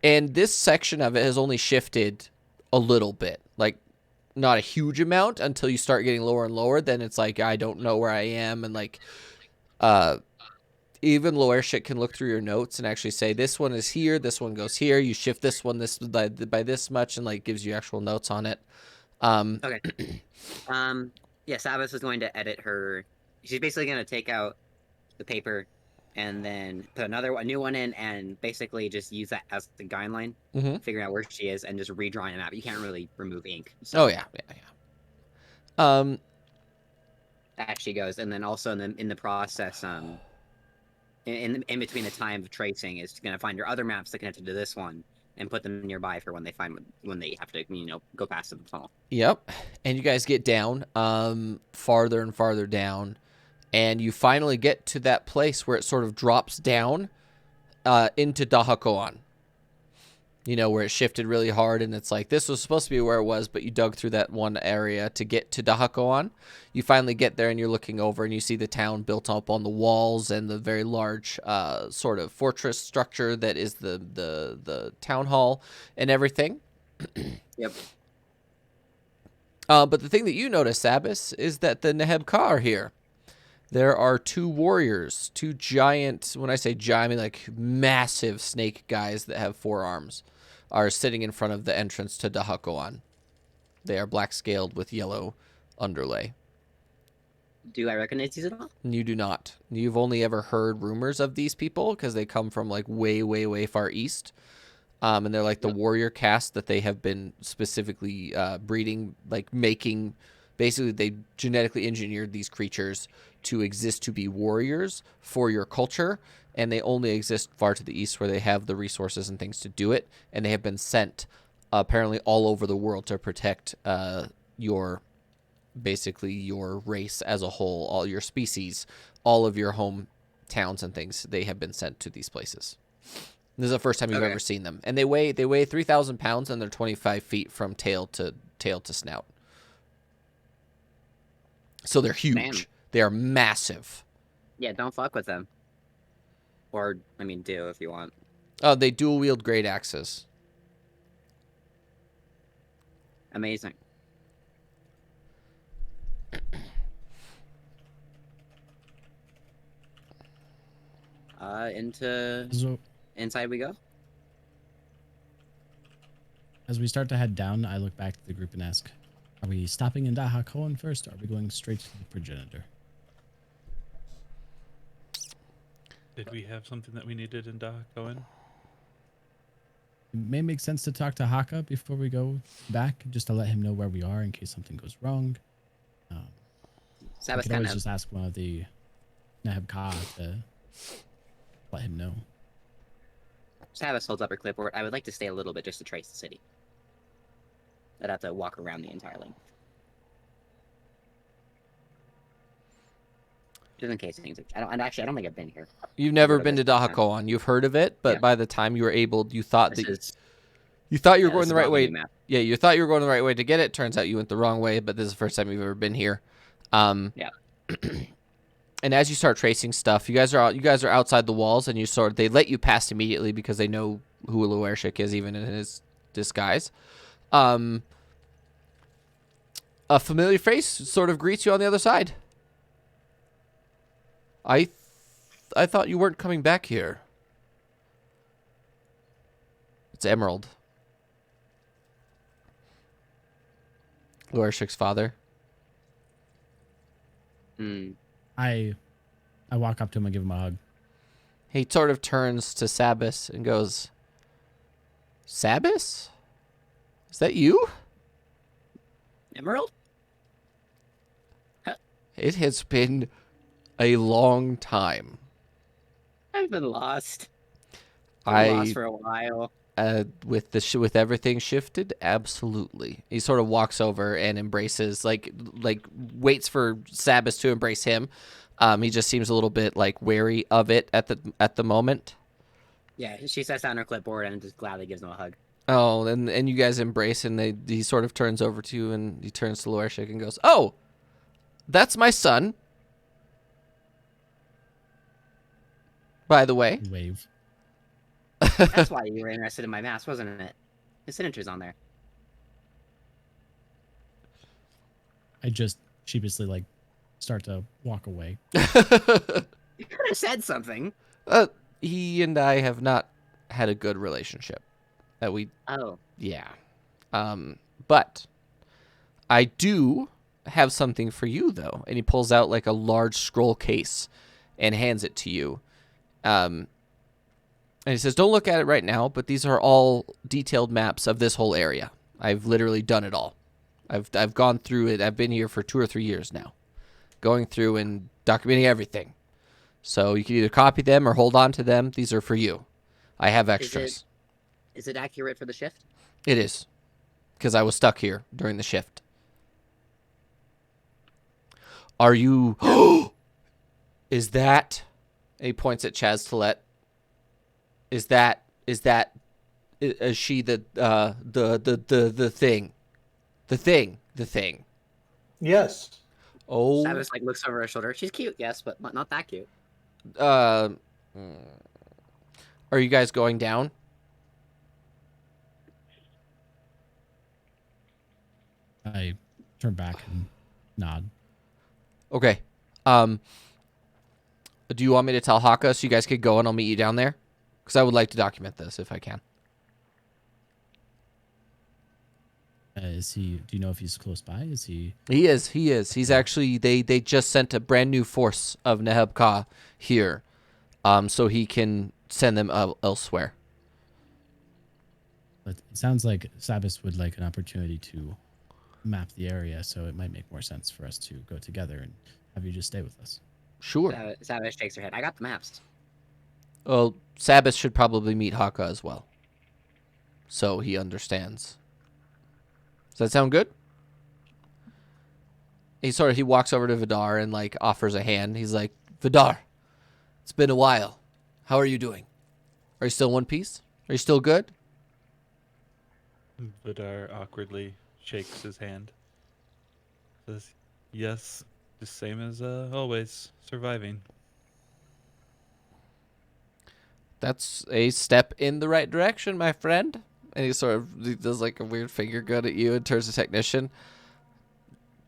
and this section of it has only shifted a little bit, like not a huge amount until you start getting lower and lower. Then it's like, I don't know where I am. And like, even Lorishik can look through your notes and actually say, this one is here, this one goes here. You shift this one by this much, and like gives you actual notes on it. Okay. Yeah, Sabbath is going to edit her. She's basically going to take out the paper and then put a new one in, and basically just use that as the guideline, figuring out where she is, and just redrawing a map. You can't really remove ink. So Oh yeah. that she goes, and then also in the process, in between the time of tracing, is going to find your other maps that connected to this one and put them nearby for when they have to go past the tunnel. Yep. And you guys get down, farther and farther down, and you finally get to that place where it sort of drops down into Dahakoan. You know, where it shifted really hard, and it's like, this was supposed to be where it was, but you dug through that one area to get to Dahakoan. You finally get there, and you're looking over, and you see the town built up on the walls and the very large sort of fortress structure that is the town hall and everything. Yep. But the thing that you notice, Sabas, is that the Neheb-Ka are here. There are 2 warriors, 2 giant, when I say giant, I mean like massive snake guys that have 4 arms, are sitting in front of the entrance to Dahakoan. They are black-scaled with yellow underlay. Do I recognize these at all? You do not. You've only ever heard rumors of these people because they come from like way, way, way far east. And they're like the warrior caste that they have been specifically breeding, like making. Basically, they genetically engineered these creatures to exist to be warriors for your culture, and they only exist far to the east where they have the resources and things to do it, and they have been sent apparently all over the world to protect your race as a whole, all your species, all of your home towns and things. They have been sent to these places. This is the first time you've ever seen them, and they weigh 3,000 pounds, and they're 25 feet from tail to snout. So they're huge. Damn. They are massive. Yeah, don't fuck with them. Or, I mean, do if you want. Oh, they dual wield great axes. Amazing. Inside we go. As we start to head down, I look back to the group and ask, are we stopping in Dahakoan first, or are we going straight to the progenitor? Did we have something that we needed in Dahakoan? It may make sense to talk to Haka before we go back, just to let him know where we are in case something goes wrong. I could always just ask one of the Neheb-Ka to let him know. Sabbath holds up her clipboard. I would like to stay a little bit just to trace the city. I'd have to walk around the entire length. Just in case things. I don't think I've been here. You've never been to Dahakoan. You've heard of it, but by the time you were able, you thought you were going the right way. Yeah, you thought you were going the right way to get it. Turns out you went the wrong way. But this is the first time you've ever been here. Yeah. And as you start tracing stuff, you guys are outside the walls, and they let you pass immediately because they know who Lorishik is, even in his disguise. A familiar face sort of greets you on the other side. I thought you weren't coming back here. It's Emerald. Lorishik's father. I walk up to him and give him a hug. He sort of turns to Sabas and goes, Sabas? Is that you? Emerald? It has been a long time. I've been lost. I've been lost for a while. With everything shifted, absolutely. He sort of walks over and embraces, like waits for Sabas to embrace him. He just seems a little bit like wary of it at the moment. Yeah, she sets down her clipboard and just gladly gives him a hug. Oh, and you guys embrace, and he sort of turns over to you, and he turns to Lorishik and goes, "Oh, that's my son. By the way." Wave. That's why you were interested in my mask, wasn't it? His signature's on there. I just sheepishly like start to walk away. You could have said something. He and I have not had a good relationship. Oh. Yeah. But I do have something for you, though. And he pulls out like a large scroll case and hands it to you. And he says, don't look at it right now, but these are all detailed maps of this whole area. I've literally done it all. I've gone through it. I've been here for 2 or 3 years now, going through and documenting everything. So you can either copy them or hold on to them. These are for you. I have extras. Is it accurate for the shift? It is, because I was stuck here during the shift. Are you... Is that... And he points at Chaz Tillette. Is she the thing? The thing. Yes. Oh. Samus like looks over her shoulder. She's cute, yes, but not that cute. Are you guys going down? I turn back and nod. Okay. Do you want me to tell Haka so you guys could go and I'll meet you down there? Because I would like to document this if I can. Is he? Do you know if he's close by? Is he? He is. He's actually, they just sent a brand new force of Neheb Ka here, so he can send them elsewhere. But it sounds like Sabas would like an opportunity to map the area, so it might make more sense for us to go together and have you just stay with us. Sure. Samus shakes her head. I got the maps. Well, Sabas should probably meet Haka as well, so he understands. Does that sound good? He walks over to Vidar and like offers a hand. He's like, Vidar, it's been a while. How are you doing? Are you still in one piece? Are you still good? Vidar awkwardly shakes his hand. Says, yes, the same as always, surviving. That's a step in the right direction, my friend. And he does like a weird finger gun at you and turns to technician.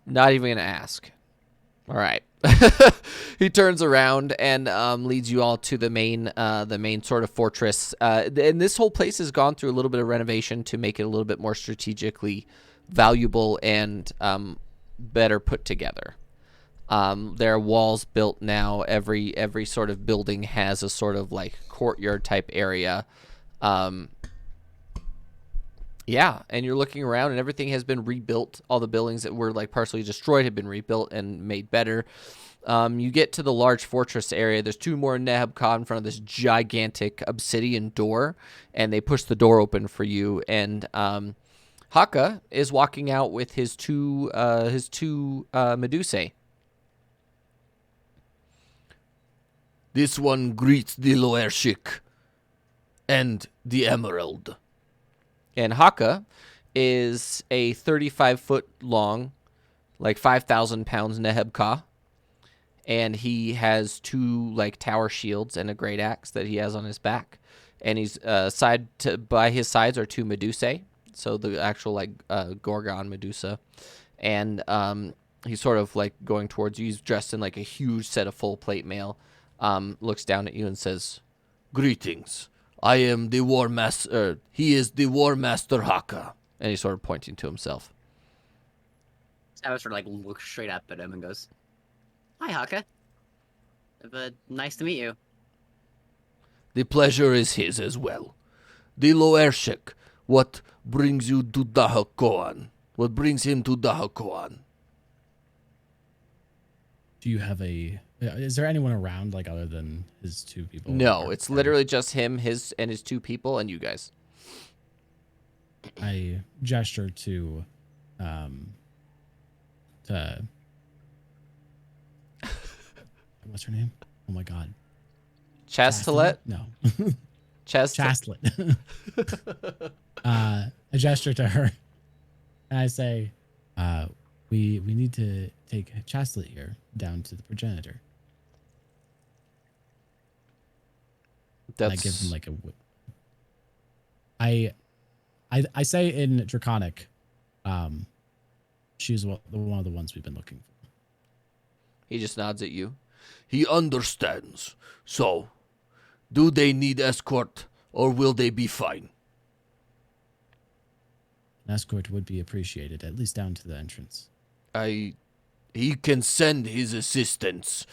Not even gonna ask. All right. He turns around and leads you all to the main sort of fortress. And this whole place has gone through a little bit of renovation to make it a little bit more strategically valuable and better put together. There are walls built now. Every sort of building has a sort of like courtyard type area. Yeah, and you're looking around and everything has been rebuilt. All the buildings that were like partially destroyed have been rebuilt and made better. You get to the large fortress area. There's 2 more Neheb Ka in front of this gigantic obsidian door, and they push the door open for you. And Haka is walking out with his two Medusae. This one greets the Lorishik and the Emerald. And Haka is a 35-foot long, like 5,000 pounds Neheb Ka. And he has 2 like tower shields and a great axe that he has on his back. And he's by his sides are 2 Medusae, so the actual like Gorgon Medusa. And he's sort of like going towards you. He's dressed in like a huge set of full plate mail. Looks down at you and says, "Greetings. I am the War Master. He is the War Master Haka." And he's sort of pointing to himself. Samus sort of like looks straight up at him and goes, "Hi, Haka. But nice to meet you." The pleasure is his as well. The Lorishik, what brings you to Dahakoan? What brings him to Dahakoan? Do you have a? Is there anyone around like other than his 2 people? No, it's literally just him, his 2 people, and you guys. I gesture to what's her name? Oh my god. Chastelet? No. Chastelet. I gesture to her and I say, we need to take Chastelet here down to the progenitor. And I give him like I say in Draconic, She's one of the ones we've been looking for. He just nods at you. He understands. So, do they need escort, or will they be fine? An escort would be appreciated, at least down to the entrance. He can send his assistants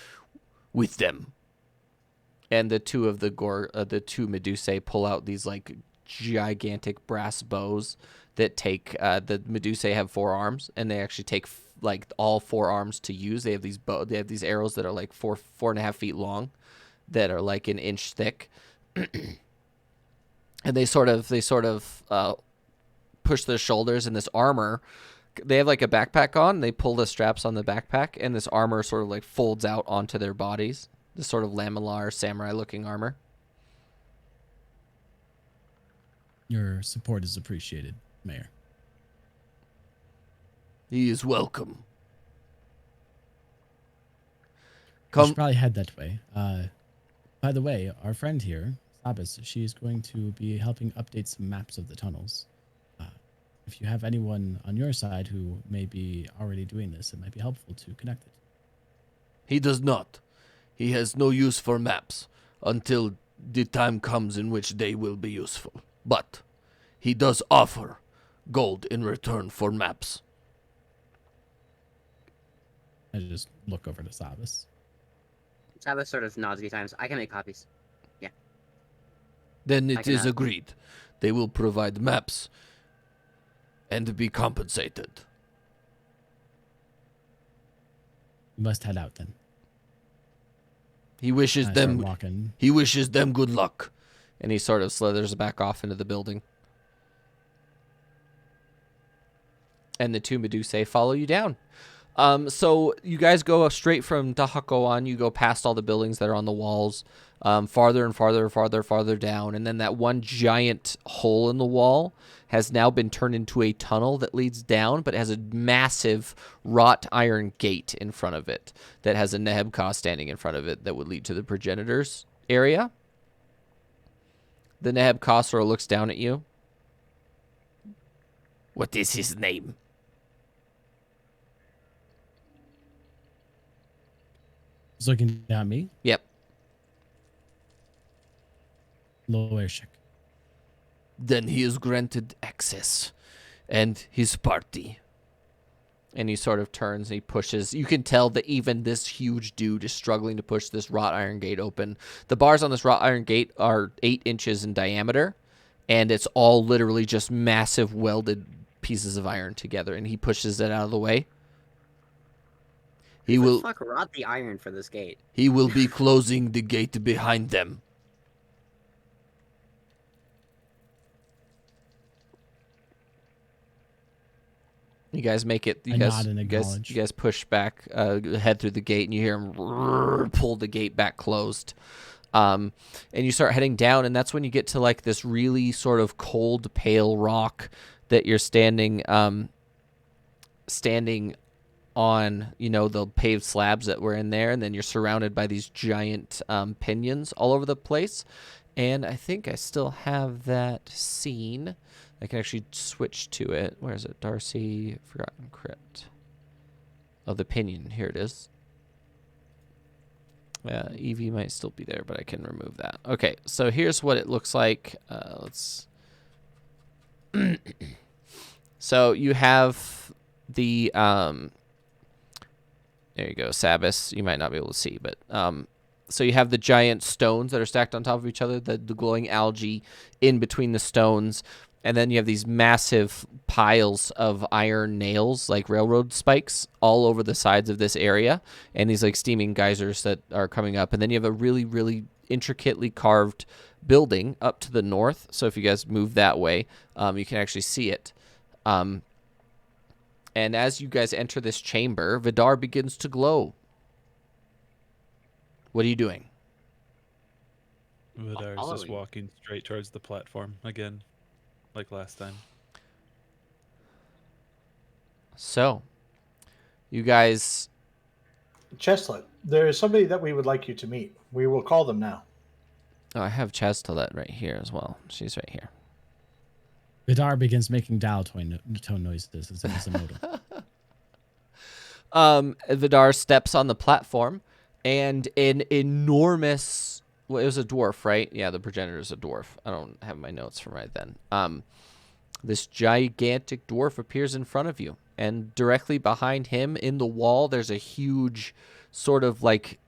with them. And the two of the two Medusae pull out these like gigantic brass bows that take the Medusae have 4 arms, and they actually take like all 4 arms to use. They have these arrows that are like 4.5 feet long, that are like an inch thick, and they sort of push their shoulders, and this armor. They have like a backpack on. They pull the straps on the backpack, and this armor sort of like folds out onto their bodies. This sort of lamellar samurai-looking armor. Your support is appreciated, Mayor. He is welcome. We should probably head that way. By the way, our friend here, Sabas, she is going to be helping update some maps of the tunnels. If you have anyone on your side who may be already doing this, it might be helpful to connect it. He does not. He has no use for maps until the time comes in which they will be useful. But he does offer gold in return for maps. I just look over to Sabas. Sabbath sort of nods a few times. I can make copies. Yeah. Then it is cannot. agreed. They will provide maps and be compensated. We must head out then. He wishes I start them walking. He wishes them good luck. And he sort of slithers back off into the building. And the two Medusae follow you down. So you guys go straight from Dahako on. You go past all the buildings that are on the walls, farther and farther down. And then that one giant hole in the wall has now been turned into a tunnel that leads down, but it has a massive wrought iron gate in front of it that has a Nehebka standing in front of it that would lead to the progenitors area. The Nehebka sort of looks down at you. What is his name? He's looking down at me. Yep. Lorishik. Then he is granted access, and his party. And he sort of turns and he pushes. You can tell that even this huge dude is struggling to push this wrought iron gate open. The bars on this wrought iron gate are 8 inches in diameter, and it's all literally just massive welded pieces of iron together. And he pushes it out of the way. He will Fuck, rot the iron for this gate. He will be closing the gate behind them. You guys make it. I nod and acknowledge. You guys push back, head through the gate, and you hear him pull the gate back closed. And you start heading down, and that's when you get to like this really sort of cold, pale rock that you're standing on, you know, the paved slabs that were in there, and then you're surrounded by these giant pinions all over the place. And I think I still have that scene. I can actually switch to it. Where is it? Darcy, Forgotten Crypt. Oh, the pinion. Here it is. Evie might still be there, but I can remove that. Okay, so here's what it looks like. Let's. So you have the. There you go, Sabas. You might not be able to see, but so you have the giant stones that are stacked on top of each other, the glowing algae in between the stones, and then you have these massive piles of iron nails, like railroad spikes, all over the sides of this area, and these like steaming geysers that are coming up. And then you have a really, really intricately carved building up to the north. So if you guys move that way, you can actually see it. And as you guys enter this chamber, Vidar begins to glow. What are you doing? Vidar's just Following. walking straight towards the platform again, like last time. So, you guys... Chestlet, there is somebody that we would like you to meet. We will call them now. Oh, I have Chastelet right here as well. She's right here. Vidar begins making dial tone noises as if it's a modem. Vidar steps on the platform, and an enormous. Well, it was a dwarf, right? Yeah, the progenitor is a dwarf. I don't have my notes from right then. This gigantic dwarf appears in front of you, and directly behind him in the wall, there's a huge sort of like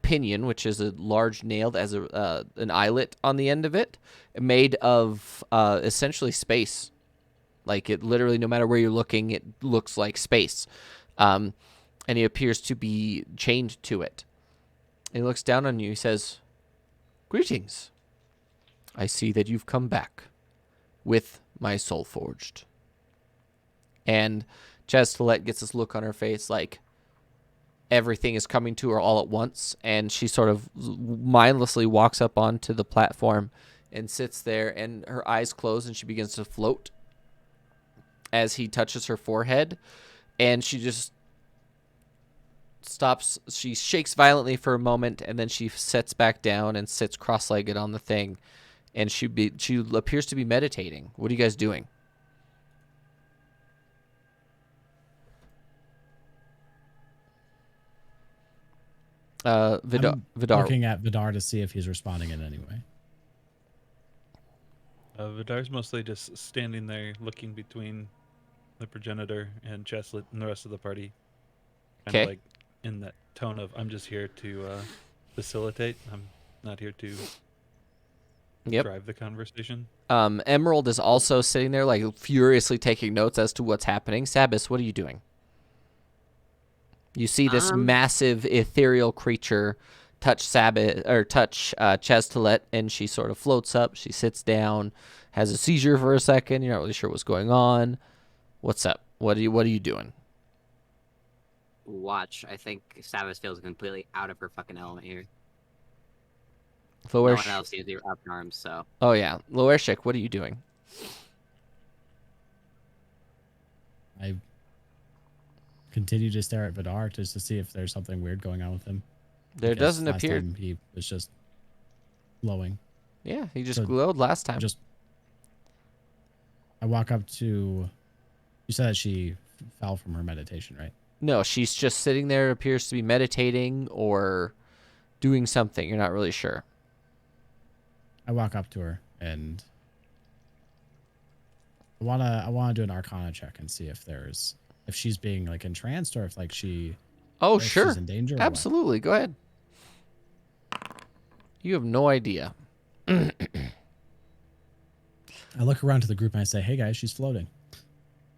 pinion, which is a large nail that has an eyelet on the end of it, made of essentially space. Like it literally, no matter where you're looking, it looks like space. And he appears to be chained to it. He looks down on you. He says, "Greetings. I see that you've come back with my Soulforged." And Chestilette gets this look on her face like everything is coming to her all at once. And she sort of mindlessly walks up onto the platform and sits there, and her eyes close, and she begins to float as he touches her forehead. And she just stops. She shakes violently for a moment, and then she sits back down and sits cross-legged on the thing. And she appears to be meditating. What are you guys doing? Vidar. Looking at Vidar to see if he's responding in any way. Vidar's mostly just standing there looking between the progenitor and Cheslet and the rest of the party. Kind Okay. of like in that tone of, I'm just here to facilitate. I'm not here to drive the conversation. Emerald is also sitting there, like furiously taking notes as to what's happening. Sabis, what are you doing? You see this massive ethereal creature touch Chestilette, and she sort of floats up. She sits down, has a seizure for a second. You're not really sure what's going on. What's up? What are you doing? Watch. I think Sabas feels completely out of her fucking element here. No one else seems to be up in arms, so. Oh yeah, Lorishik, what are you doing? I continue to stare at Vidar just to see if there's something weird going on with him. There doesn't last appear. time he was just glowing. Yeah, he just glowed last time. I walk up to. You said that she fell from her meditation, right? No, she's just sitting there. Appears to be meditating or doing something. You're not really sure. I walk up to her and I wanna do an Arcana check and see if she's being like entranced or if like she. Oh if sure, she's in danger. Absolutely. Go ahead. You have no idea. I look around to the group and I say, "Hey guys, she's floating."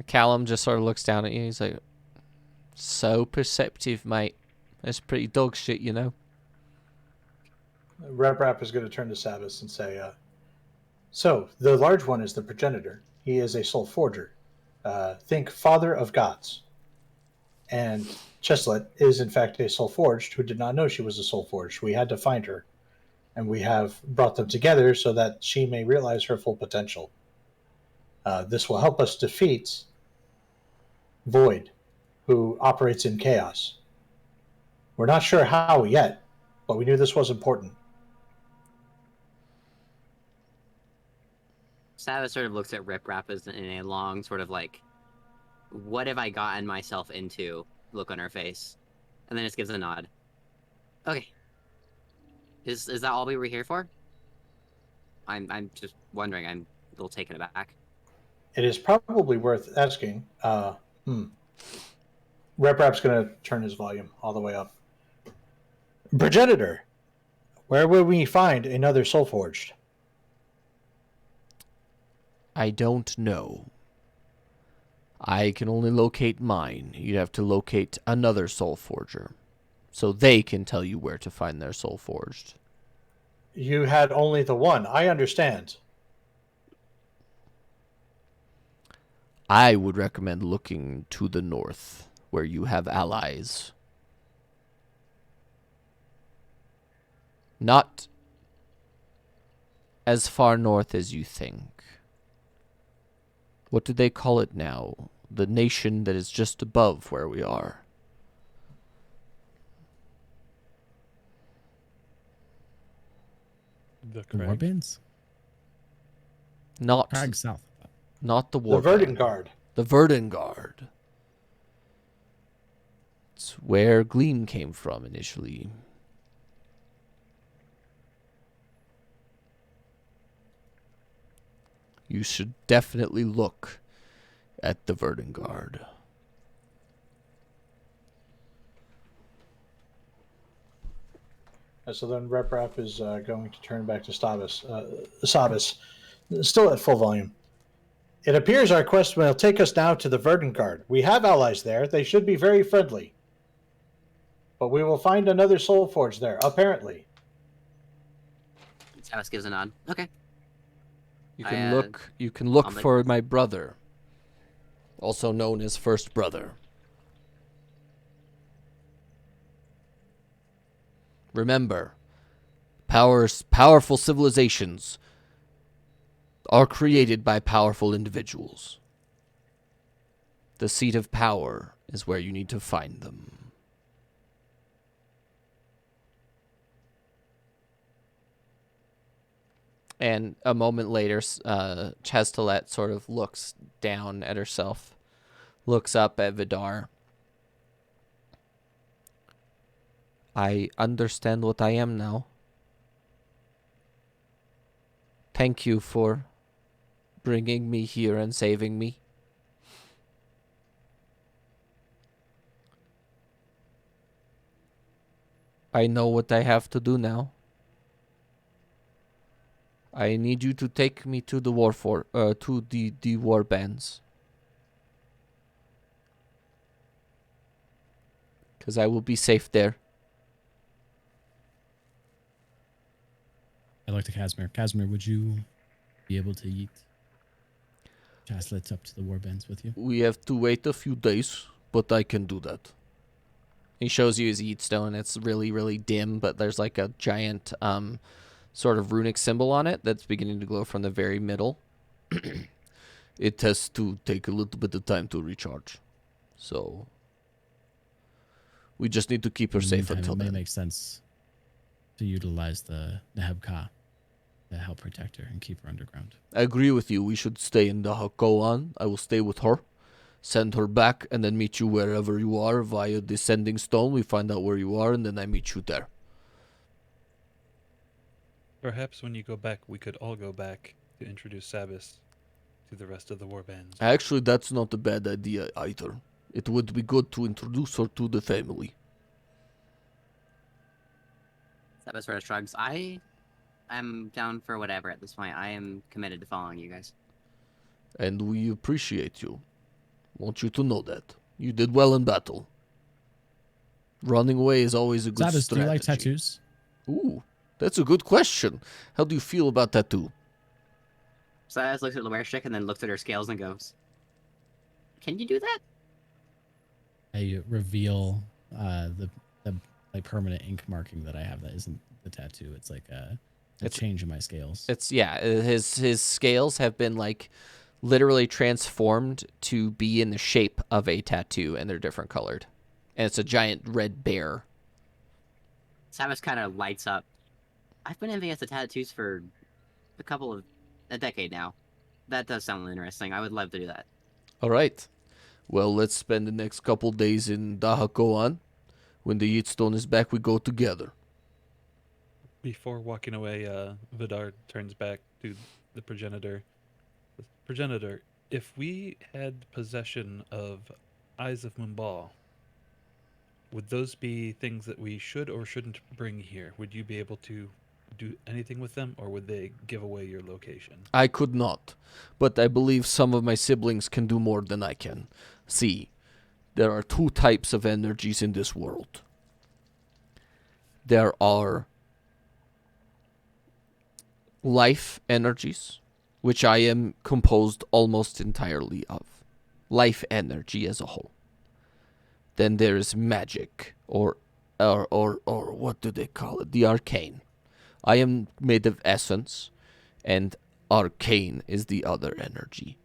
Callum just sort of looks down at you. He's like, "So perceptive, mate. That's pretty dog shit, you know." Rap is going to turn to Sabas and say, so the large one is the progenitor. He is a soul forger. Think father of gods. And Cheslet is in fact a soul forged who did not know she was a soul forged. We had to find her, and we have brought them together so that she may realize her full potential. This will help us defeat Void, who operates in chaos. We're not sure how yet, but we knew this was important. Sabas sort of looks at Rip Rap as in a long sort of like, what have I gotten myself into look on her face. And then just gives a nod. Okay. Is that all we were here for? I'm just wondering. I'm a little taken aback. It is probably worth asking. Rap's going to turn his volume all the way up. Progenitor, where will we find another Soulforged? I don't know. I can only locate mine. You'd have to locate another soul forger, so they can tell you where to find their soul forged. You had only the one. I understand. I would recommend looking to the north, where you have allies. Not as far north as you think. What do they call it now? The nation that is just above where we are. The The Warbands? Not Crag South. Not the The war. Verdant Guard. The Verdant Guard. That's where Gleam came from initially. You should definitely look at the Verdengard. So then Reprap is going to turn back to Sabas, still at full volume. It appears our quest will take us now to the Verdengard. We have allies there. They should be very friendly. But we will find another Soulforged there, apparently. Alice gives a nod. Okay. You can look I'll make- for my brother, also known as First Brother. Remember, powerful civilizations are created by powerful individuals. The seat of power is where you need to find them. And a moment later, Chastelet sort of looks down at herself, looks up at Vidar. I understand what I am now. Thank you for bringing me here and saving me. I know what I have to do now. I need you to take me to the the war bands. Because I will be safe there. I look to Kasamir. Kasamir, would you be able to yeet Chaslets up to the warbands with you? We have to wait a few days, but I can do that. He shows you his Eat Stone. It's really, really dim, but there's like a giant sort of runic symbol on it that's beginning to glow from the very middle. It has to take a little bit of time to recharge. So we just need to keep her In the safe meantime, until it may then. make sense to utilize the Neheb-Ka to help protect her and keep her underground. I agree with you. We should stay in the Hakoan. I will stay with her, send her back, and then meet you wherever you are via descending stone. We find out where you are, and then I meet you there. Perhaps when you go back, we could all go back to introduce Sabas to the rest of the warbands. Actually, that's not a bad idea either. It would be good to introduce her to the family. Sabas sort of shrugs. I'm down for whatever at this point. I am committed to following you guys. And we appreciate you. Want you to know that. You did well in battle. Running away is always a good Sabas, do strategy. you like tattoos? Ooh, that's a good question. How do you feel about tattoo? Sabas looks at Lorishik and then looks at her scales and goes, "Can you do that?" I reveal the like permanent ink marking that I have that isn't the tattoo. It's like a change in my scales. His scales have been like literally transformed to be in the shape of a tattoo, and they're different colored. And it's a giant red bear. Sabas kind of lights up. I've been envious the tattoos for a decade now. That does sound interesting. I would love to do that. All right. Well, let's spend the next couple days in Dahakoan. When the Yitstone is back, we go together. Before walking away, Vidar turns back to the progenitor. Progenitor, if we had possession of Eyes of Mumbal, would those be things that we should or shouldn't bring here? Would you be able to do anything with them, or would they give away your location? I could not, but I believe some of my siblings can do more than I can. See, there are two types of energies in this world. There are life energies, which I am composed almost entirely of. Life energy as a whole. Then there is magic, or what do they call it? The arcane. I am made of essence, and arcane is the other energy.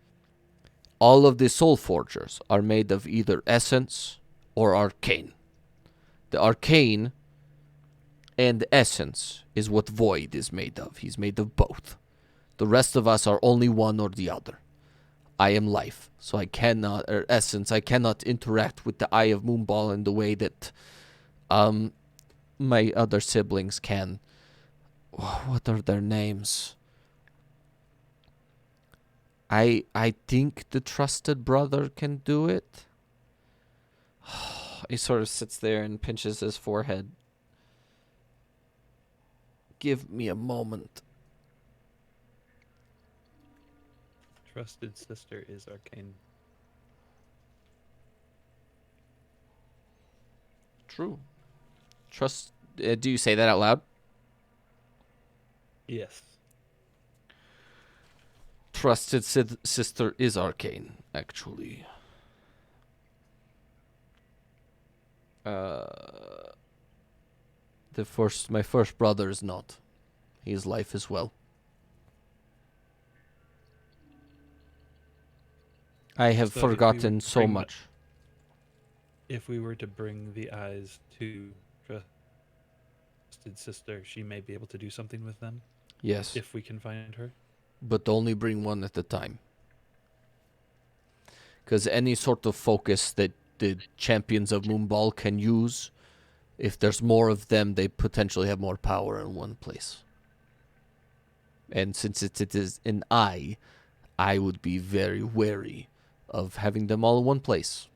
All of the Soulforgers are made of either essence or arcane. The arcane and essence is what Void is made of. He's made of both. The rest of us are only one or the other. I am life, so I cannot, or essence, I cannot interact with the Eye of Moonball in the way that my other siblings can. What are their names? I think the trusted brother can do it. He sort of sits there and pinches his forehead. Give me a moment. Trusted sister is arcane. True. Trust. Do you say that out loud? Yes. Trusted sister is arcane, actually. My first brother is not. He is life as well. I have So if we forgotten were to so bring much. If we were to bring the eyes to trusted sister, she may be able to do something with them Yes, if we can find her. but only bring one at a time. Because any sort of focus that the champions of Moonball can use, if there's more of them, they potentially have more power in one place. And since it is an eye, I would be very wary of having them all in one place.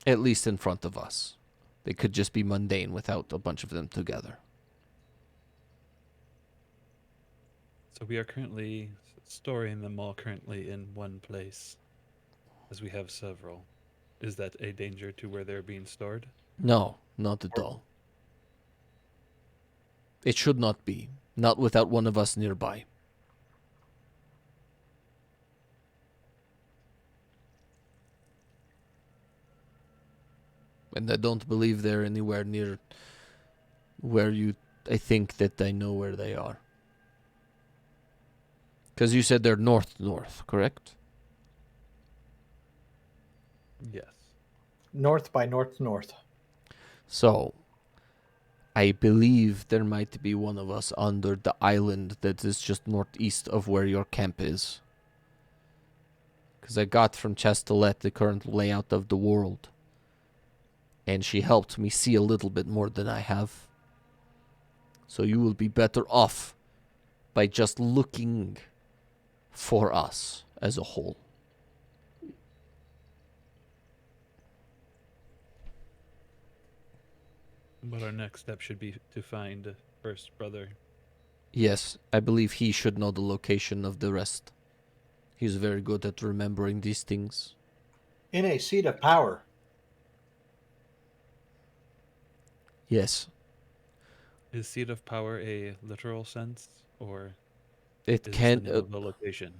At least in front of us. They could just be mundane without a bunch of them together. So we are currently storing them all currently in one place, as we have several. Is that a danger to where they're being stored? No, not at all. It should not be. Not without one of us nearby. And I don't believe they're anywhere near where I think that I know where they are. Because you said they're north, correct? Yes. North by north. So, I believe there might be one of us under the island that is just northeast of where your camp is. Because I got from Chastelet the current layout of the world. And she helped me see a little bit more than I have. So you will be better off by just looking for us as a whole. But our next step should be to find first brother. Yes, I believe he should know the location of the rest. He's very good at remembering these things. In a seat of power. Yes, Is seat of power a literal sense, or it is this can. the name of the location?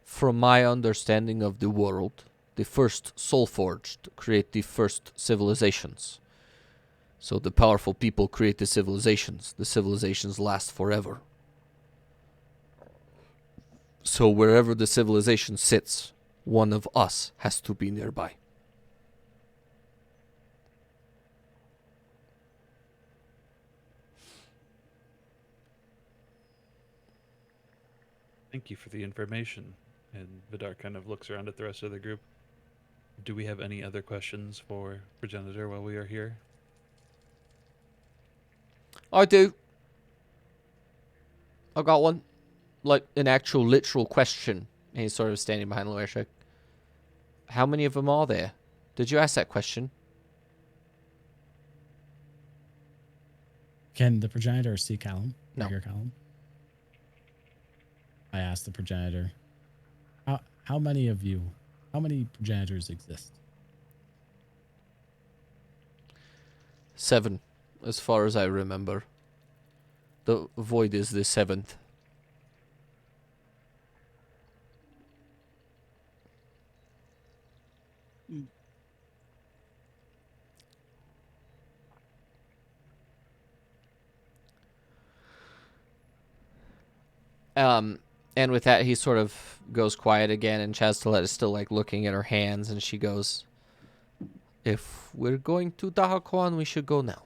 From my understanding of the world, the first Soulforged create the first civilizations. So the powerful people create the civilizations. The civilizations last forever. So wherever the civilization sits, one of us has to be nearby. Thank you for the information. And Vidar kind of looks around at the rest of the group. Do we have any other questions for Progenitor while we are here? I do. I got one. Like an actual literal question. And he's sort of standing behind Lorishik. How many of them are there? Did you ask that question? Can the progenitor see Callum? No. Hear Callum? I asked the progenitor, how many progenitors exist? 7, as far as I remember. The void is the 7th. And with that, he sort of goes quiet again, and Chastelet is still, like, looking at her hands, and she goes, If we're going to Dahaquan, we should go now.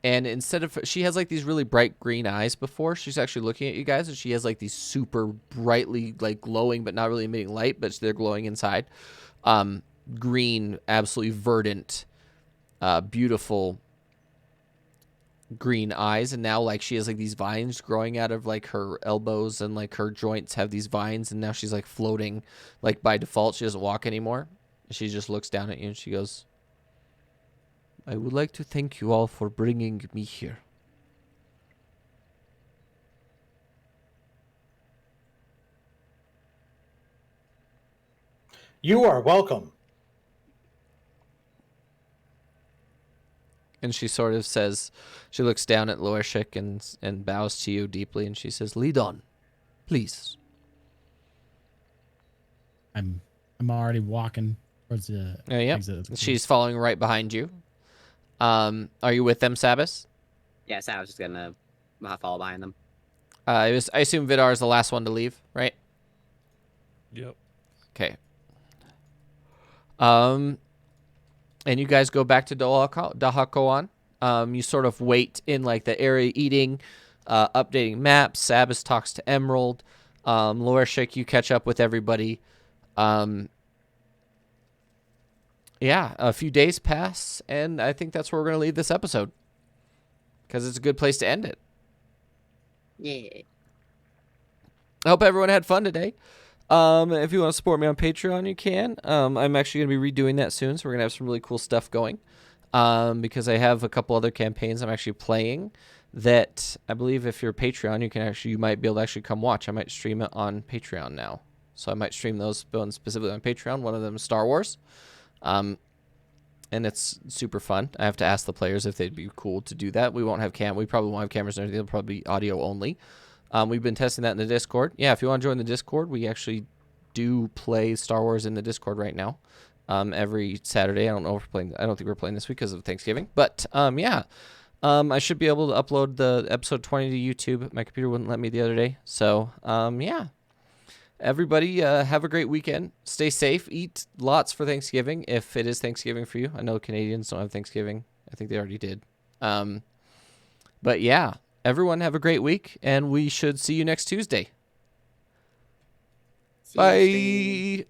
And instead of, she has like these really bright green eyes before. She's actually looking at you guys, and she has like these super brightly like glowing, but not really emitting light, but they're glowing inside. Green, absolutely verdant, beautiful green eyes. And now like she has like these vines growing out of like her elbows, and like her joints have these vines, and now she's like floating like by default. She doesn't walk anymore. She just looks down at you and she goes, I would like to thank you all for bringing me here. You are welcome. And she sort of says, she looks down at Lorishik and bows to you deeply, and she says, lead on, please. I'm already walking towards the Yep. exit of the She's following right behind you. Are you with them, Sabas? Yes, I was just gonna follow behind them. I assume Vidar is the last one to leave, right? Yep. Okay. And you guys go back to Dahakoan. You sort of wait in like the area eating, updating maps. Sabas talks to Emerald. Lorishik, you catch up with everybody. Yeah, a few days pass, and I think that's where we're going to leave this episode, because it's a good place to end it. Yeah. I hope everyone had fun today. If you want to support me on Patreon, you can. I'm actually going to be redoing that soon, so we're going to have some really cool stuff going, because I have a couple other campaigns I'm actually playing that I believe if you're a Patreon, you might be able to actually come watch. I might stream it on Patreon now. So I might stream those specifically on Patreon. One of them is Star Wars. And it's super fun. I have to ask the players if they'd be cool to do that. We probably won't have cameras or anything. It'll probably be audio only. We've been testing that in the Discord. Yeah, if you want to join the Discord, we actually do play Star Wars in the Discord right now. Every Saturday. I don't think we're playing this week because of Thanksgiving. But yeah. I should be able to upload the episode 20 to YouTube. My computer wouldn't let me the other day. So yeah. Everybody, have a great weekend. Stay safe. Eat lots for Thanksgiving, if it is Thanksgiving for you. I know Canadians don't have Thanksgiving. I think they already did. But yeah, everyone have a great week, and we should see you next Tuesday. See you, stream. Bye.